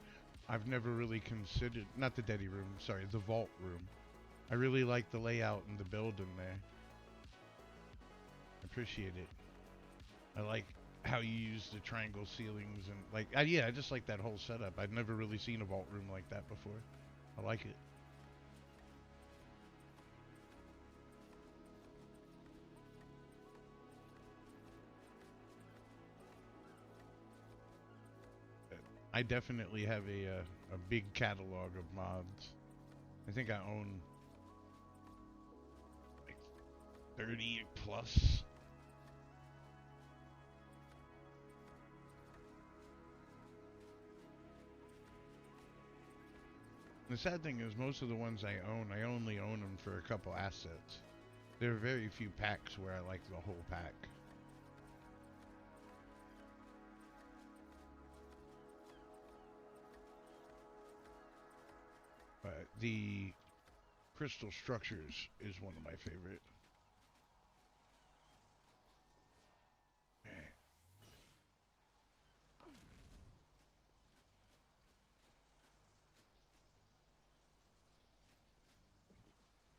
I've never really considered, not the Deddy room, sorry, the vault room. I really like the layout and the build in there. I appreciate it. I like how you use the triangle ceilings and like, yeah, I just like that whole setup. I've never really seen a vault room like that before. I like it. I definitely have a big catalog of mods. I think I own like 30 plus. The sad thing is most of the ones I only own them for a couple assets. There are very few packs where I like the whole pack. But the crystal structures is one of my favorite.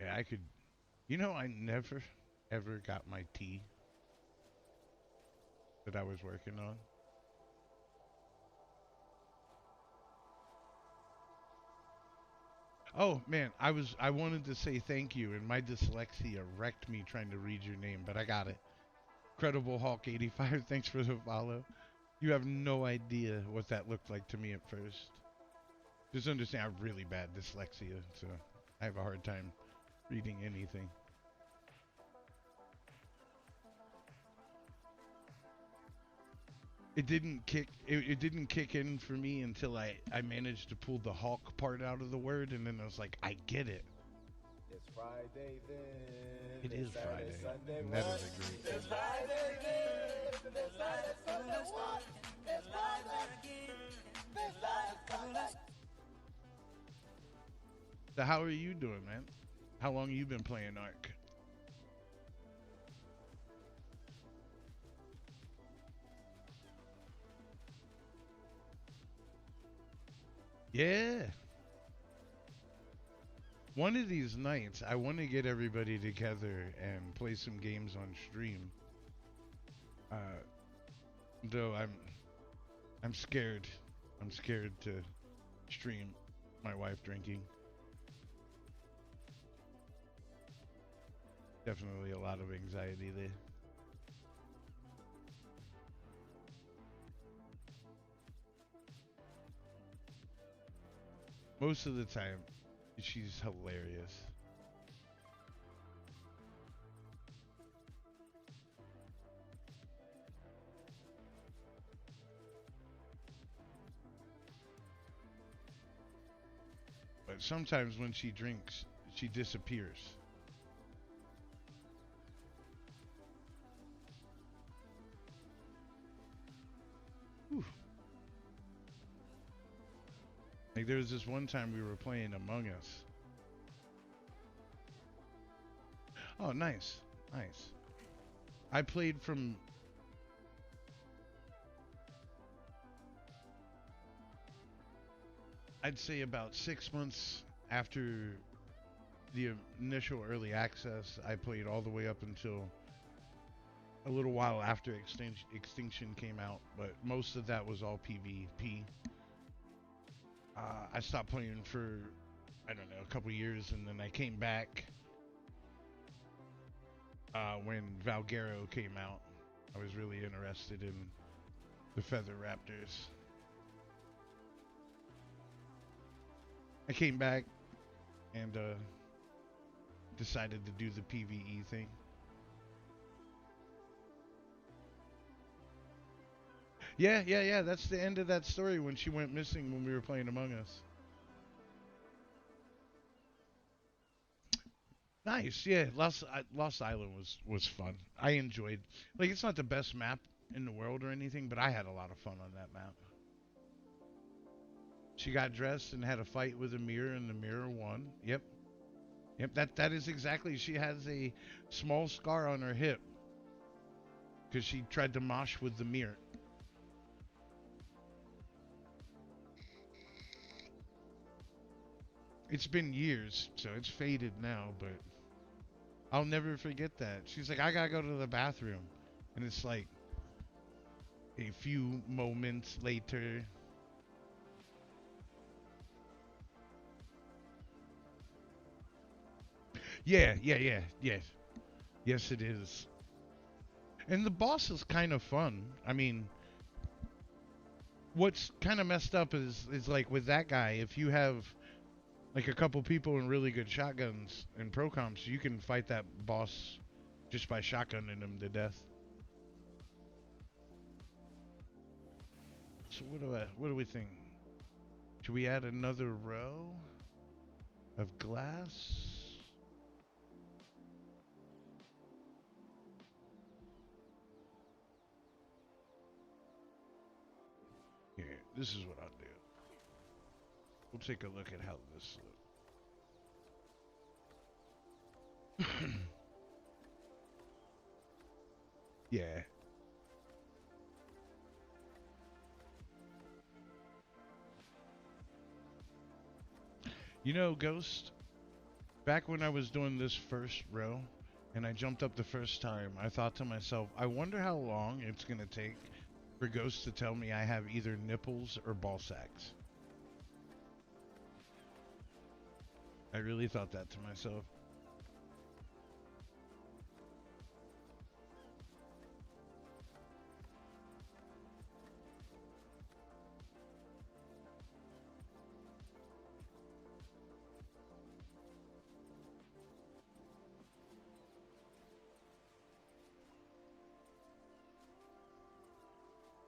Yeah, I could. You know, I never ever got my tea that I was working on. Oh man, I wanted to say thank you, and my dyslexia wrecked me trying to read your name, but I got it. Credible Hawk 85, thanks for the follow. You have no idea what that looked like to me at first. Just understand I have really bad dyslexia, so I have a hard time reading anything. It didn't kick in for me until I managed to pull the hawk part out of the word, and then I was like, I get it. It's Friday then. It is Friday, Sunday, and that is a great thing. It's Friday then. It's Friday, Sunday, what? It's Friday. It's Friday, Sunday. So how are you doing, man? How long have you been playing Ark? Yeah. One of these nights, I want to get everybody together and play some games on stream. Uh, though I'm scared. I'm scared to stream my wife drinking. Definitely a lot of anxiety there. Most of the time, she's hilarious. But sometimes when she drinks, she disappears. Whew. Like there was this one time we were playing Among Us. Oh, nice, nice. I played from. I'd say about 6 months after the initial early access. I played all the way up until a little while after Extinction came out, but most of that was all PvP. I stopped playing for, I don't know, a couple years, and then I came back when Valguero came out. I was really interested in the Feather Raptors. I came back and decided to do the PVE thing. Yeah, yeah, yeah. That's the end of that story when she went missing when we were playing Among Us. Nice, yeah. Lost Island was fun. I enjoyed. Like, it's not the best map in the world or anything, but I had a lot of fun on that map. She got dressed and had a fight with a mirror, and the mirror won. Yep, yep. That is exactly. She has a small scar on her hip because she tried to mosh with the mirror. It's been years, so it's faded now, but I'll never forget that. She's like, I gotta go to the bathroom, and it's like a few moments later. Yeah, yeah, yeah, yes, yes, it is. And the boss is kind of fun. I mean, what's kind of messed up is like with that guy, if you have like a couple people in really good shotguns and pro comps, you can fight that boss just by shotgunning him to death. So what do we think? Should we add another row of glass? Here, this is what I'll do. We'll take a look at how this looks. Yeah. You know, Ghost, back when I was doing this first row and I jumped up the first time, I thought to myself, I wonder how long it's going to take for Ghost to tell me I have either nipples or ball sacks. I really thought that to myself.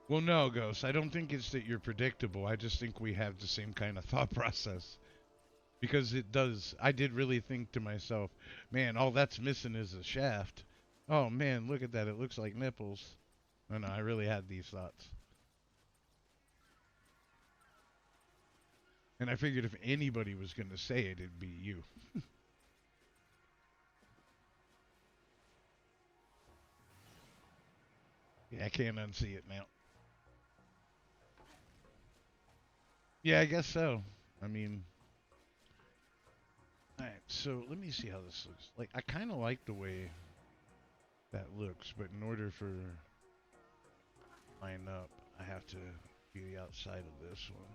Well, no, Ghost, I don't think it's that you're predictable. I just think we have the same kind of thought process. Because it does. I did really think to myself, man, all that's missing is a shaft. Oh, man, look at that. It looks like nipples. No, I really had these thoughts. And I figured if anybody was going to say it, it'd be you. Yeah, I can't unsee it now. Yeah, I guess so. I mean, alright, so let me see how this looks. Like, I kind of like the way that looks, but in order for line up, I have to be outside of this one.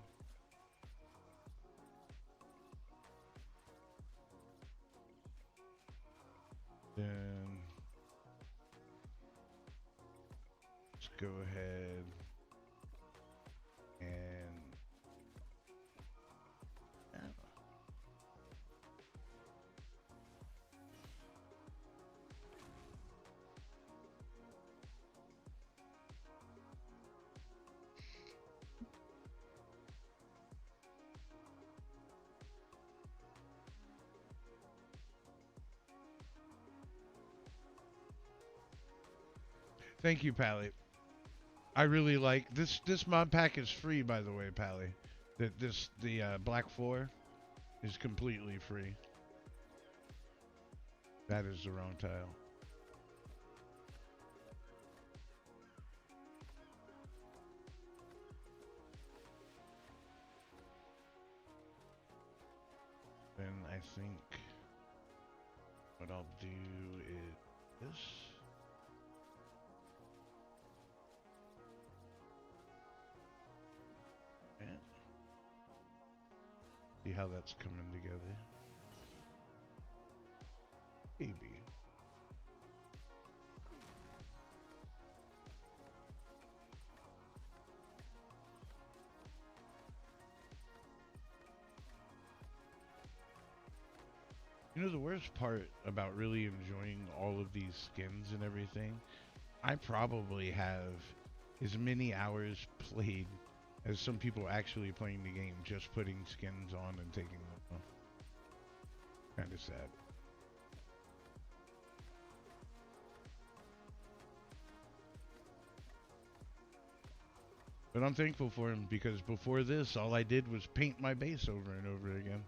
Then let's go ahead and thank you, Pally. I really like this. This mod pack is free, by the way, Pally. The Black 4 is completely free. That is the wrong tile. Then I think what I'll do is this. And see how that's coming together. Maybe. You know, the worst part about really enjoying all of these skins and everything, I probably have as many hours played as some people actually playing the game, just putting skins on and taking them off. Kind of sad. But I'm thankful for him because before this, all I did was paint my base over and over again.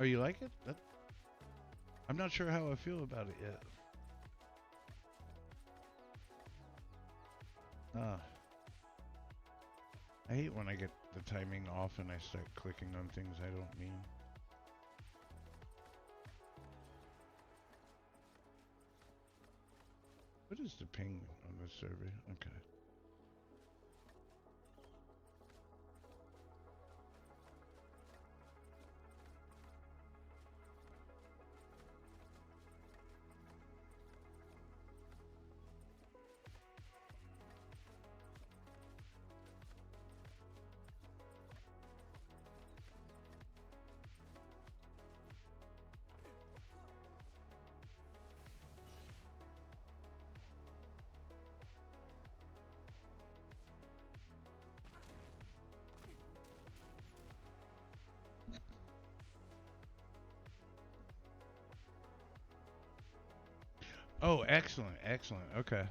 Oh, you like it? I'm not sure how I feel about it yet. Ah, I hate when I get the timing off and I start clicking on things I don't mean. What is the ping on this server? Okay. Oh, excellent, excellent. Okay.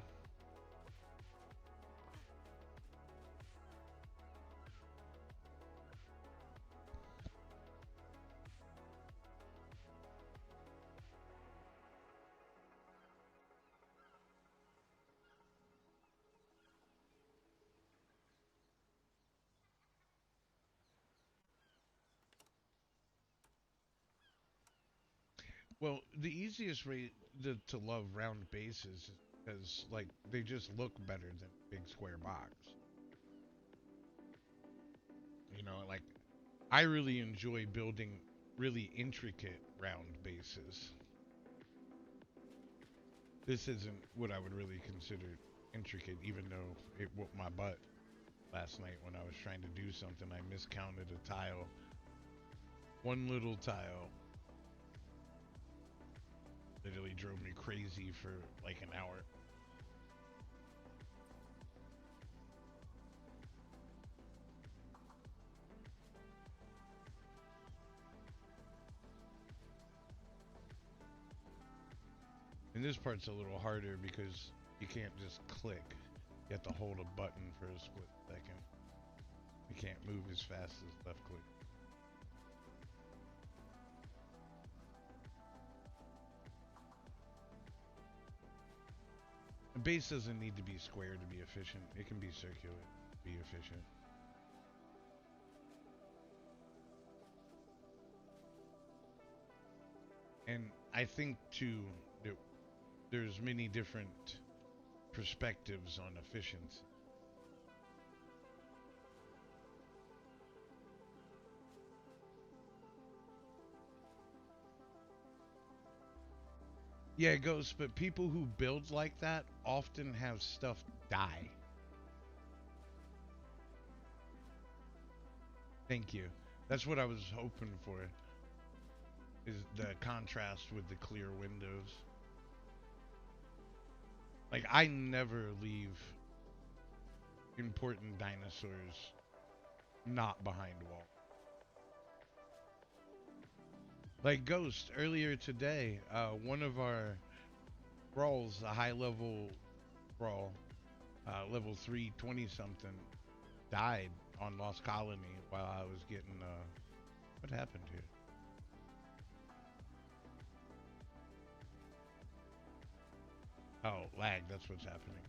Well, the easiest way to love round bases is because, like, they just look better than big square box. You know, like I really enjoy building really intricate round bases. This isn't what I would really consider intricate, even though it whooped my butt last night when I was trying to do something. I miscounted a tile. One little tile literally drove me crazy for like an hour. And this part's a little harder because you can't just click. You have to hold a button for a split second. You can't move as fast as left click. A base doesn't need to be square to be efficient. It can be circular to be efficient. And I think too that there's many different perspectives on efficiency. Yeah, it goes, but people who build like that often have stuff die. Thank you. That's what I was hoping for, is the contrast with the clear windows. Like, I never leave important dinosaurs not behind wall. Like Ghost, earlier today, one of our brawls, a high level brawl, level 320 something, died on Lost Colony while I was getting, what happened here? Oh, lag, that's what's happening.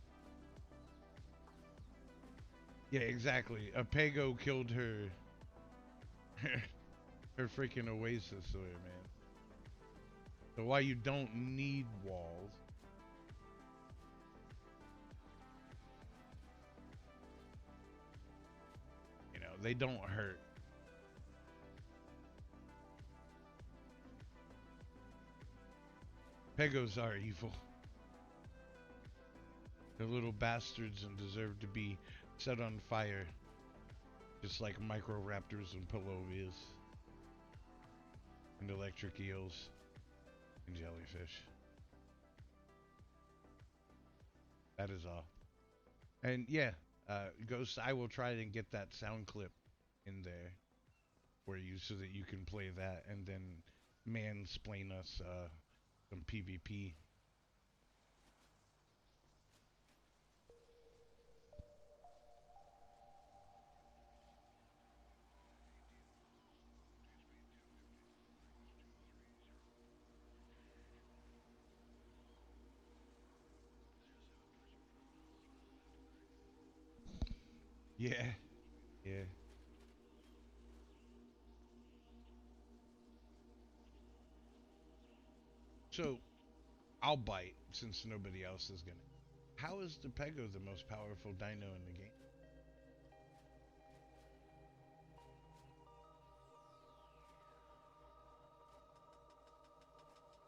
Yeah, exactly. A Pego killed her, her freaking Oasis sword, man. So while you don't need walls, you know, they don't hurt. Pegos are evil. They're little bastards and deserve to be set on fire, just like microraptors and pillowies, and electric eels, and jellyfish. That is all. And yeah, Ghost, I will try and get that sound clip in there for you so that you can play that and then mansplain us some PvP. Yeah, yeah. So I'll bite since nobody else is gonna. How is the Pego the most powerful dino in the game?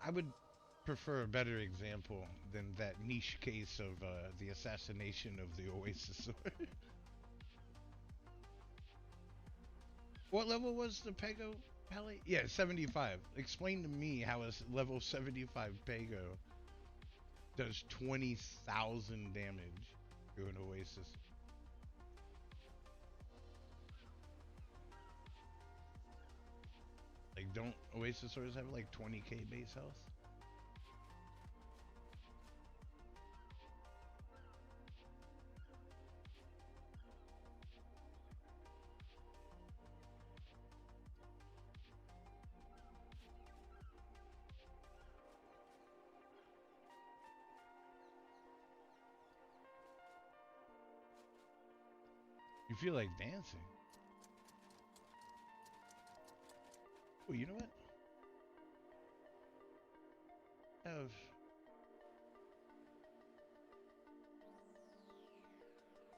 I would prefer a better example than that niche case of the assassination of the Oasis sword. What level was the Pego Pally? Yeah, 75. Explain to me how a level 75 Pego does 20,000 damage to an Oasis. Like, don't Oasis swords have like 20k base health? You feel like dancing. Oh, you know what? Have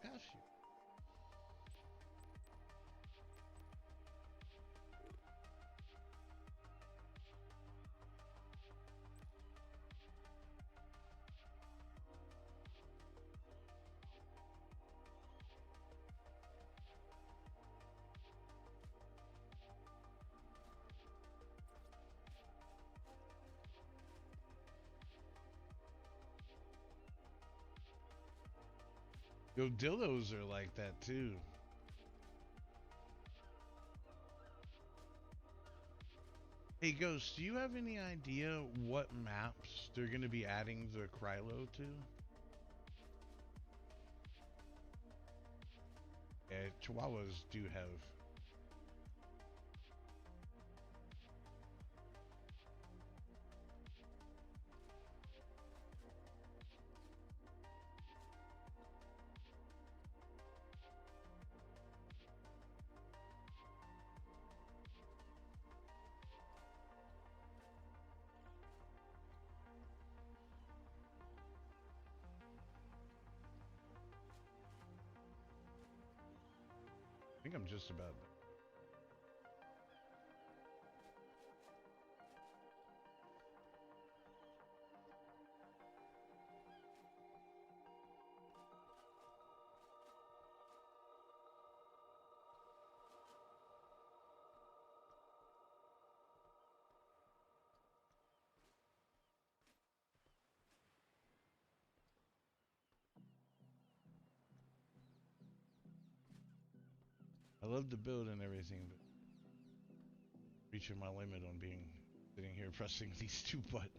pass you. Yo, dildos are like that too. Hey, Ghost, do you have any idea what maps they're going to be adding the Krylo to? Yeah, Chihuahuas do have. I think I'm just about. I love the build and everything, but reaching my limit on being sitting here pressing these two buttons.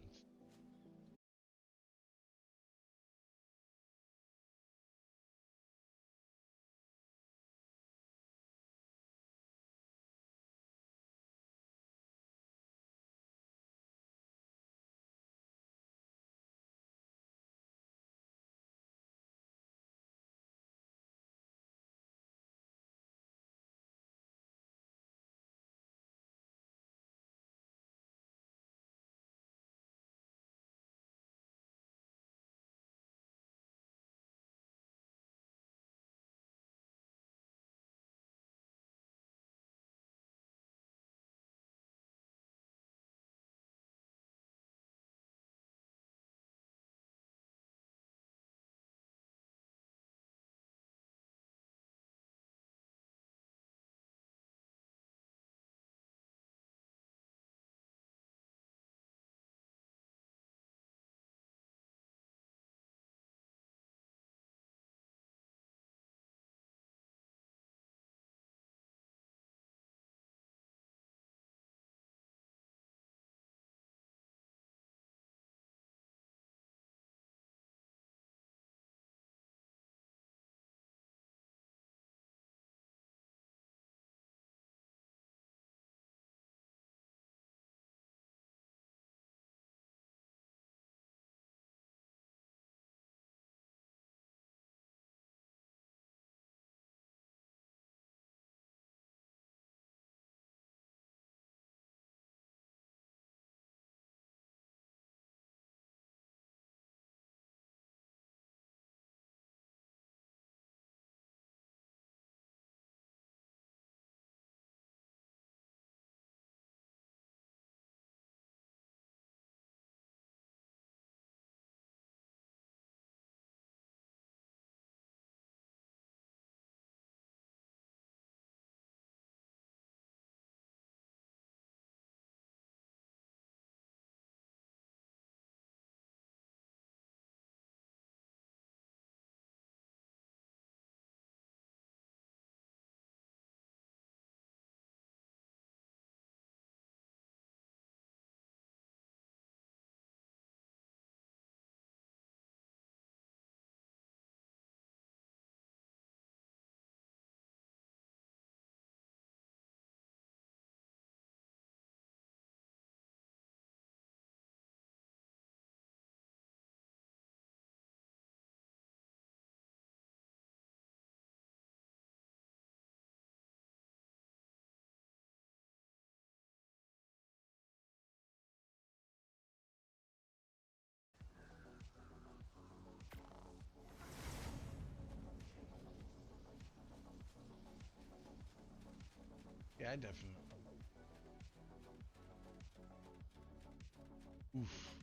Yeah, I definitely. Oof.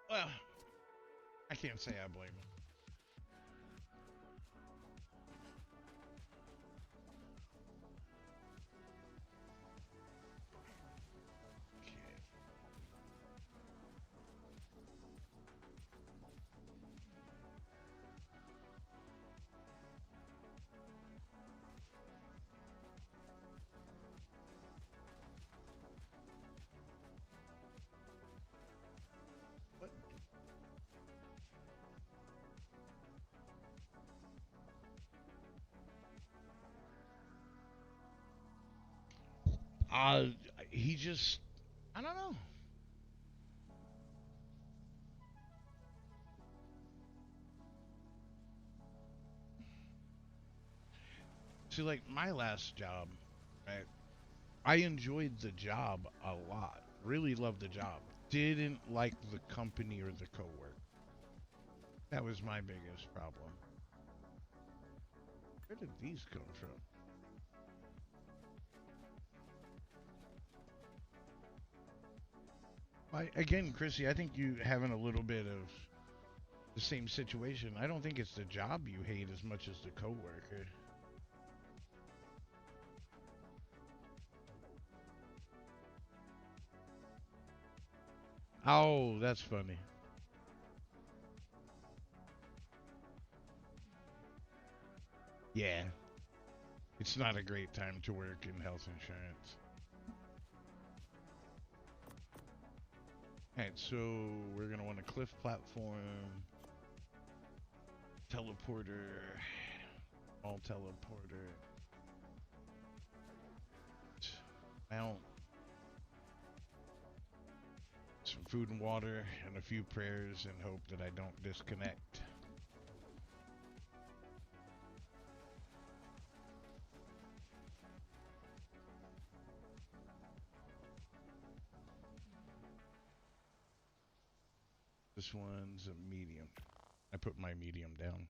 Well, I can't say I blame him. Okay. What? Uh, he just, I don't know. See, like my last job, right? I enjoyed the job a lot. Really loved the job. Didn't like the company or the cowork. That was my biggest problem. Where did these come from? Again, Chrissy, I think you having a little bit of the same situation. I don't think it's the job you hate as much as the coworker. Oh, that's funny. Yeah, it's not a great time to work in health insurance. All right, so we're gonna want a cliff platform, teleporter, all teleporter, mount, some food and water, and a few prayers, and hope that I don't disconnect. This one's a medium. I put my medium down.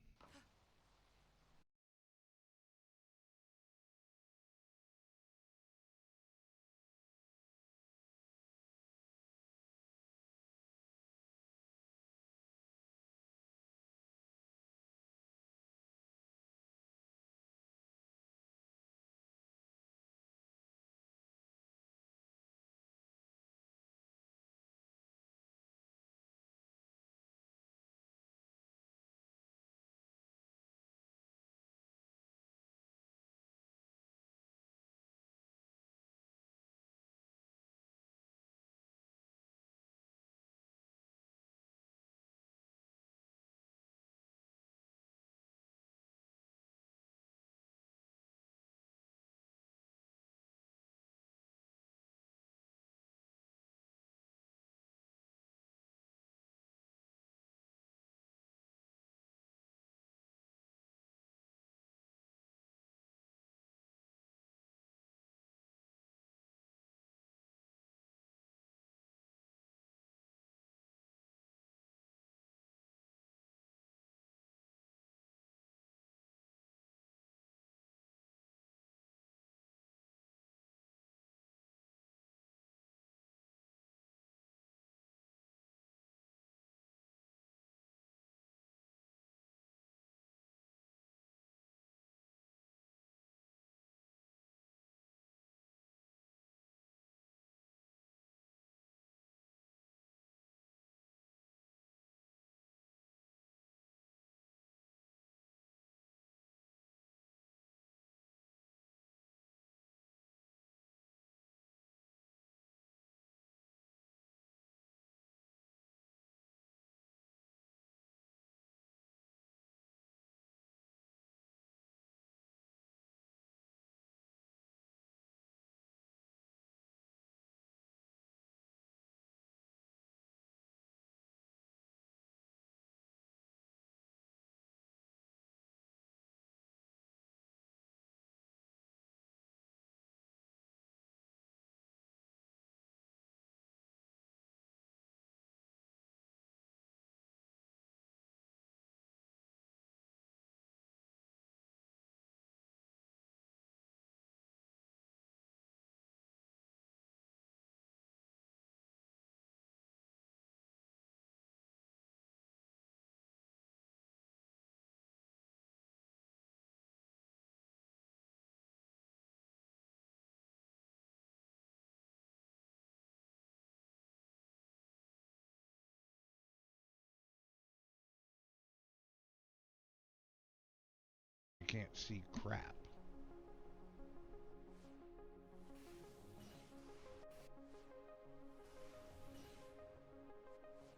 can't see crap.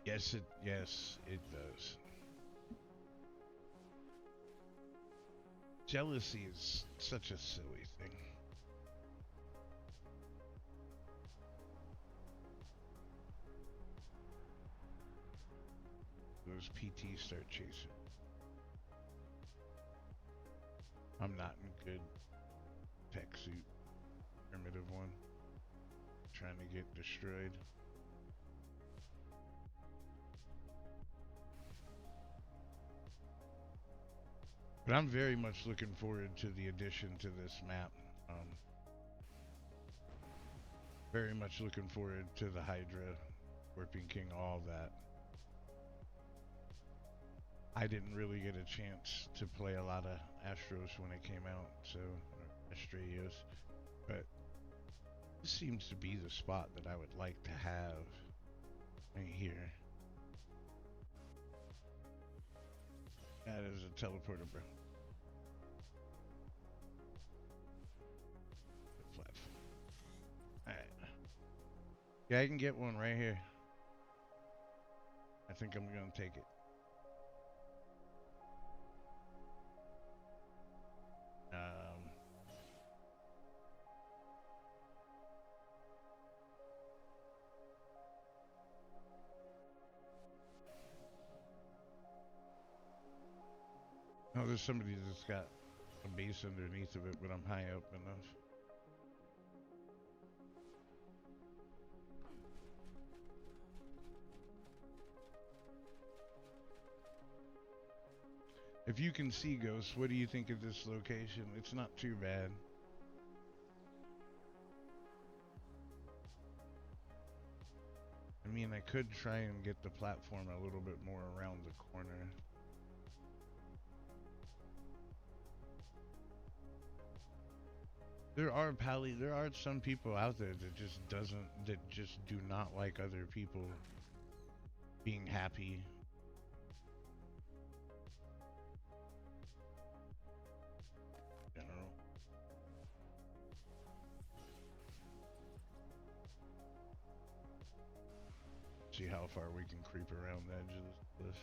Yes, it does. Jealousy is such a silly thing. Those PTs start chasing. I'm not in good tech suit. Primitive one. Trying to get destroyed. But I'm very much looking forward to the addition to this map. Very much looking forward to the Hydra, Scorpion King, all that. I didn't really get a chance to play a lot of Astros when it came out, so Astraios, but this seems to be the spot that I would like to have right here. That is a teleporter, bro. Platform. Alright. Yeah, I can get one right here. I think I'm gonna take it. Oh, there's somebody that's got a base underneath of it, but I'm high up enough. If you can see ghosts, what do you think of this location? It's not too bad. I mean, I could try and get the platform a little bit more around the corner. There are some people out there that just do not like other people being happy. General. See how far we can creep around the edge of this cliff.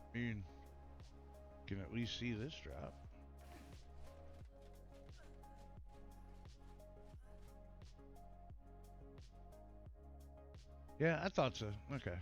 I mean, can at least see this drop. Yeah, I thought so. Okay.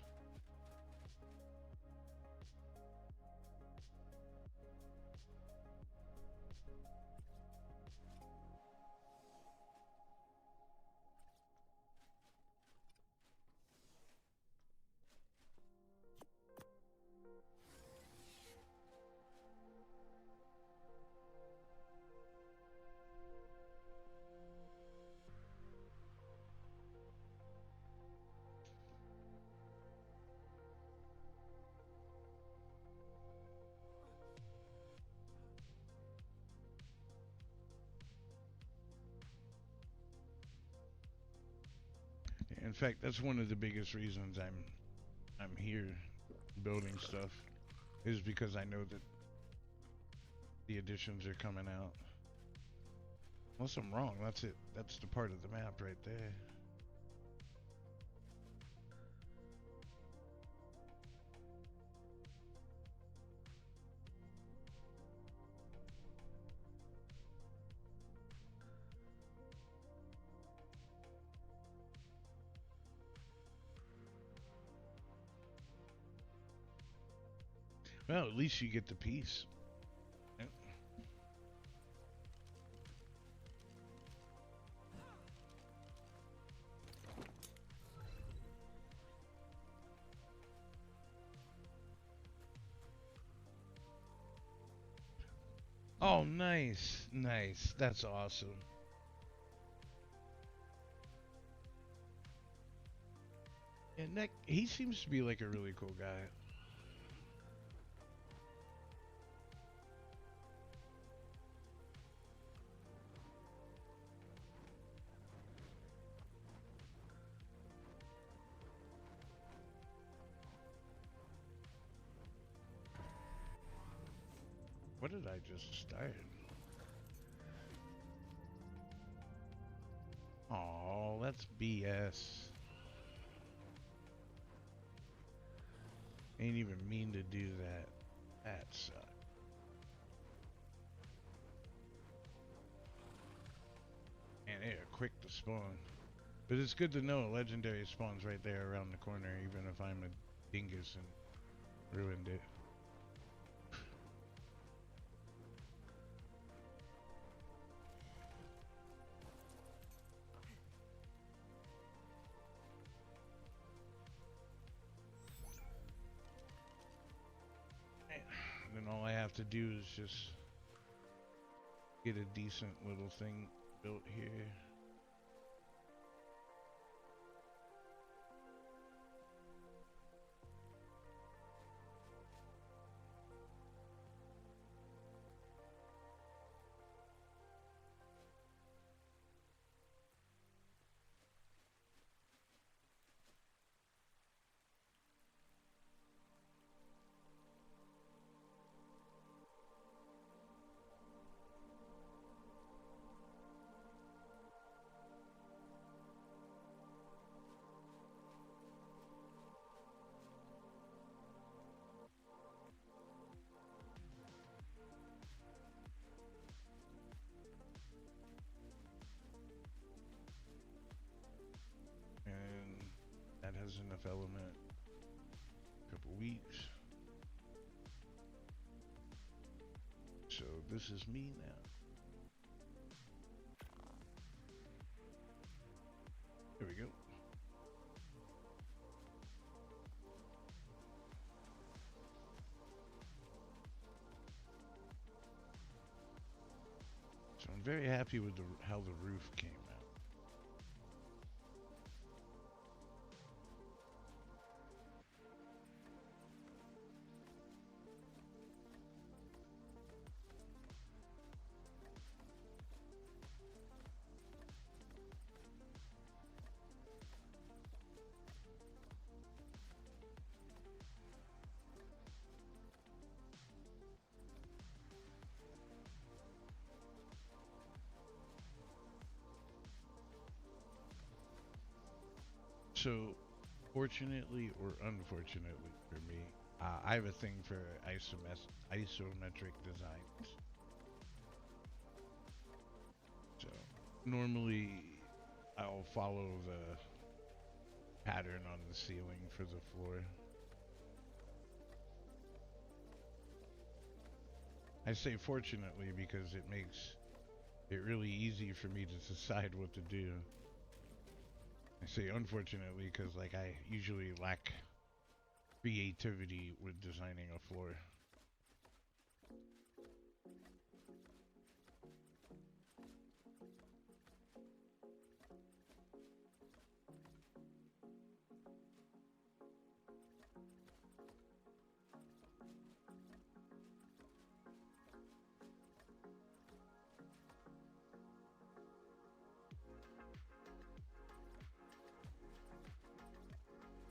In fact, that's one of the biggest reasons I'm here building stuff, is because I know that the additions are coming out. Unless I'm wrong, that's it. That's the part of the map right there. Well, at least you get the piece. Yep. Oh, nice. Nice. That's awesome. And Nick, he seems to be like a really cool guy. What did I just start? Oh, that's BS. Ain't even mean to do that. That sucks. And they are quick to spawn. But it's good to know a legendary spawns right there around the corner, even if I'm a dingus and ruined it. Then all I have to do is just get a decent little thing built here. And that has enough element. A couple weeks. So this is me now. There we go. So I'm very happy with how the roof came out. So, fortunately or unfortunately for me, I have a thing for isometric designs. So, normally I'll follow the pattern on the ceiling for the floor. I say fortunately because it makes it really easy for me to decide what to do. I say unfortunately because like I usually lack creativity with designing a floor.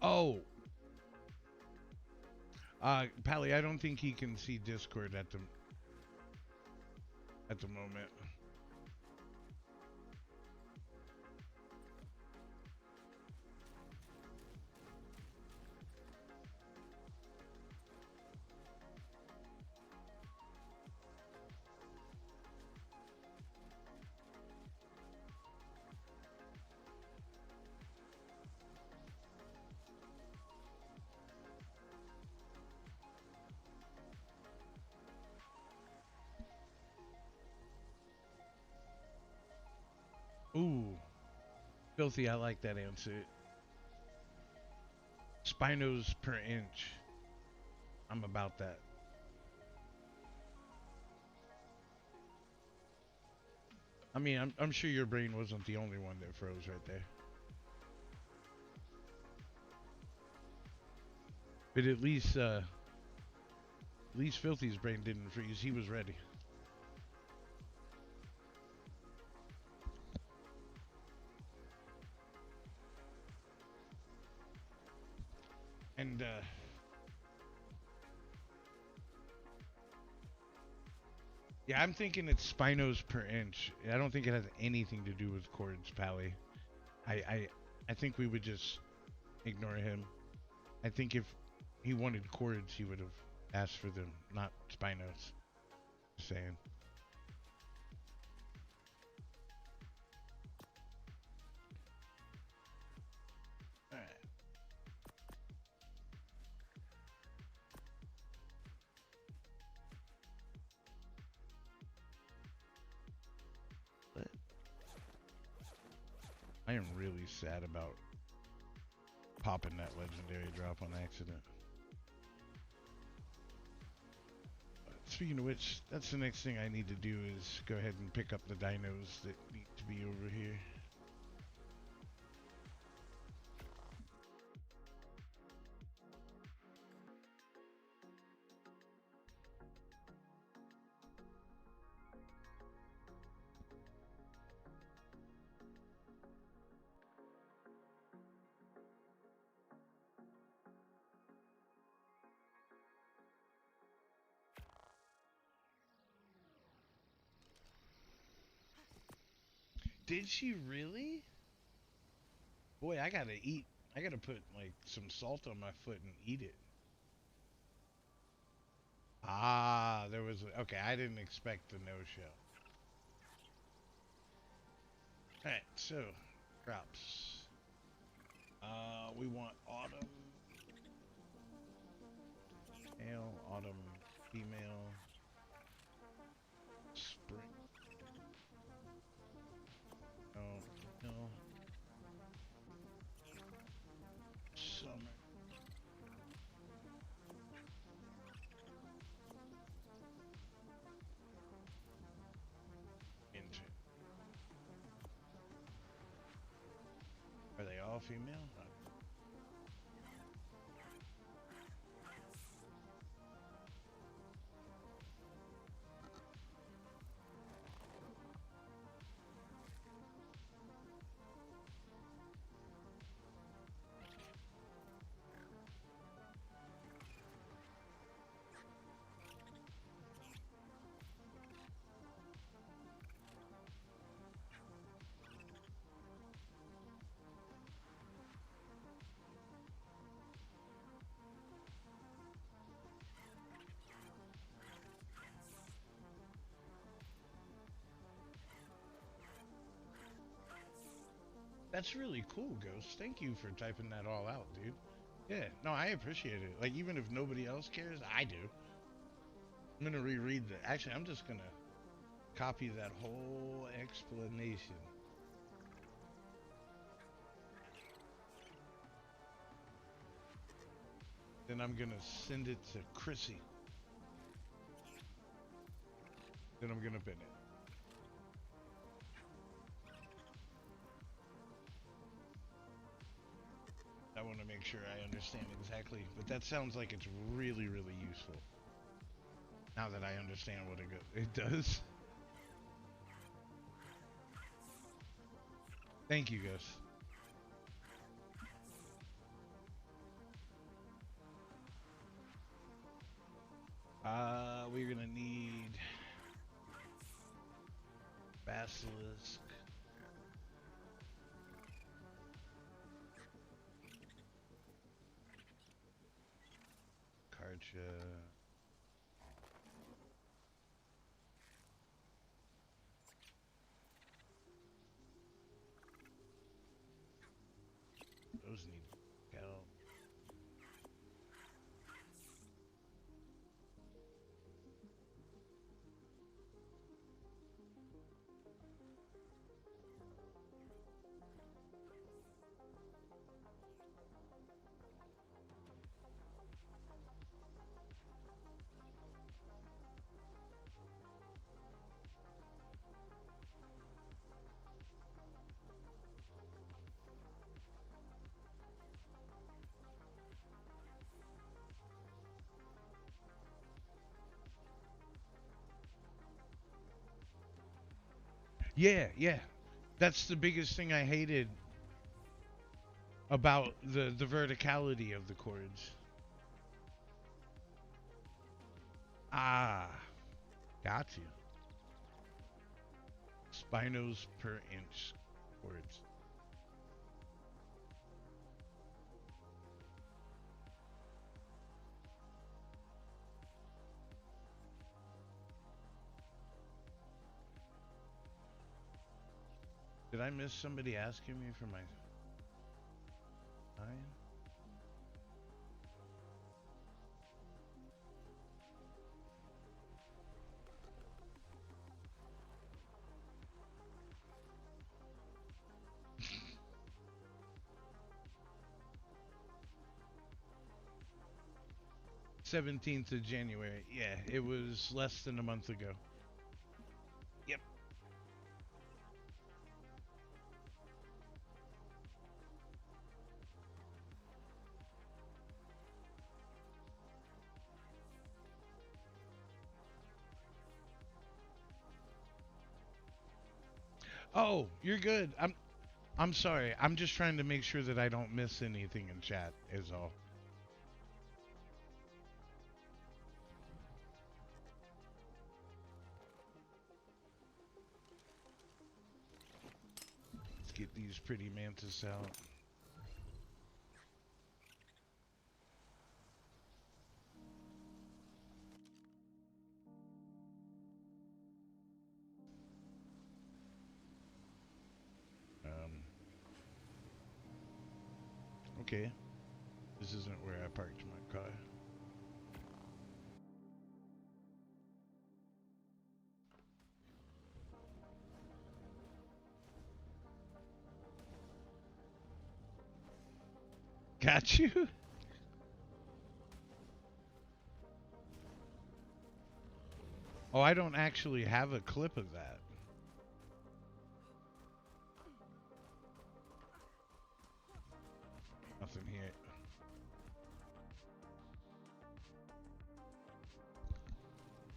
Oh, Pally, I don't think he can see Discord at the moment. Ooh, filthy. I like that answer. Spinos per inch. I'm about that. I mean, I'm sure your brain wasn't the only one that froze right there. But at least Filthy's brain didn't freeze. He was ready. And Yeah, I'm thinking it's spinos per inch. I don't think it has anything to do with cords, Pally. I, I, I think we would just ignore him. I think if he wanted cords, he would have asked for them, not spinos. Just saying. All right. But I am really sad about popping that legendary drop on accident. Speaking of which, that's the next thing I need to do is go ahead and pick up the dinos that need to be over here. Did she really? Boy, I gotta eat. I gotta put like some salt on my foot and eat it. Ah, there was. Okay, I didn't expect the no-show. Alright, so, crops. We want autumn, male, autumn, female, spring, no, no, summer, winter. Are they all female? That's really cool, Ghost. Thank you for typing that all out, dude. Yeah, no, I appreciate it. Like, even if nobody else cares, I do. I'm gonna reread the. Actually, I'm just gonna copy that whole explanation. Then I'm gonna send it to Chrissy. Then I'm gonna pin it. I want to make sure I understand exactly, but that sounds like it's really, really useful. Now that I understand what it does. Thank you, Gus. We're gonna need basilisk. Karcha. Those need help. Yeah, yeah. That's the biggest thing I hated about the verticality of the chords. Ah, got you. Binos per inch words. Did I miss somebody asking me for my time? Seventeenth of January. Yeah, it was less than a month ago. Yep. Oh, you're good. I'm sorry. I'm just trying to make sure that I don't miss anything in chat is all. Let's get these pretty mantis out. Um, okay. This isn't where I parked my car. Got you? Oh, I don't actually have a clip of that. Nothing here.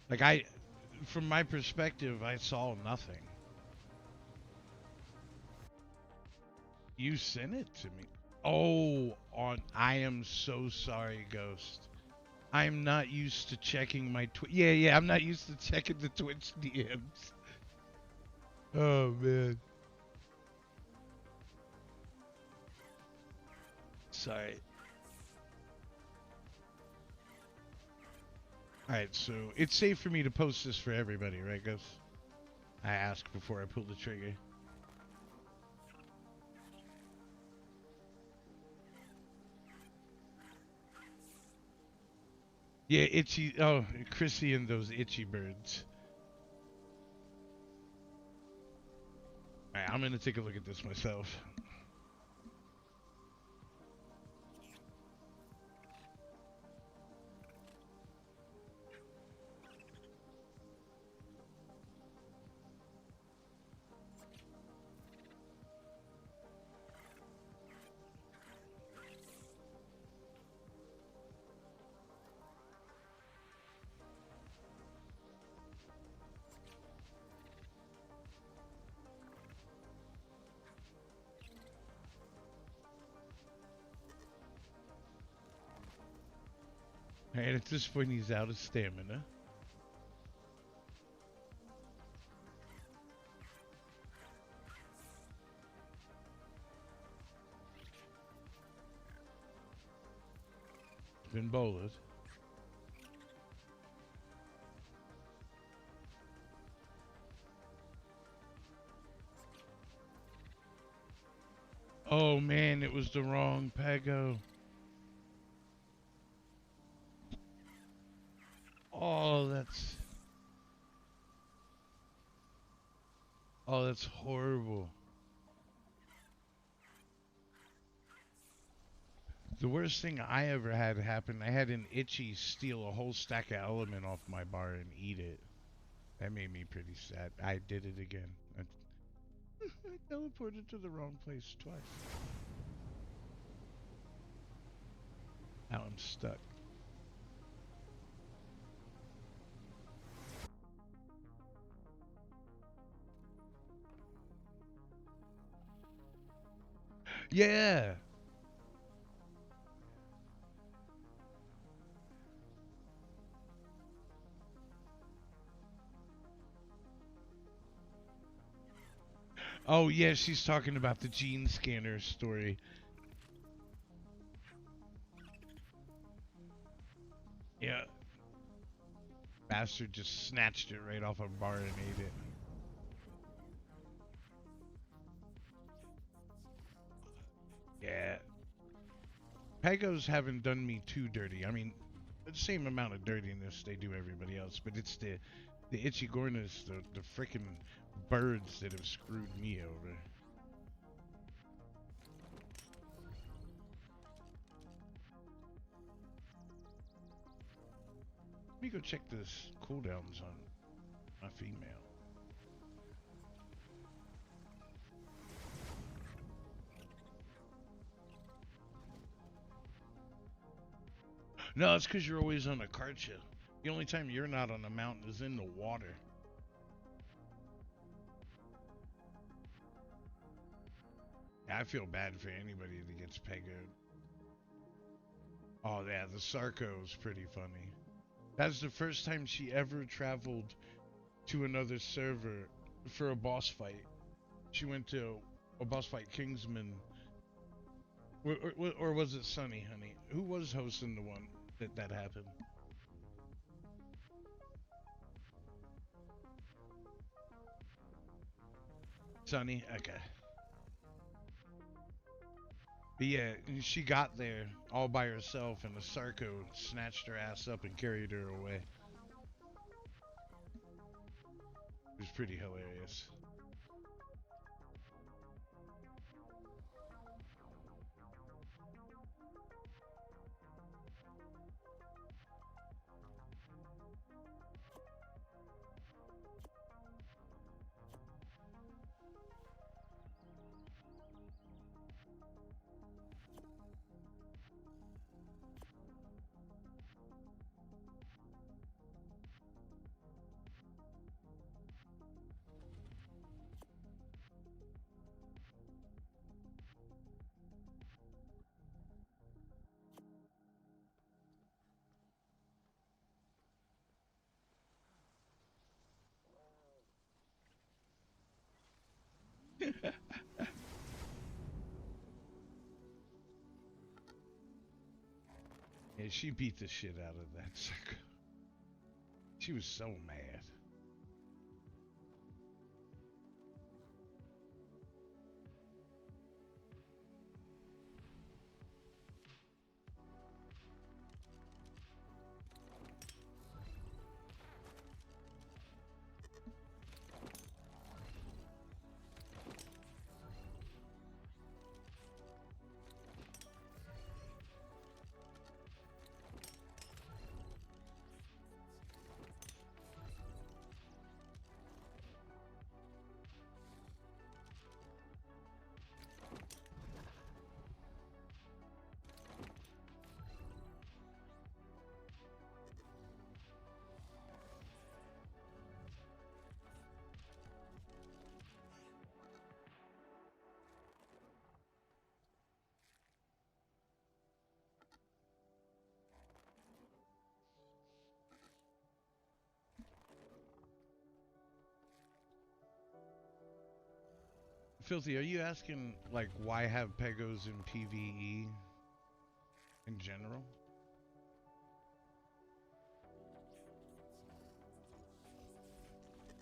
Like, from my perspective, I saw nothing. You sent it to me. Oh, I am so sorry, Ghost. I'm not used to checking my Yeah, I'm not used to checking the Twitch DMs. Oh man. Sorry. Alright, so it's safe for me to post this for everybody, right, Ghost? I asked before I pulled the trigger. Yeah, itchy. Oh, Chrissy and those itchy birds. Alright, I'm gonna take a look at this myself. Alright, at this point he's out of stamina. Been bowled. Oh man, it was the wrong Pego. Oh, that's horrible. The worst thing I ever had happen, I had an itchy steal a whole stack of element off my bar and eat it. That made me pretty sad. I did it again. I teleported to the wrong place twice. Now I'm stuck. Yeah. Oh yeah, she's talking about the gene scanner story. Yeah, bastard just snatched it right off a bar and ate it. Yeah, Pegos haven't done me too dirty. I mean, the same amount of dirtiness they do everybody else, but it's the Ichigornas, the frickin' birds that have screwed me over. Let me go check this cooldowns on my female. No, it's because you're always on a karcha. The only time you're not on the mountain is in the water. I feel bad for anybody that gets pegoed. Oh yeah, the Sarko's pretty funny. That's the first time she ever traveled to another server for a boss fight. She went to a boss fight Kingsman, or was it Sunny Honey? Who was hosting the one that happened? Sunny, okay. But yeah, she got there all by herself, and the Sarko snatched her ass up and carried her away. It was pretty hilarious. Yeah, she beat the shit out of that Sarko. She was so mad. Filthy, are you asking like why have pegos in PVE in general?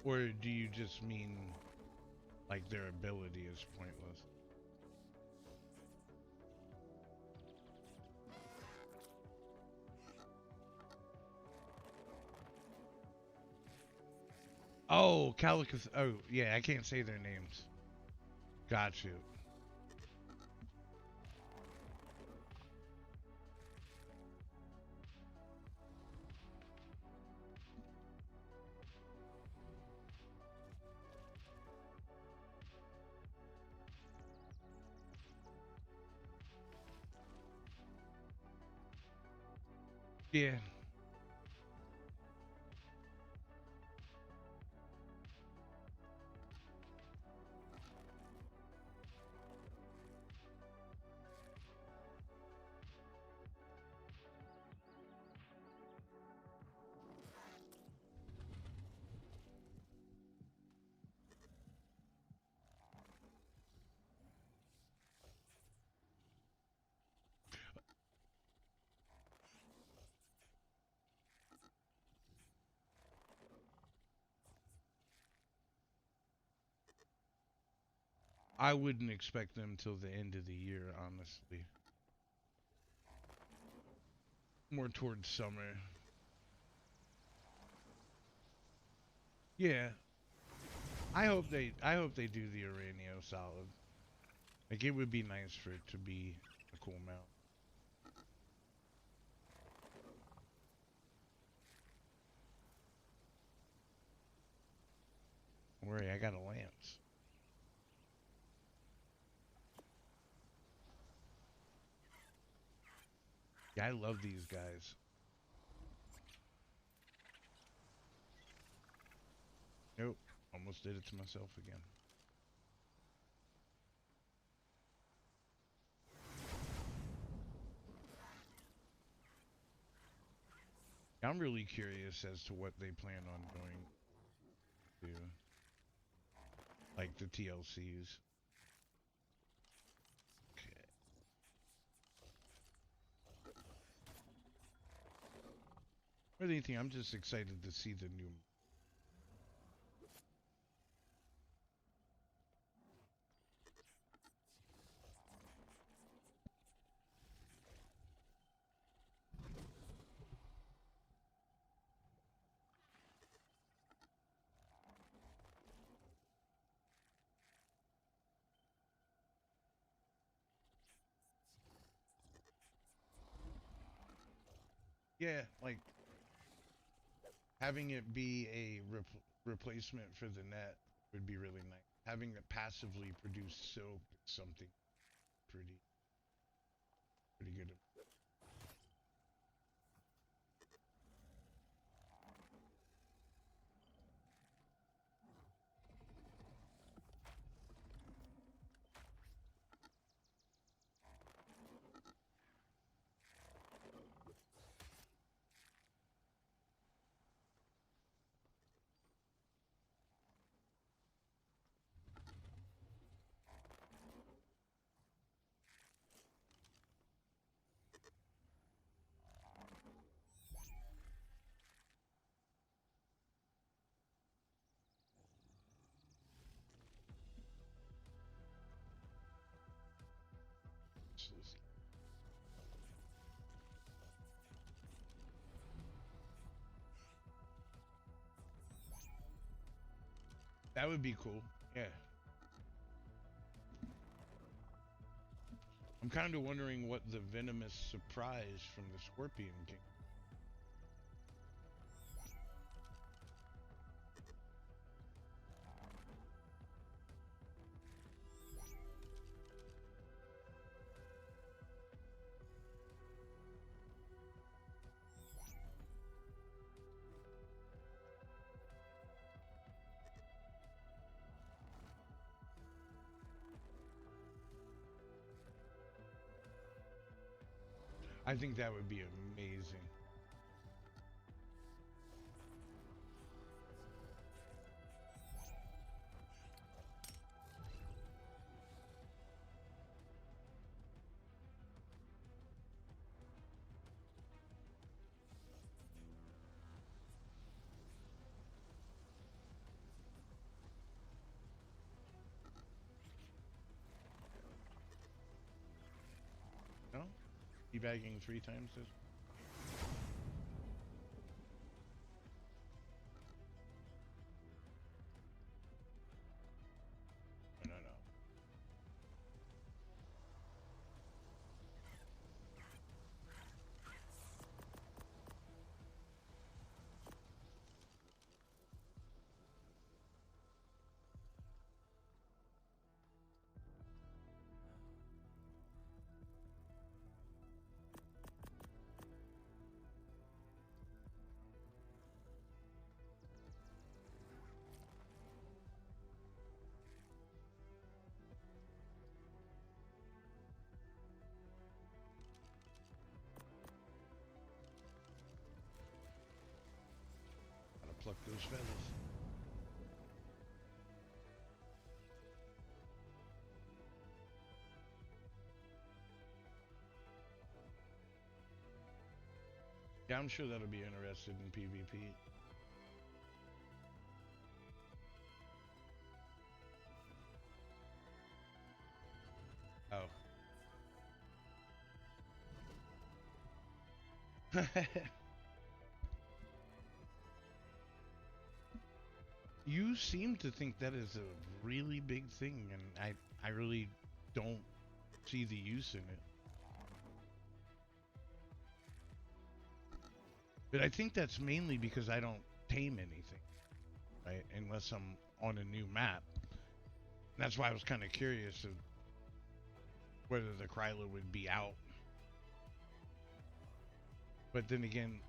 Or do you just mean like their ability is pointless? Oh, Calicus. Oh, yeah, I can't say their names. Got you. Yeah. I wouldn't expect them till the end of the year, honestly. More towards summer. Yeah, I hope they do the Uranio solid. Like it would be nice for it to be a cool mount. Don't worry, I got a lance. Yeah, I love these guys. Nope, almost did it to myself again. I'm really curious as to what they plan on doing to, like, the TLCs. Okay. More than anything, I'm just excited to see the new. Yeah, like having it be a replacement for the net would be really nice. Having it passively produce silk is something pretty pretty good. That would be cool. Yeah. I'm kind of wondering what the venomous surprise from the Scorpion King. I think that would be amazing. No? Debagging 3 times this? No, no, no. Gotta pluck those feathers. Yeah, I'm sure that'll be interested in PvP. You seem to think that is a really big thing, and I really don't see the use in it. But I think that's mainly because I don't tame anything, right? Unless I'm on a new map. That's why I was kind of curious of whether the Kryler would be out. But then again,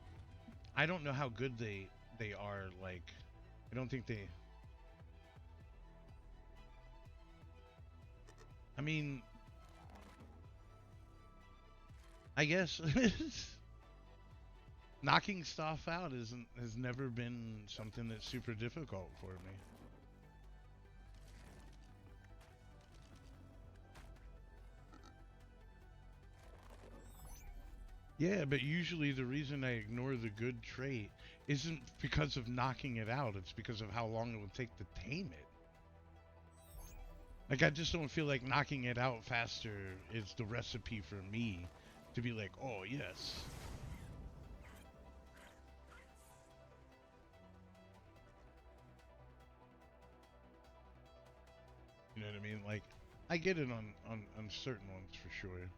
I don't know how good they are. Like, I don't think they. I mean, I guess knocking stuff out isn't has never been something that's super difficult for me. Yeah, but usually the reason I ignore the good trait isn't because of knocking it out, it's because of how long it will take to tame it. Like, I just don't feel like knocking it out faster is the recipe for me to be like, oh, yes. You know what I mean? Like, I get it on certain ones for sure.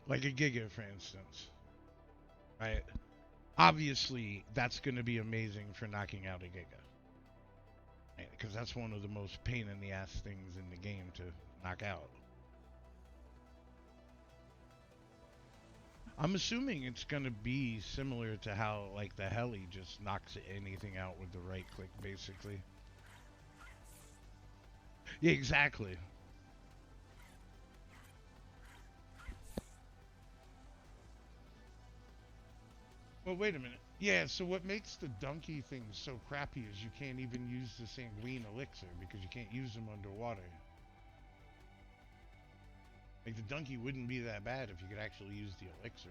Like a Giga, for instance. Right? Obviously, that's going to be amazing for knocking out a Giga. Because that's one of the most pain in the ass things in the game to knock out. I'm assuming it's going to be similar to how, like, the heli just knocks anything out with the right click, basically. Yeah, exactly. Well, wait a minute. Yeah, so what makes the donkey thing so crappy is you can't even use the sanguine elixir because you can't use them underwater. Like, the donkey wouldn't be that bad if you could actually use the elixir.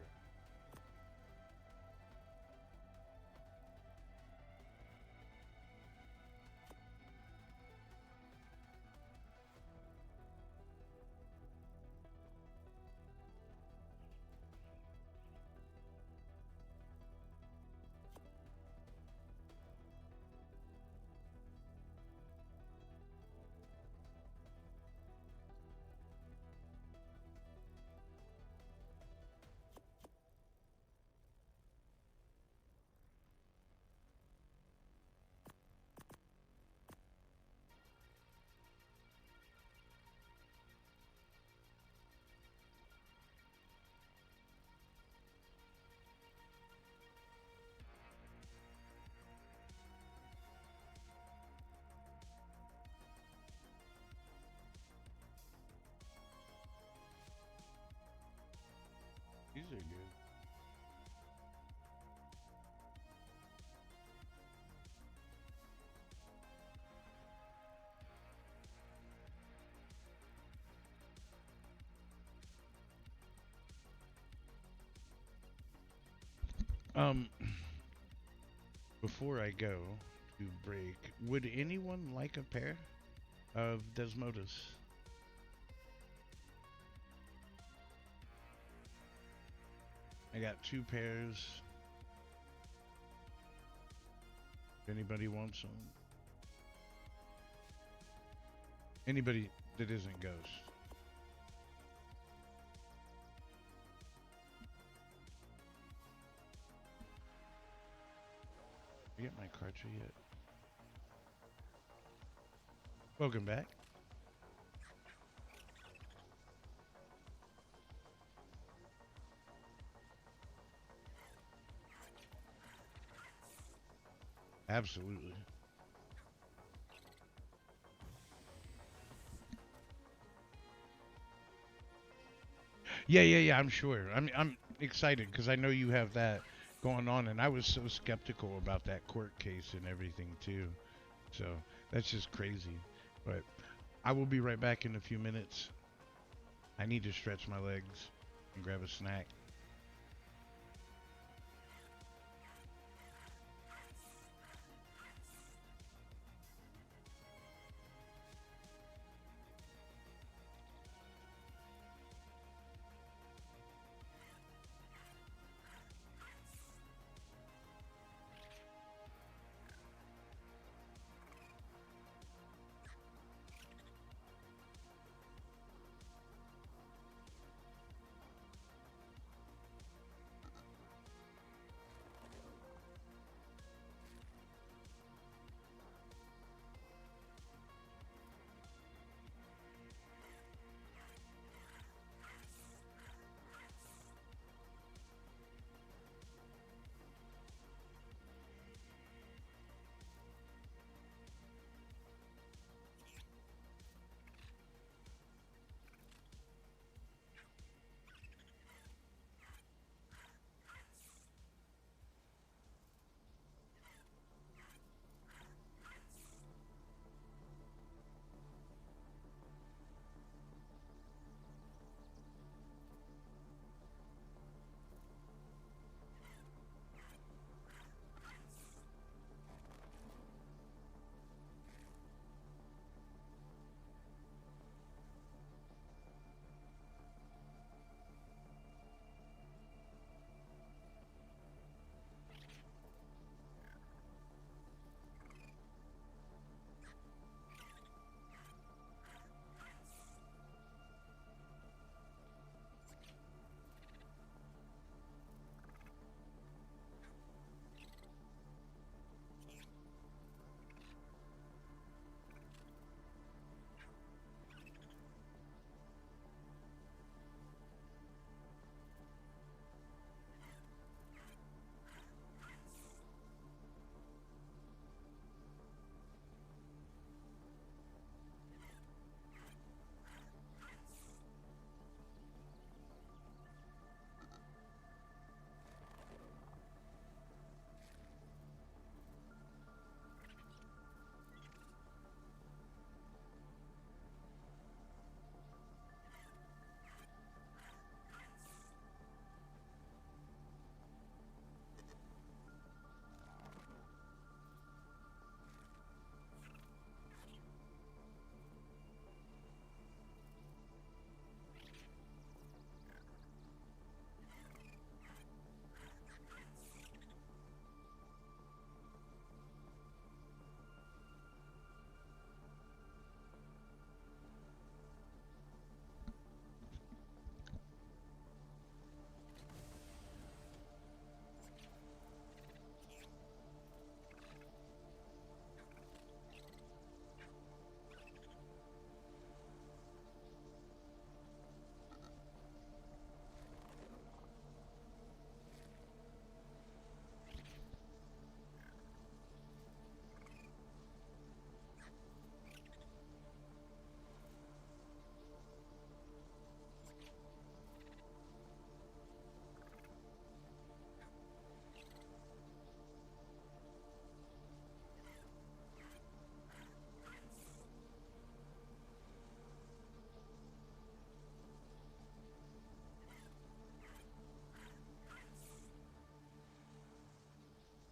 These are good. Um, before I go to break, would anyone like a pair of Desmodus? I got two pairs. If anybody wants them. Anybody that isn't Ghost. Did I get my cartridge yet? Welcome back. Absolutely. Yeah. I'm sure. I'm excited because I know you have that going on, and I was so skeptical about that court case and everything too. So that's just crazy. But I will be right back in a few minutes. I need to stretch my legs and grab a snack.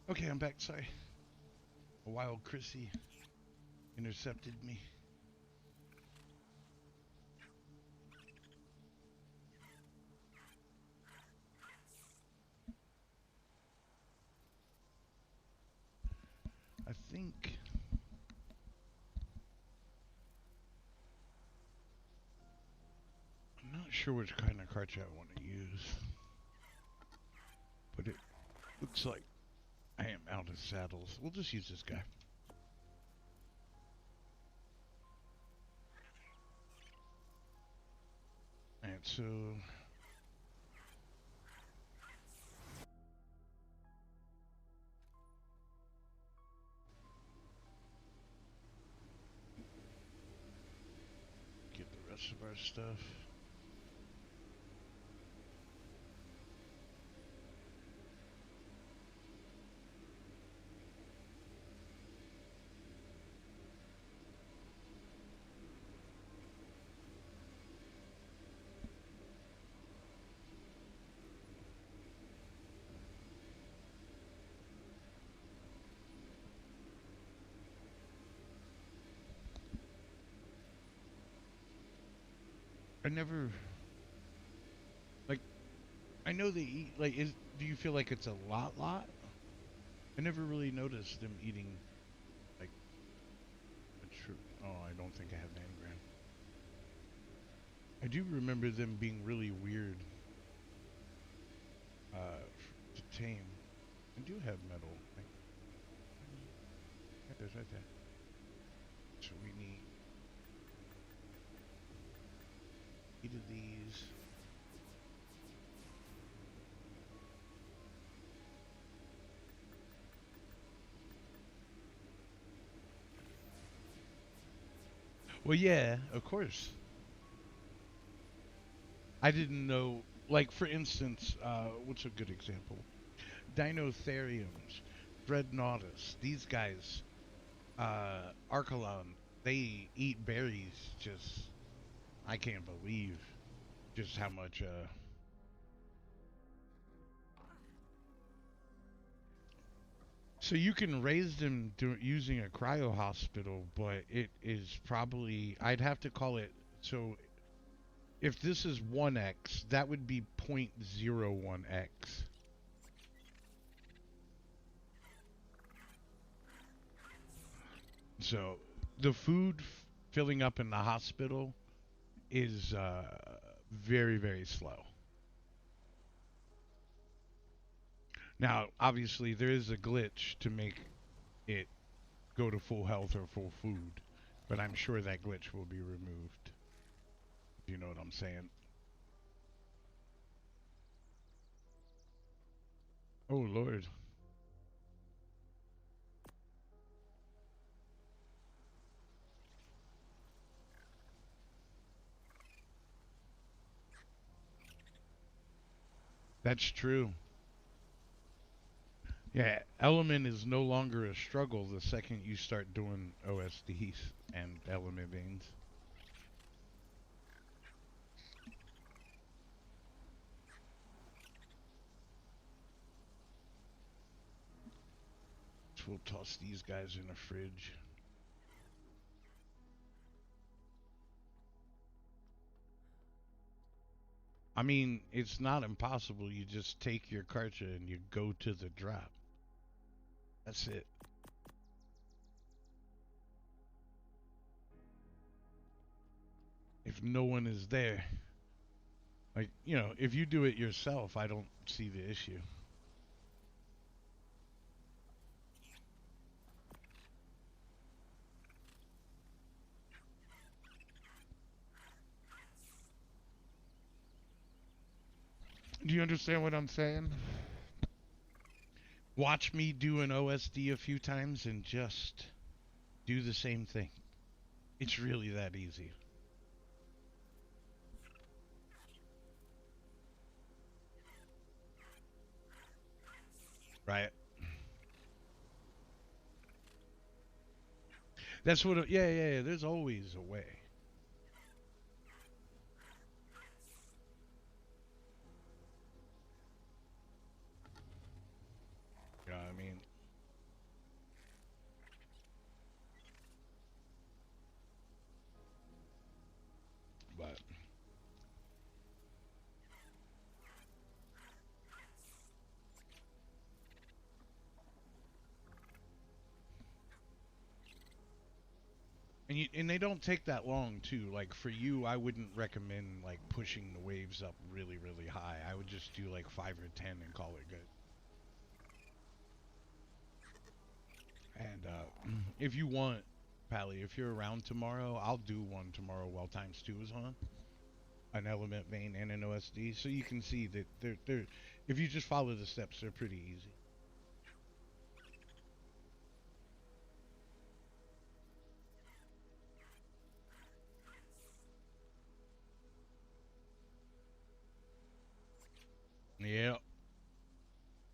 Okay, I'm back. Sorry. A wild Chrissy intercepted me. I think I'm not sure which kind of cartridge I want to use, but it looks like I am out of saddles. We'll just use this guy. Alright, so get the rest of our stuff. I never like. I know they eat. Like, do you feel like it's a lot? I never really noticed them eating like a true. Oh, I don't think I have an engram. I do remember them being really weird to tame. I do have metal. Like, yeah, there's right there. So we need 8 of these. Well, yeah, of course. I didn't know. Like, for instance, what's a good example? Dinotheriums, Dreadnoughtus. These guys, Archelon, they eat berries. Just, I can't believe just how much. So you can raise them using a cryo hospital, but it is probably I'd have to call it. So if this is 1x, that would be 0.01x. So the food filling up in the hospital is very, very slow. Now, obviously, there is a glitch to make it go to full health or full food, but I'm sure that glitch will be removed. Do you know what I'm saying? Oh, Lord. That's true. Yeah, element is no longer a struggle the second you start doing OSDs and element veins. So we'll toss these guys in the fridge. I mean, it's not impossible. You just take your cartridge and you go to the drop. That's it. If no one is there, like, if you do it yourself, I don't see the issue. Do you understand what I'm saying? Watch me do an OSD a few times and just do the same thing. It's really that easy. Right? That's what. Yeah. There's always a way. You know what I mean? and they don't take that long too. Like for you, I wouldn't recommend like pushing the waves up really, really high. I would just do like 5 or 10 and call it good. And if you want, Pally, if you're around tomorrow, I'll do one tomorrow while times two is on. An element vein and an OSD, so you can see that they're if you just follow the steps, they're pretty easy. Yep.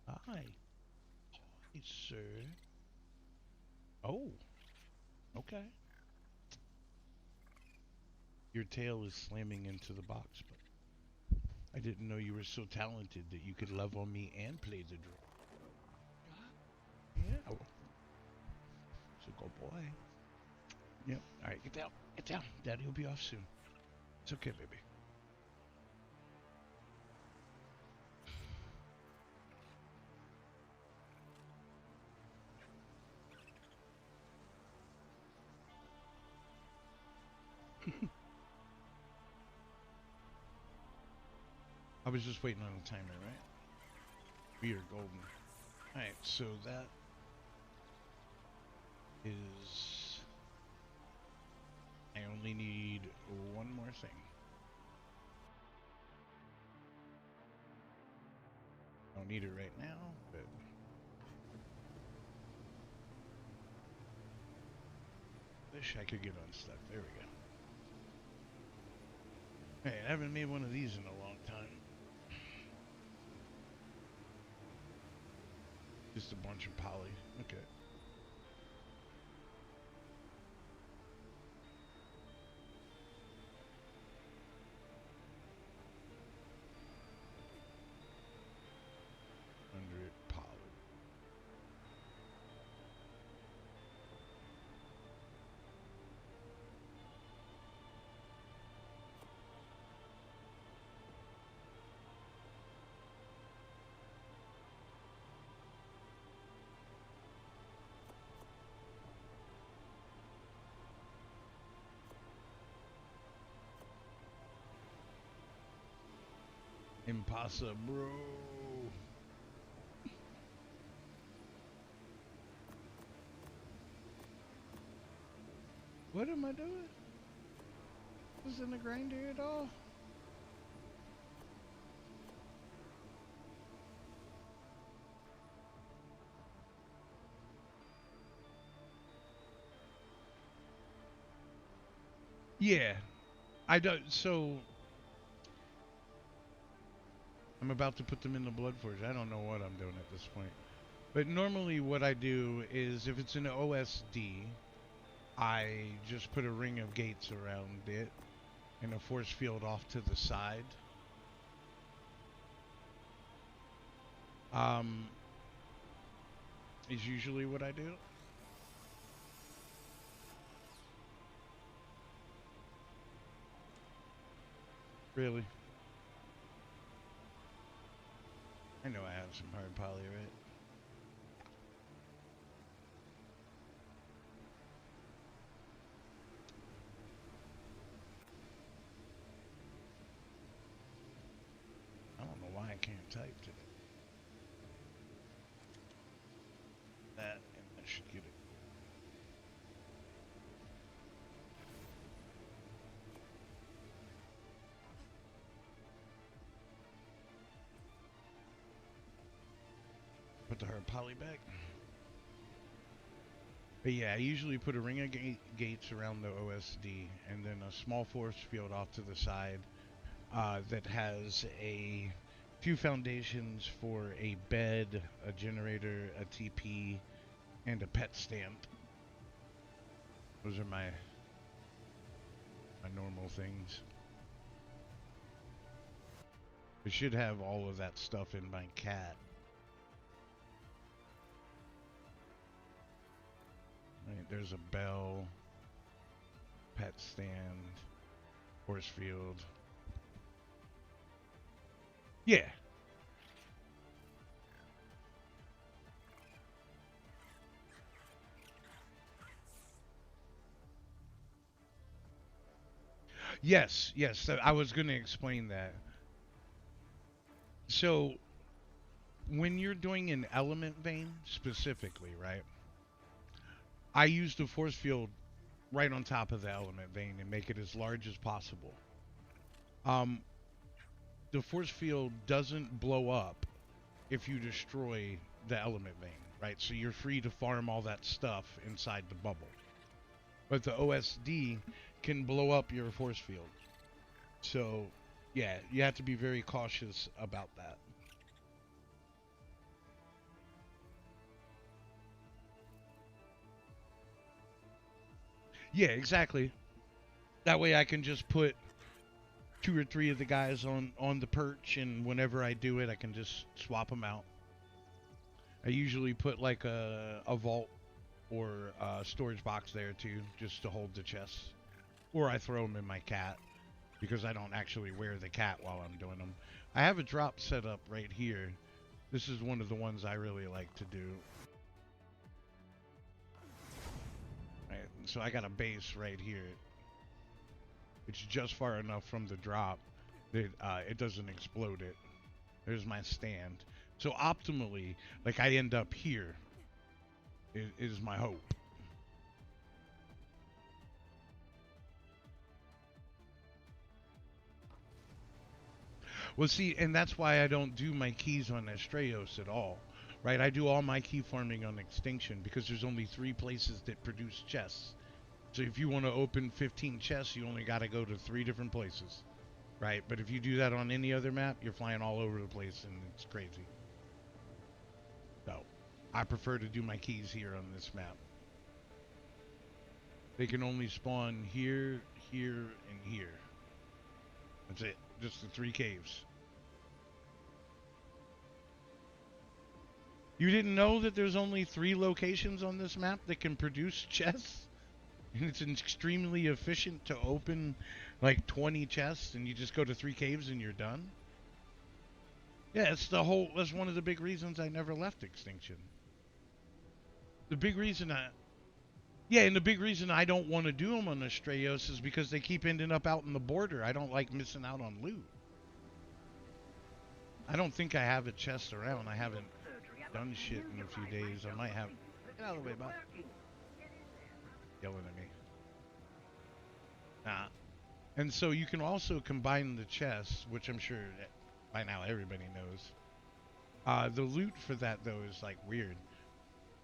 Hi. Hi, sir. Oh, okay. Your tail is slamming into the box, but I didn't know you were so talented that you could love on me and play the drum. Yeah. So go boy. Yep. All right, get down. Get down. Daddy will be off soon. It's okay, baby. I was just waiting on the timer, right? We are golden. Alright, so that is... I only need one more thing. I don't need it right now, but... Wish I could get unstuck. There we go. Hey, I haven't made one of these in a long time. Just a bunch of poly. Okay. Under it, poly. Impossible, bro. What am I doing? This isn't a grinder at all. Yeah, I don't. So I'm about to put them in the blood forge. I don't know what I'm doing at this point. But normally, what I do is if it's an OSD, I just put a ring of gates around it and a force field off to the side. Um, is usually what I do. Really? I know I have some hard poly, right? I don't know why I can't type today. That, and I should get it. Put the hard poly back. But yeah, I usually put a ring of gates around the OSD and then a small force field off to the side that has a few foundations for a bed, a generator, a TP, and a pet stand. Those are my normal things. I should have all of that stuff in my cat. Right, there's a bell, pet stand, force field. Yeah. Yes, yes. I was going to explain that. So when you're doing an element vein specifically, right? I use the force field right on top of the element vein and make it as large as possible. Um, the force field doesn't blow up if you destroy the element vein, right? So you're free to farm all that stuff inside the bubble. But the OSD can blow up your force field. So, yeah, you have to be very cautious about that. Yeah, exactly. That way I can just put two or three of the guys on the perch, and whenever I do it, I can just swap them out. I usually put like a vault or a storage box there too, just to hold the chests. Or I throw them in my cat because I don't actually wear the cat while I'm doing them. I have a drop set up right here. This is one of the ones I really like to do. Right, so I got a base right here. It's just far enough from the drop that it doesn't explode it. There's my stand. So optimally, like I end up here is my hope. Well, see, and that's why I don't do my keys on Estrellos at all, right? I do all my key farming on Extinction because there's only 3 places that produce chests. So if you want to open 15 chests, you only got to go to 3 different places, right? But if you do that on any other map, you're flying all over the place and it's crazy. So I prefer to do my keys here on this map. They can only spawn here, here, and here. That's it. Just the 3 caves. You didn't know that there's only 3 locations on this map that can produce chests? And it's extremely efficient to open like 20 chests and you just go to 3 caves and you're done? Yeah, that's one of the big reasons I never left Extinction. The big reason I, yeah, and the big reason I don't want to do them on Estrellos is because they keep ending up out in the border. I don't like missing out on loot. I don't think I have a chest around. I haven't done shit in a few days. I might have. Get out of the way, bud. Yelling at me. Nah. And so you can also combine the chests, which I'm sure by now everybody knows. The loot for that though is like weird.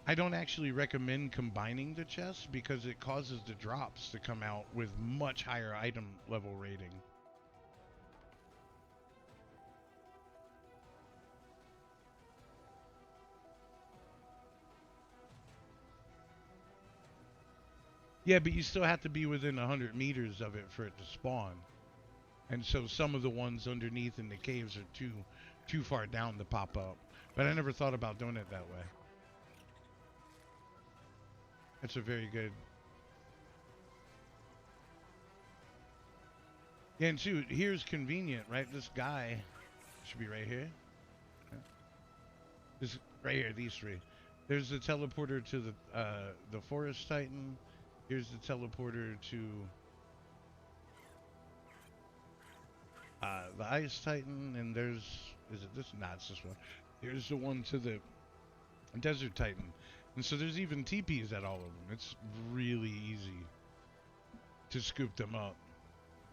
I don't actually recommend combining the chests because it causes the drops to come out with much higher item level rating. Yeah, but you still have to be within 100 meters of it for it to spawn. And so some of the ones underneath in the caves are too far down to pop up. But I never thought about doing it that way. That's a very good. Yeah, and shoot, here's convenient, right? This guy should be right here. Yeah. This right here, these 3. There's the teleporter to the Forest Titan. Here's the teleporter to the Ice Titan, and there's is it this? Nah, it's this one. Here's the one to the Desert Titan, and so there's even TPs at all of them. It's really easy to scoop them up.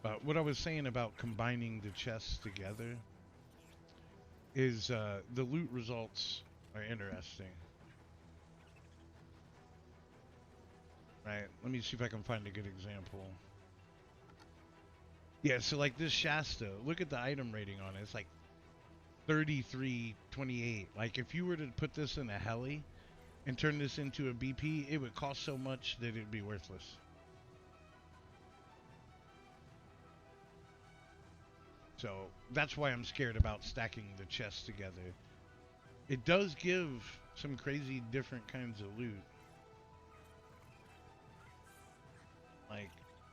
But what I was saying about combining the chests together is the loot results are interesting. Right? Let me see if I can find a good example. Yeah, so like this Shasta, look at the item rating on it. It's like 3328. Like if you were to put this in a heli and turn this into a BP, it would cost so much that it'd be worthless. So that's why I'm scared about stacking the chests together. It does give some crazy different kinds of loot. Like,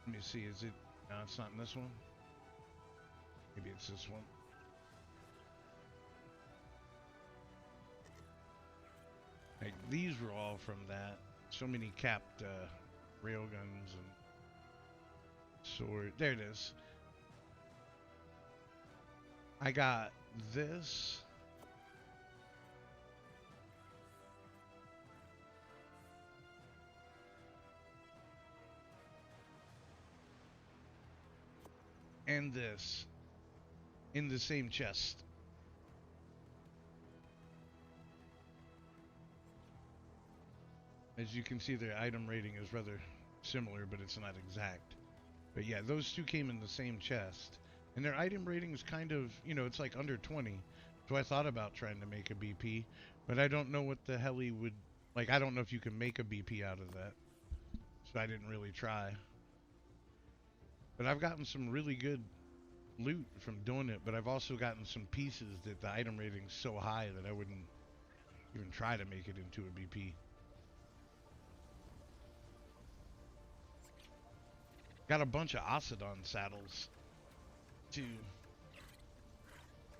let me see, is it, no, it's not in this one. Maybe it's this one. Like, these were all from that. So many capped railguns and sword. There it is. I got this. And this in the same chest. As you can see, their item rating is rather similar, but it's not exact. But yeah, those two came in the same chest. And their item rating is kind of, it's like under 20. So I thought about trying to make a BP, but I don't know what the hell he would... Like, I don't know if you can make a BP out of that. So I didn't really try. But I've gotten some really good loot from doing it, but I've also gotten some pieces that the item rating's so high that I wouldn't even try to make it into a BP. Got a bunch of Ocedon saddles, too.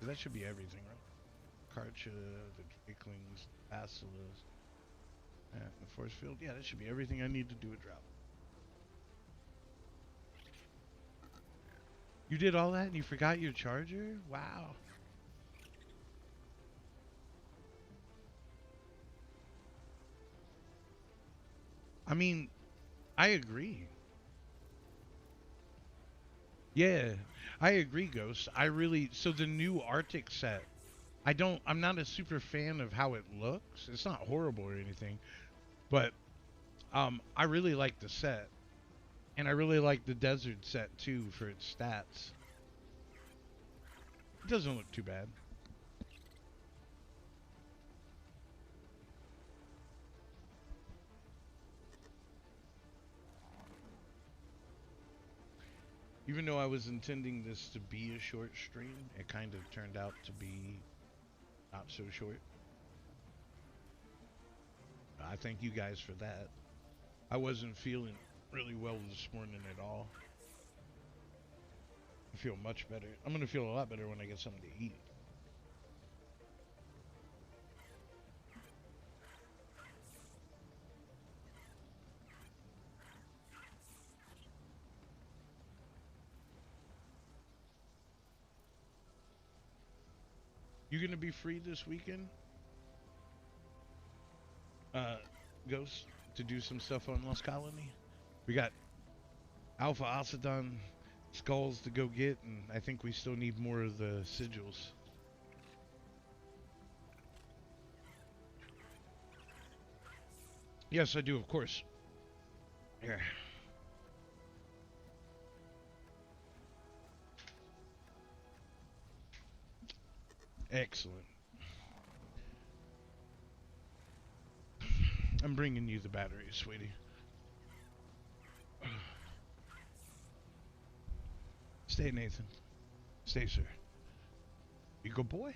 That should be everything, right? Karcha, the Drakelings, Basilis, and the Force Field. Yeah, that should be everything I need to do a drop. You did all that and you forgot your charger? Wow. I mean, I agree. Yeah, I agree, Ghost. So the new Arctic set, I'm not a super fan of how it looks. It's not horrible or anything, but I really like the set. And I really like the desert set too for its stats. It doesn't look too bad. Even though I was intending this to be a short stream, it kind of turned out to be not so short. I thank you guys for that. I wasn't feeling really well this morning at all. I feel much better. I'm going to feel a lot better when I get something to eat. You going to be free this weekend? Ghost, to do some stuff on Lost Colony? We got Alpha Ocedon skulls to go get, and I think we still need more of the sigils. Yes, I do, of course. Here. Excellent. I'm bringing you the batteries, sweetie. Stay, Nathan. Stay, sir. You good boy?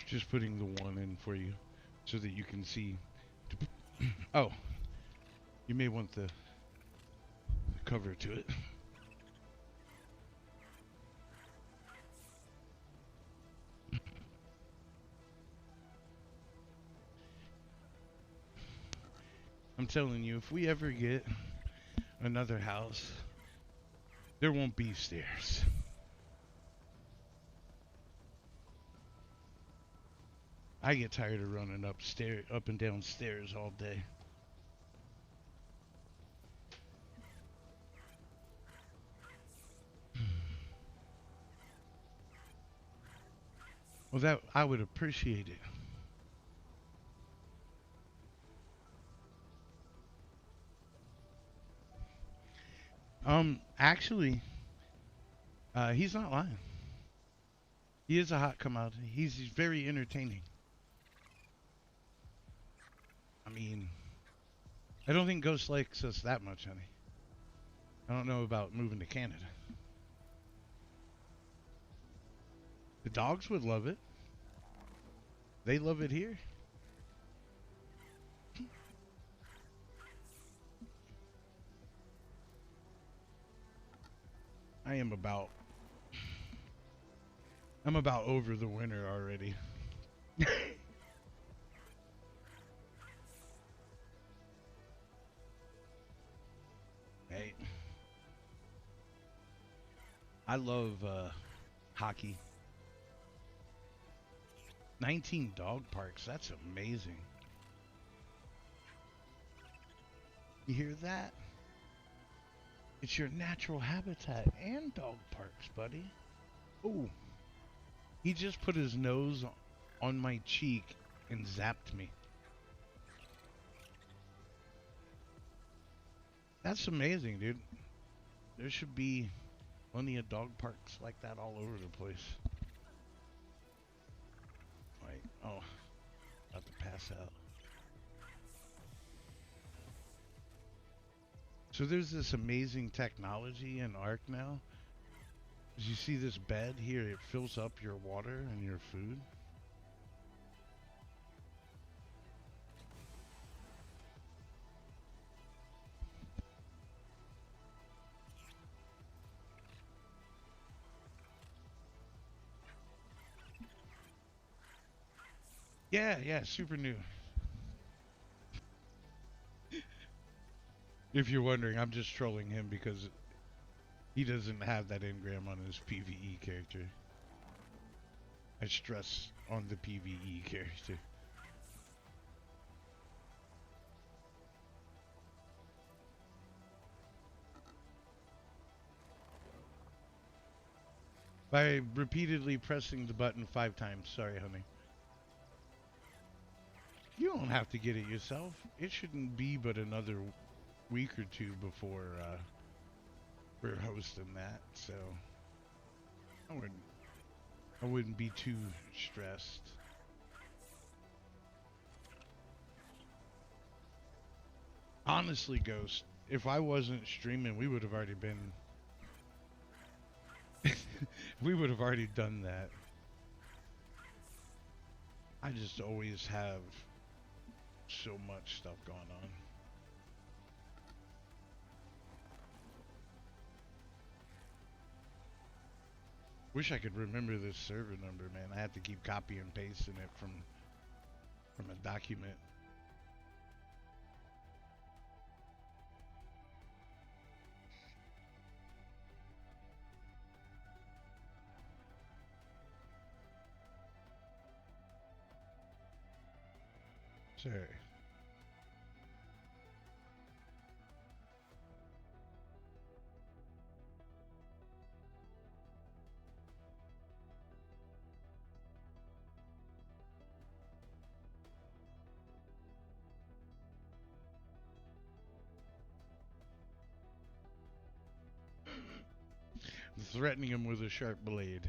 Just putting the one in for you so that you can see. Oh, you may want the cover to it. I'm telling you, if we ever get another house, there won't be stairs. I get tired of running up and down stairs all day. Well, that I would appreciate it. Actually, he's not lying. He is a hot commodity. He's very entertaining. I mean, I don't think Ghost likes us that much, honey. I don't know about moving to Canada. The dogs would love it. They love it here. I am about I'm about over the winter already. Hey, I love hockey. 19 dog parks. That's amazing. You hear that? It's your natural habitat and dog parks, buddy. Oh, he just put his nose on my cheek and zapped me. That's amazing, dude. There should be plenty of dog parks like that all over the place. Like, oh, about to pass out. So there's this amazing technology in Ark now. As you see this bed here, it fills up your water and your food. Yeah, yeah, super new. If you're wondering, I'm just trolling him because he doesn't have that engram on his PVE character. I stress on the PVE character. By repeatedly pressing the button 5 times. Sorry, honey. You don't have to get it yourself. It shouldn't be but another week or two before we're hosting that, so I wouldn't I wouldn't be too stressed. Honestly, Ghost, if I wasn't streaming, we would have already been we would have already done that. I just always have so much stuff going on. Wish I could remember this server number, man. I have to keep copy and pasting it from a document. Sure. Threatening him with a sharp blade.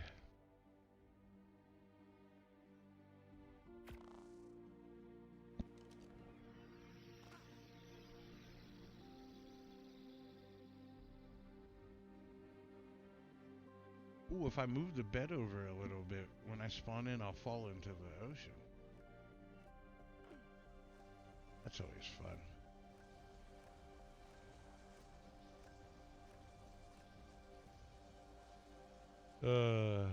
Ooh, if I move the bed over a little bit, when I spawn in, I'll fall into the ocean. That's always fun. Uh,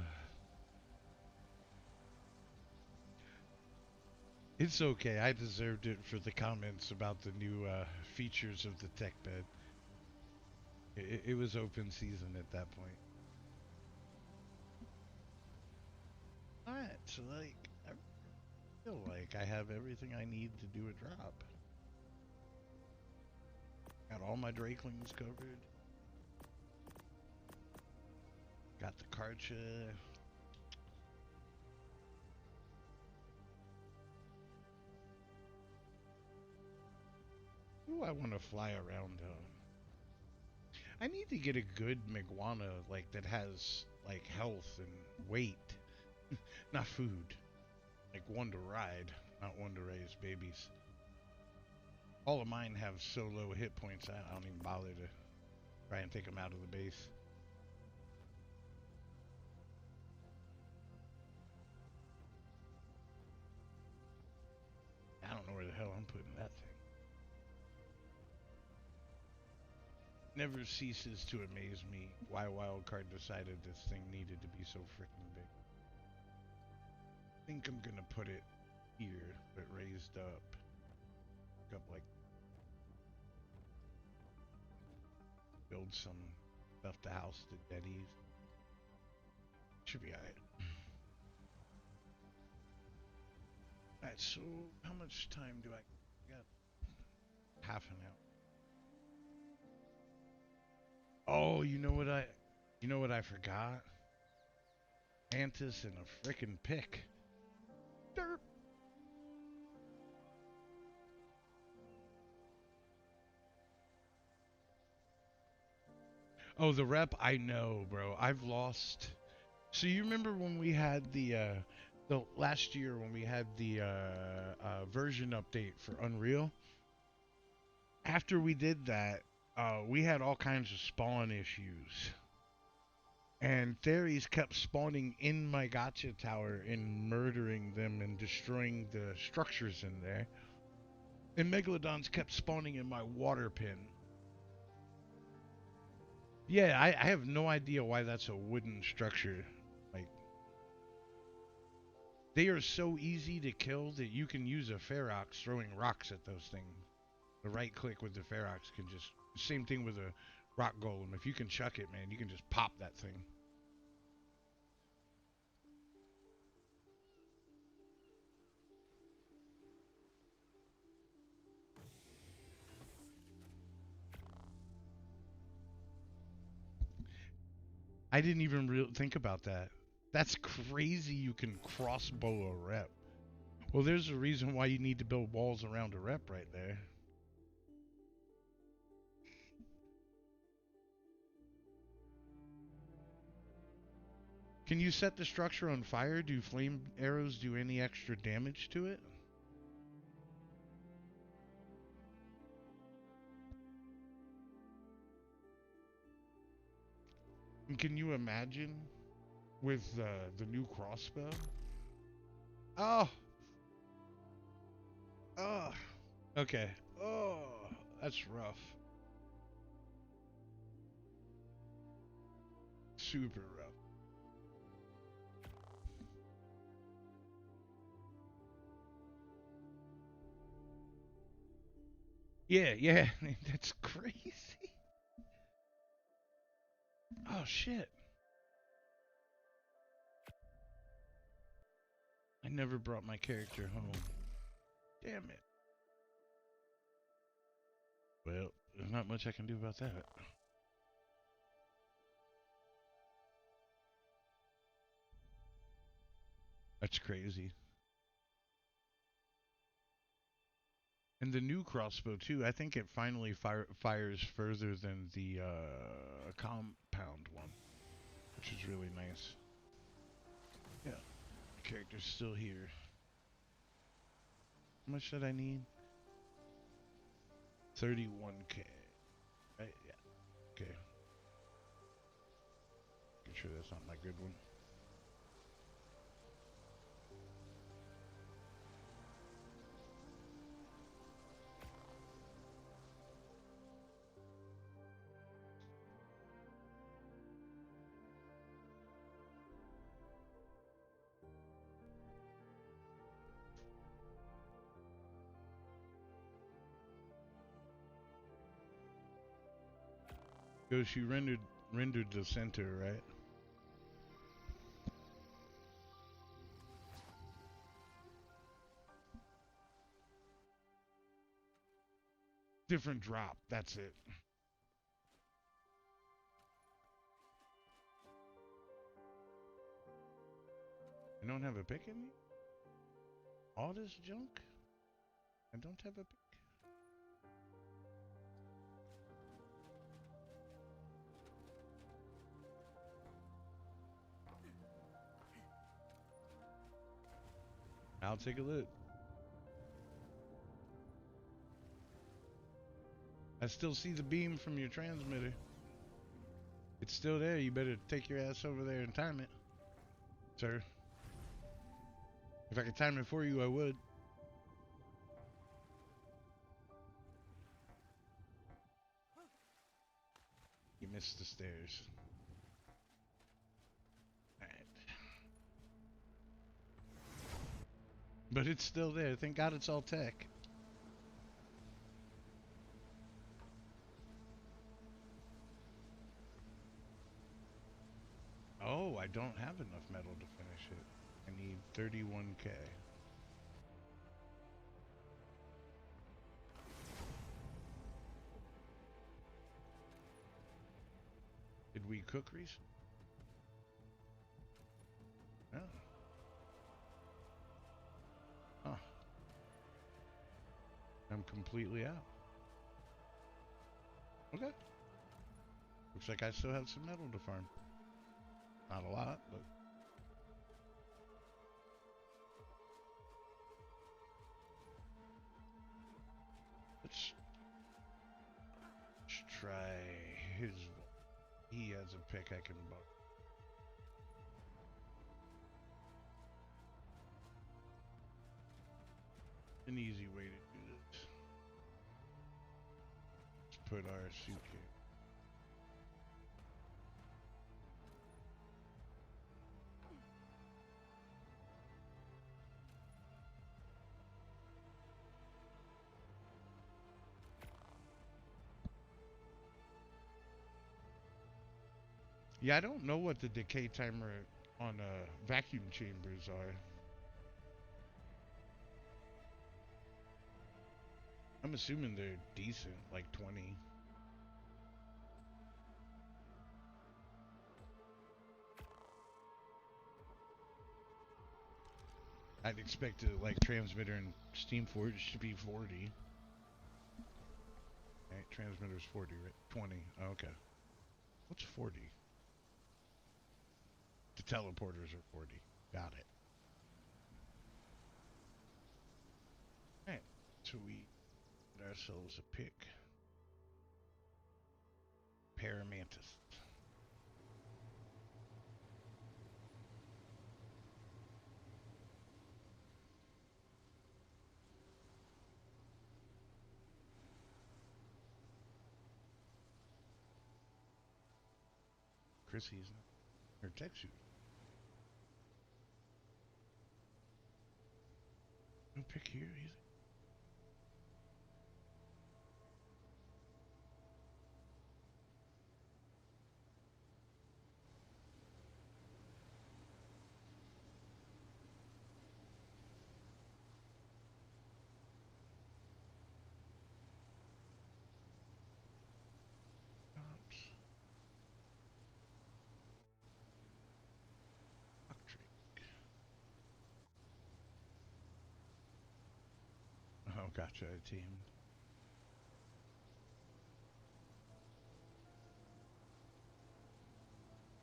it's okay. I deserved it for the comments about the new features of the tech bed. It was open season at that point. Alright, so like, I feel like I have everything I need to do a drop. Got all my Drakelings covered. Got the Karcha. Ooh, I want to fly around. I need to get a good Miguana, like, that has, like, health and weight. Not food. Like, one to ride, not one to raise babies. All of mine have so low hit points, I don't even bother to try and take them out of the base. put in that thing. Never ceases to amaze me why Wildcard decided this thing needed to be so freaking big. I think I'm gonna put it here, but raised up. Like, build some stuff to house the deadies. Should be alright. Alright, so how much time do I got? Half an hour. Oh, you know what I forgot? Mantis and a frickin' pick. Derp. Oh, the rep, I know, bro. I've lost. So you remember when we had the last year when we had the version update for Unreal? After we did that, we had all kinds of spawn issues. And fairies kept spawning in my gotcha tower and murdering them and destroying the structures in there. And megalodons kept spawning in my water pin. Yeah, I have no idea why that's a wooden structure. Like, they are so easy to kill that you can use a Ferox throwing rocks at those things. The right click with the Ferox can just... Same thing with a rock golem. If you can chuck it, man, you can just pop that thing. I didn't even think about that. That's crazy you can crossbow a rep. Well, there's a reason why you need to build walls around a rep right there. Can you set the structure on fire? Do flame arrows do any extra damage to it? And can you imagine with the new crossbow? Oh! Oh! Okay. Oh! That's rough. Super rough. Yeah, yeah. That's crazy. Oh, shit. I never brought my character home. Damn it. Well, there's not much I can do about that. That's crazy. And the new crossbow too, I think it finally fires further than the compound one, which is really nice. Yeah, the character's still here. How much did I need? 31k. Right? Yeah. Okay. Making sure that's not my good one. So she rendered the center, right? Different drop. That's it. I don't have a pick in me? All this junk? I don't have a pick. I'll take a look. I still see the beam from your transmitter. It's still there. You better take your ass over there and time it, sir. If I could time it for you, I would. missed the stairs. Alright. But it's still there. Thank God it's all tech. Oh, I don't have enough metal to finish it. I need 31K. Did we cook recently? No. Huh. I'm completely out. Okay. Looks like I still have some metal to farm. Not a lot, but... Let's try his... He has a pick I can borrow. An easy way to do this. Let's put our suitcase. Yeah, I don't know what the decay timer on vacuum chambers are. I'm assuming they're decent, like 20. I'd expect a like transmitter and Steamforge to be 40. Right, transmitter's 40, right? 20. Oh, okay. What's 40? The teleporters are 40. Got it. Alright, so we get ourselves a pick. Paramantis. Chrissy's not. Her tech suit. No pick here either. Oops. Octrick. Oh, gotcha. I teamed.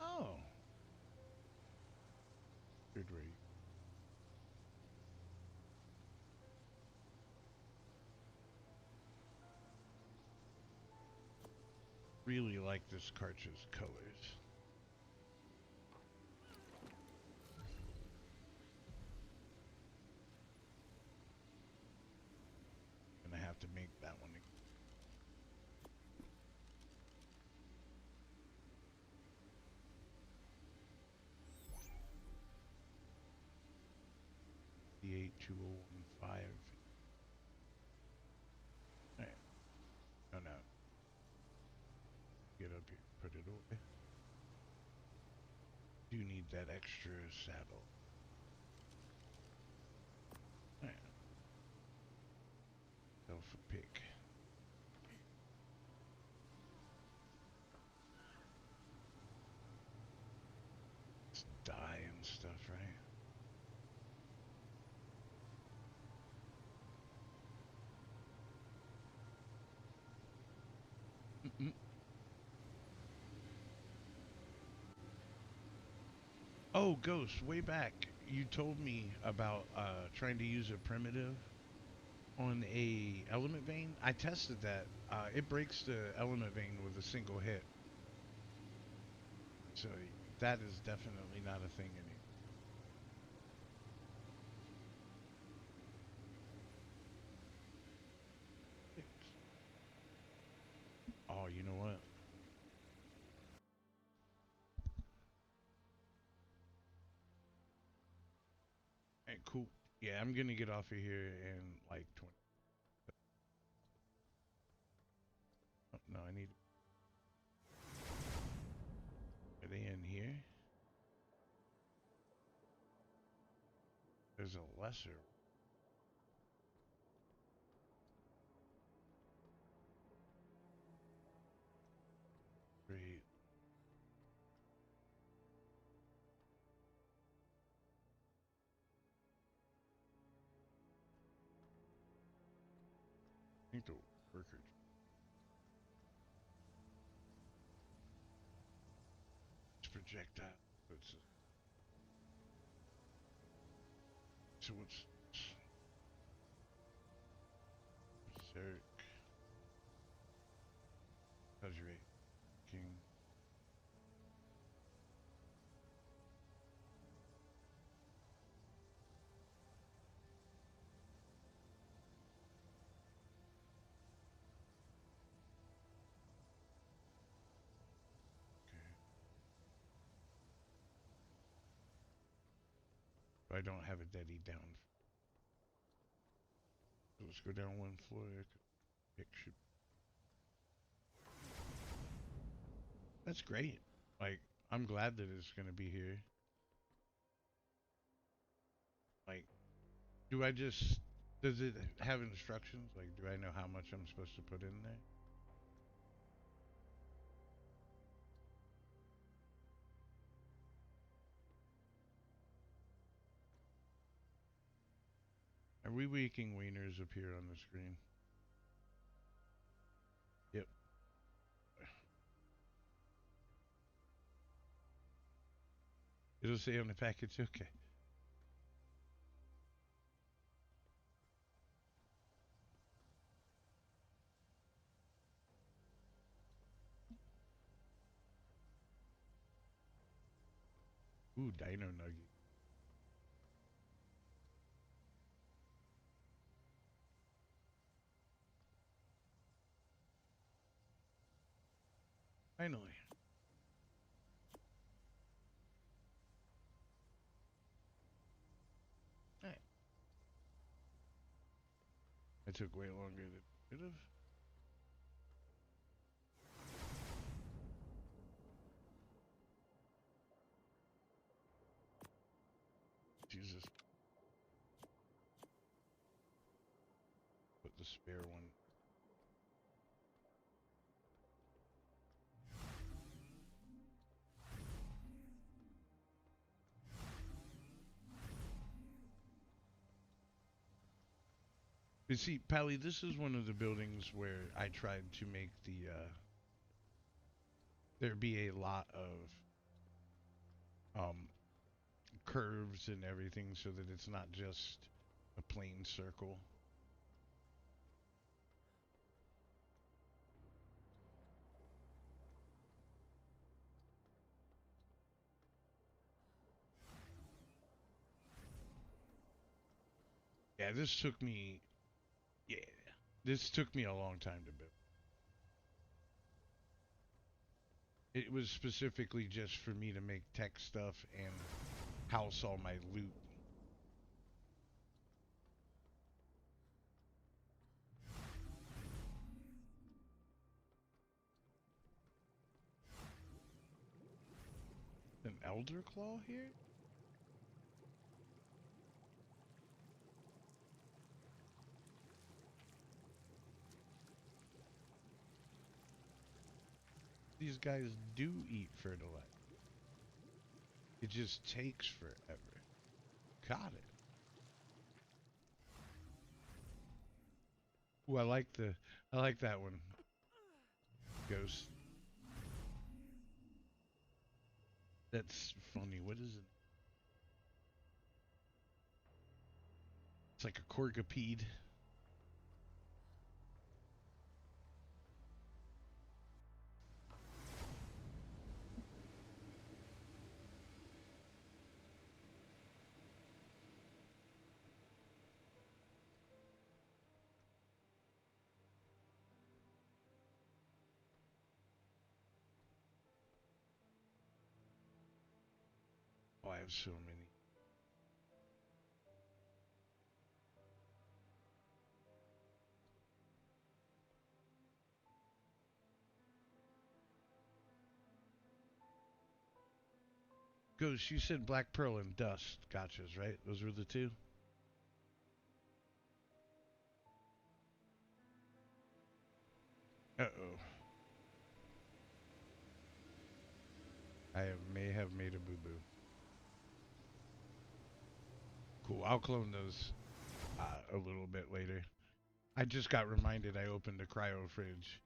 Oh. Good rate. Really like this cartridge colors. Gonna have to make that one again. D82015. Alright. Oh no. Get up here. Put it away. Do need that extra saddle. Alright. Self a pick. It's dye and stuff, right? Mm-mm. Oh, Ghost, way back, you told me about trying to use a primitive on a element vein. I tested that. It breaks the element vein with a single hit. So that is definitely not a thing anymore. Oh, you know what? Alright, cool. Yeah, I'm gonna get off of here in like 20. Oh, no, I need. Are they in here? There's a lesser. Great. I think the worker. It's projectile. So what's Berserk? How's your rate? King. Okay. I don't have a Daddy down. So let's go down one floor. Pick should. That's great. Like, I'm glad that it's gonna be here. Like, do I just does it have instructions? Like, do I know how much I'm supposed to put in there? Are we making wieners appear on the screen? Yep. It'll say on the package. Okay. Ooh, Dino Nugget. Finally. Alright. It took way longer than it should have. Jesus. Put the spare one. You see, Pally, this is one of the buildings where I tried to make there be a lot of um, curves and everything so that it's not just a plain circle. Yeah, this took me, yeah, this took me a long time to build. It was specifically just for me to make tech stuff and house all my loot. An elder claw here? These guys do eat fertilizer. It just takes forever. Got it. Ooh, I like that one. Ghost. That's funny. What is it? It's like a corgipede. Oh, I have so many. Ghost, you said Black Pearl and Dust gotchas, right? Those were the two? Uh-oh. May have made a boo-boo. Cool, I'll clone those a little bit later. I just got reminded I opened a cryo fridge,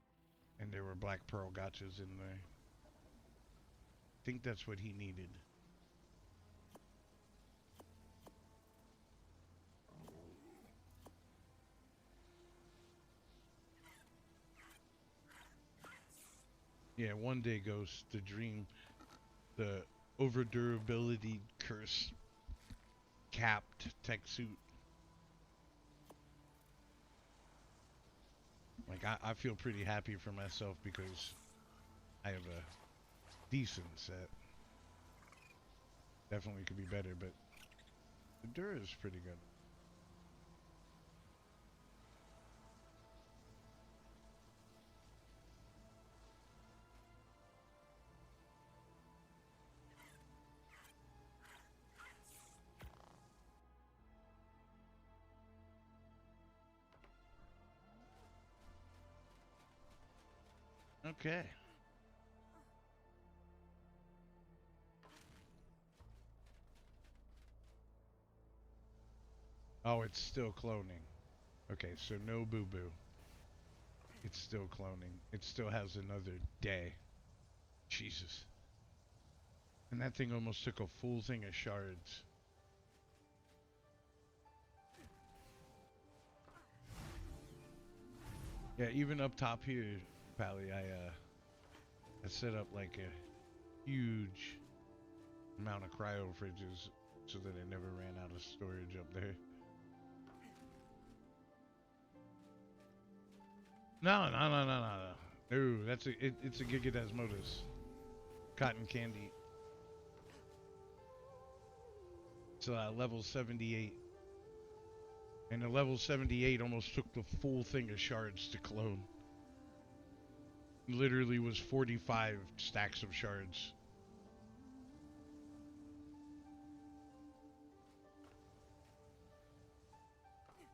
and there were Black Pearl gotchas in there. I think that's what he needed. Yeah, one day, Ghost, the dream, the over durability curse capped tech suit. Like, I feel pretty happy for myself because I have a decent set. Definitely could be better, but the Dura is pretty good. Okay. Oh, it's still cloning. Okay, so no boo-boo. It's still cloning. It still has another day. Jesus. And that thing almost took a full thing of shards. Yeah, even up top here, Pally, I set up like a huge amount of cryo fridges so that I never ran out of storage up there. No. No, that's it's a Giga Desmodus. Cotton candy. It's level 78. And the level 78 almost took the full thing of shards to clone. Literally was 45 stacks of shards.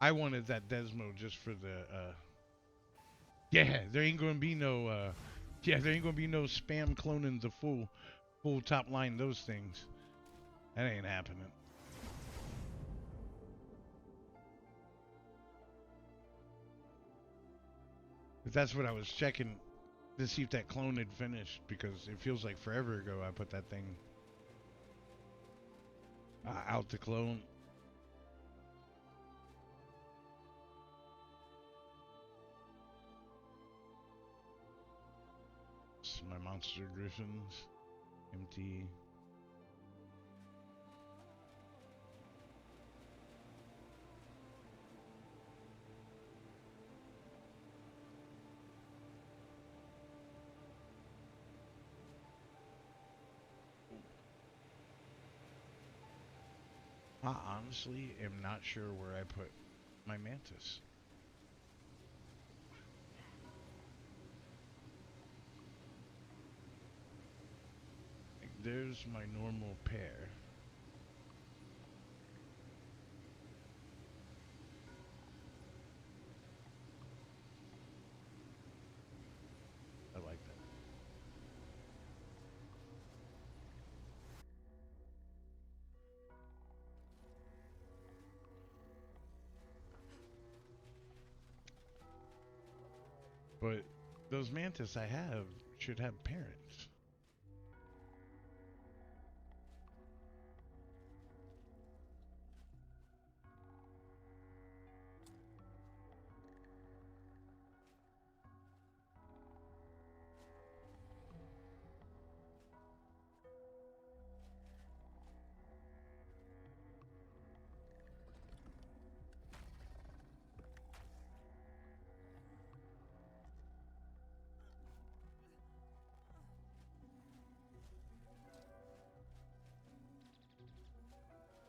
I wanted that Desmo just for the yeah, there ain't gonna be no there ain't gonna be no spam cloning the full top line those things. That ain't happening. But that's what I was checking to see if that clone had finished because it feels like forever ago I put that thing out to clone. It's my monster griffins. Empty. I honestly am not sure where I put my mantis. Like, there's my normal pair. I like that. But those mantis I have should have parents.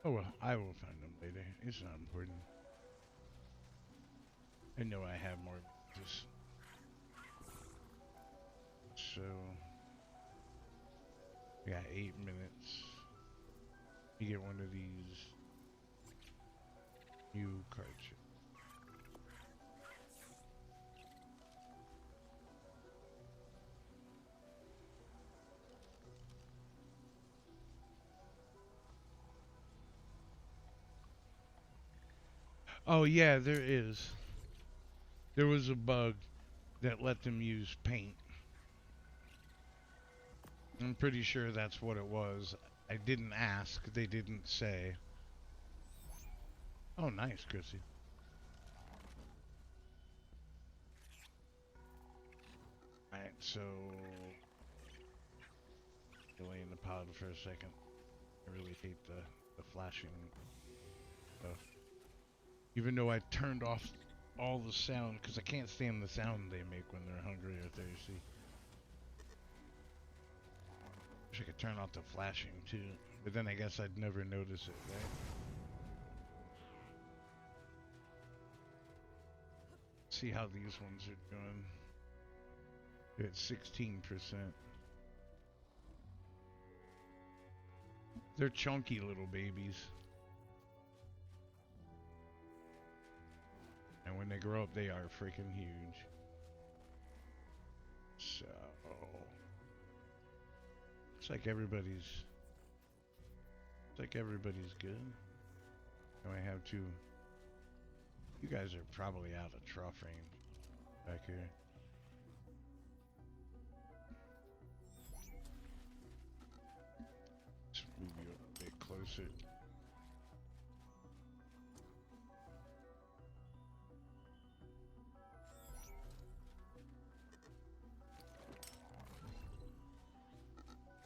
Oh well, I will find them later. It's not important. I know I have more mantis. So, we got 8 minutes. You get one of these new cartridges. Oh yeah, there is. There was a bug that let them use paint. I'm pretty sure that's what it was. I didn't ask. They didn't say. Oh, nice, Chrissy. Alright, so... Delay in the pod for a second. I really hate the flashing stuff. Even though I turned off all the sound, because I can't stand the sound they make when they're hungry or thirsty. Wish I could turn off the flashing too, but then I guess I'd never notice it, right? See how these ones are doing. They're at 16%. They're chunky little babies. And when they grow up, they are freaking huge. So... Looks like everybody's good. And I have to... You guys are probably out of trough range back here. Let's move you a bit closer.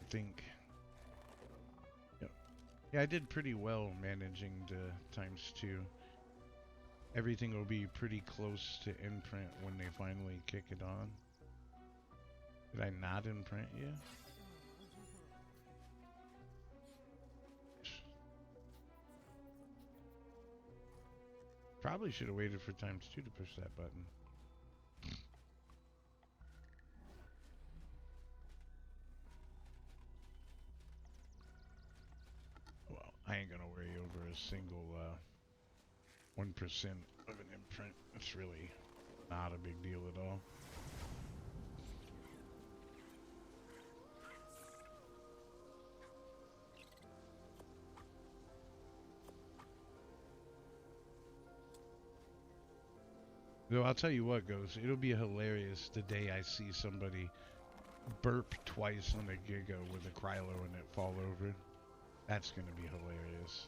I think... Yep. Yeah, I did pretty well managing the ×2. Everything will be pretty close to imprint when they finally kick it on. Did I not imprint yet? Probably should have waited for ×2 to push that button. Well, I ain't gonna worry over a single 1% of an imprint. It's really not a big deal at all. Though I'll tell you what, Ghost, it'll be hilarious the day I see somebody burp twice on a Giga with a Krylo and it fall over. That's gonna be hilarious.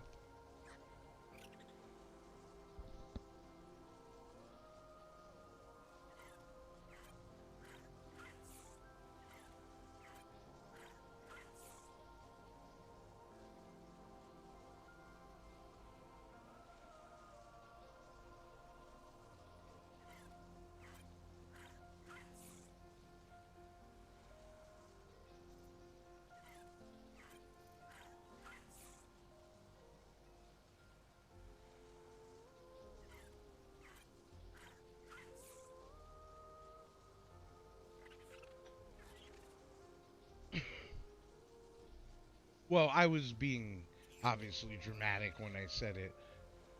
Well, I was being obviously dramatic when I said it.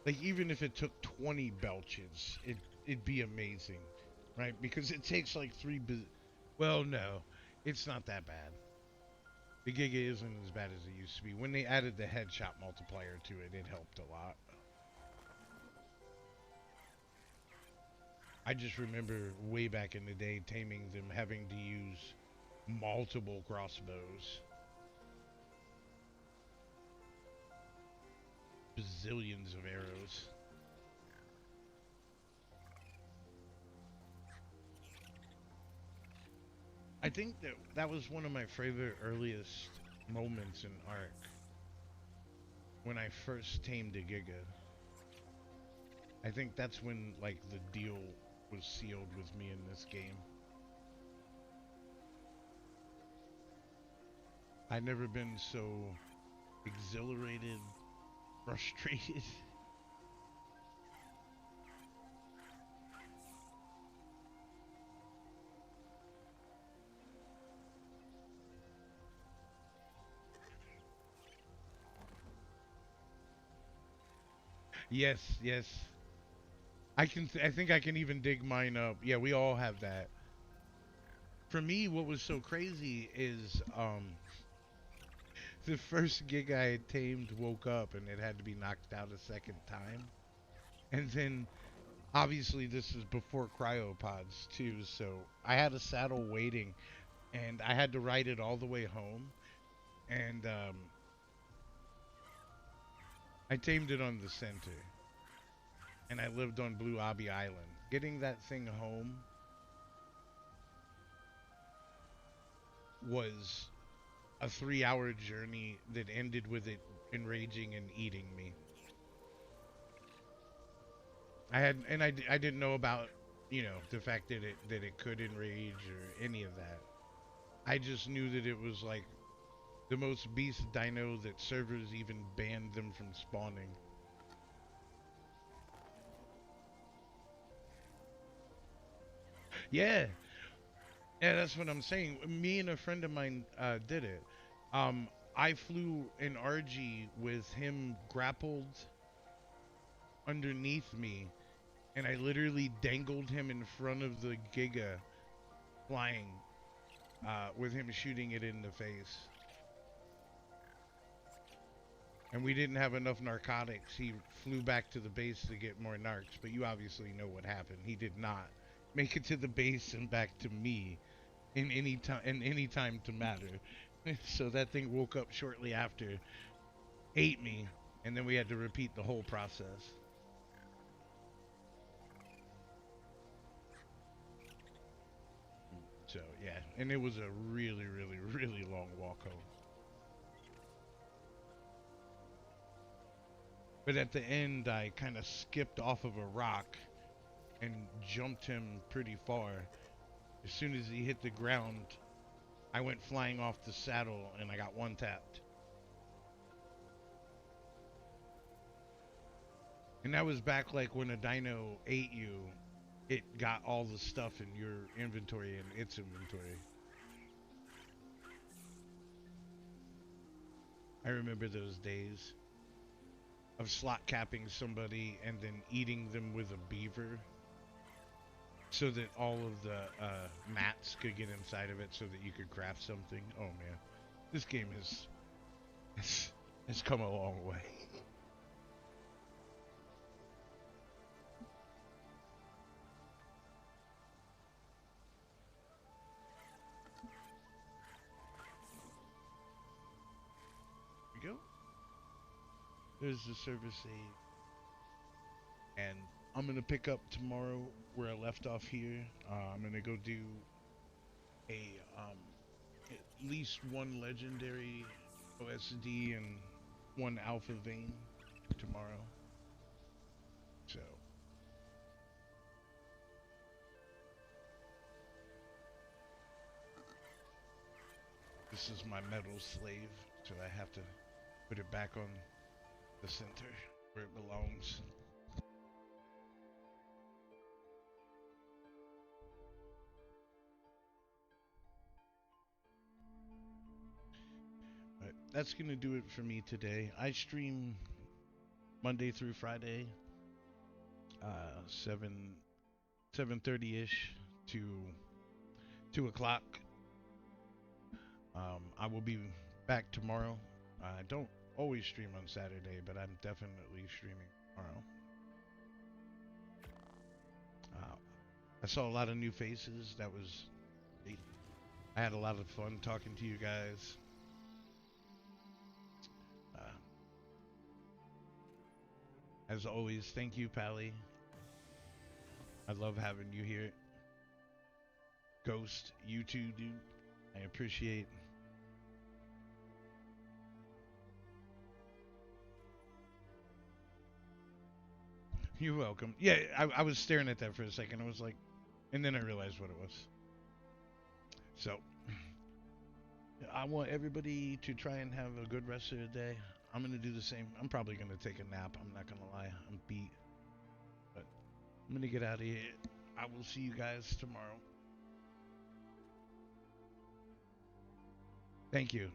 Like, even if it took 20 belches, it'd be amazing, right? Because it takes like well, no, it's not that bad. The Giga isn't as bad as it used to be. When they added the headshot multiplier to it, it helped a lot. I just remember way back in the day taming them having to use multiple crossbows. Bazillions of arrows. I think that was one of my favorite earliest moments in Ark. When I first tamed a Giga. I think that's when, like, the deal was sealed with me in this game. I've never been so exhilarated, frustrated. Yes, yes. I think I can even dig mine up. Yeah, we all have that. For me, what was so crazy is the first gig I had tamed woke up and it had to be knocked out a second time. And then obviously this is before cryopods too, so I had a saddle waiting and I had to ride it all the way home. And I tamed it on the center and I lived on Blue Abbey Island. Getting that thing home was a 3 hour journey that ended with it enraging and eating me. I didn't know about, the fact that it could enrage or any of that. I just knew that it was like the most beast dino that servers even banned them from spawning. Yeah, yeah, that's what I'm saying. Me and a friend of mine did it. I flew an RG with him grappled underneath me, and I literally dangled him in front of the Giga flying, with him shooting it in the face. And we didn't have enough narcotics. He flew back to the base to get more narcs, but you obviously know what happened. He did not make it to the base and back to me in any time to matter. So that thing woke up shortly after, ate me, and then we had to repeat the whole process. So yeah, and it was a really, really, really long walk home. But at the end, I kind of skipped off of a rock and jumped him pretty far. As soon as he hit the ground, I went flying off the saddle and I got one tapped. And that was back like when a dino ate you, it got all the stuff in your inventory and its inventory. I remember those days of slot capping somebody and then eating them with a beaver so that all of the mats could get inside of it so that you could craft something. Oh man, this game has come a long way. Here we go. There's the service save. And I'm gonna pick up tomorrow where I left off here. I'm gonna go do a at least one legendary OSD and one alpha vein tomorrow. So this is my metal slave, so I have to put it back on the center where it belongs. But that's gonna do it for me today. I stream Monday through Friday, 7:30 ish to 2 o'clock. I will be back tomorrow. I don't always stream on Saturday, but I'm definitely streaming tomorrow. Uh, I saw a lot of new faces. That was great. I had a lot of fun talking to you guys. Uh, as always, thank you, Pally. I love having you here. Ghost, you too, dude. I appreciate. You're welcome. Yeah, I was staring at that for a second. I was like, and then I realized what it was. So, I want everybody to try and have a good rest of the day. I'm gonna do the same. I'm probably gonna take a nap. I'm not gonna lie. I'm beat, but I'm gonna get out of here. I will see you guys tomorrow. Thank you,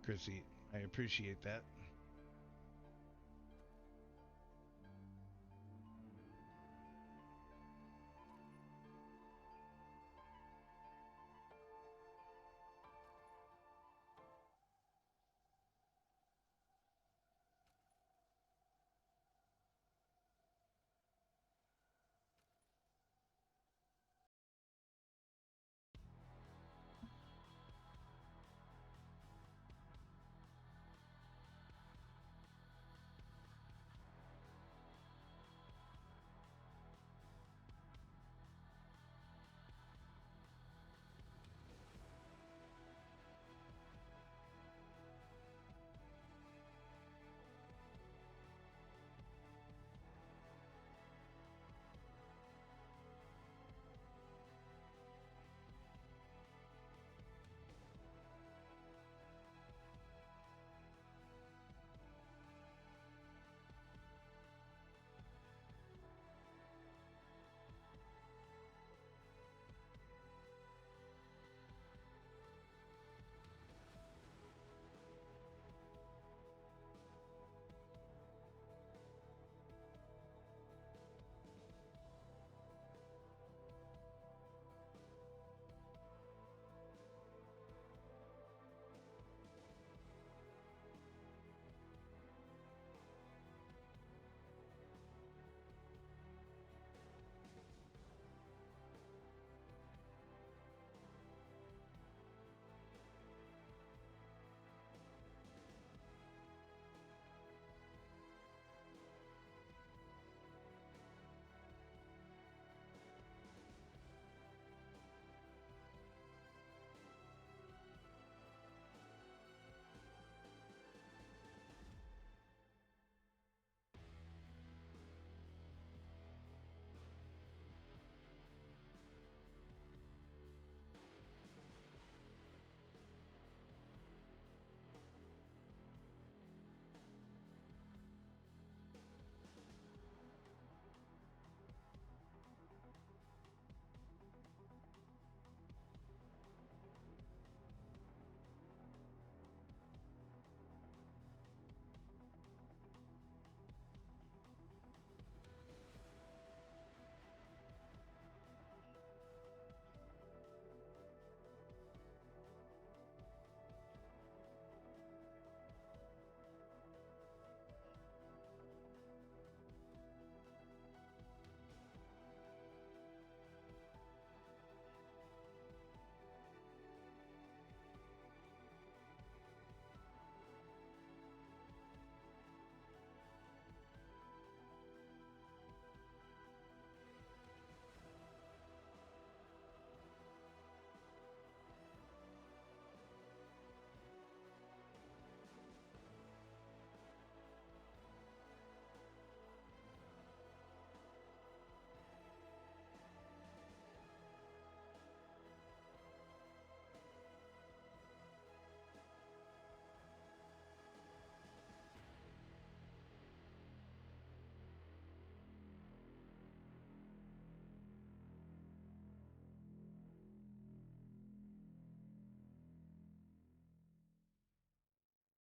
Chrissy. I appreciate that.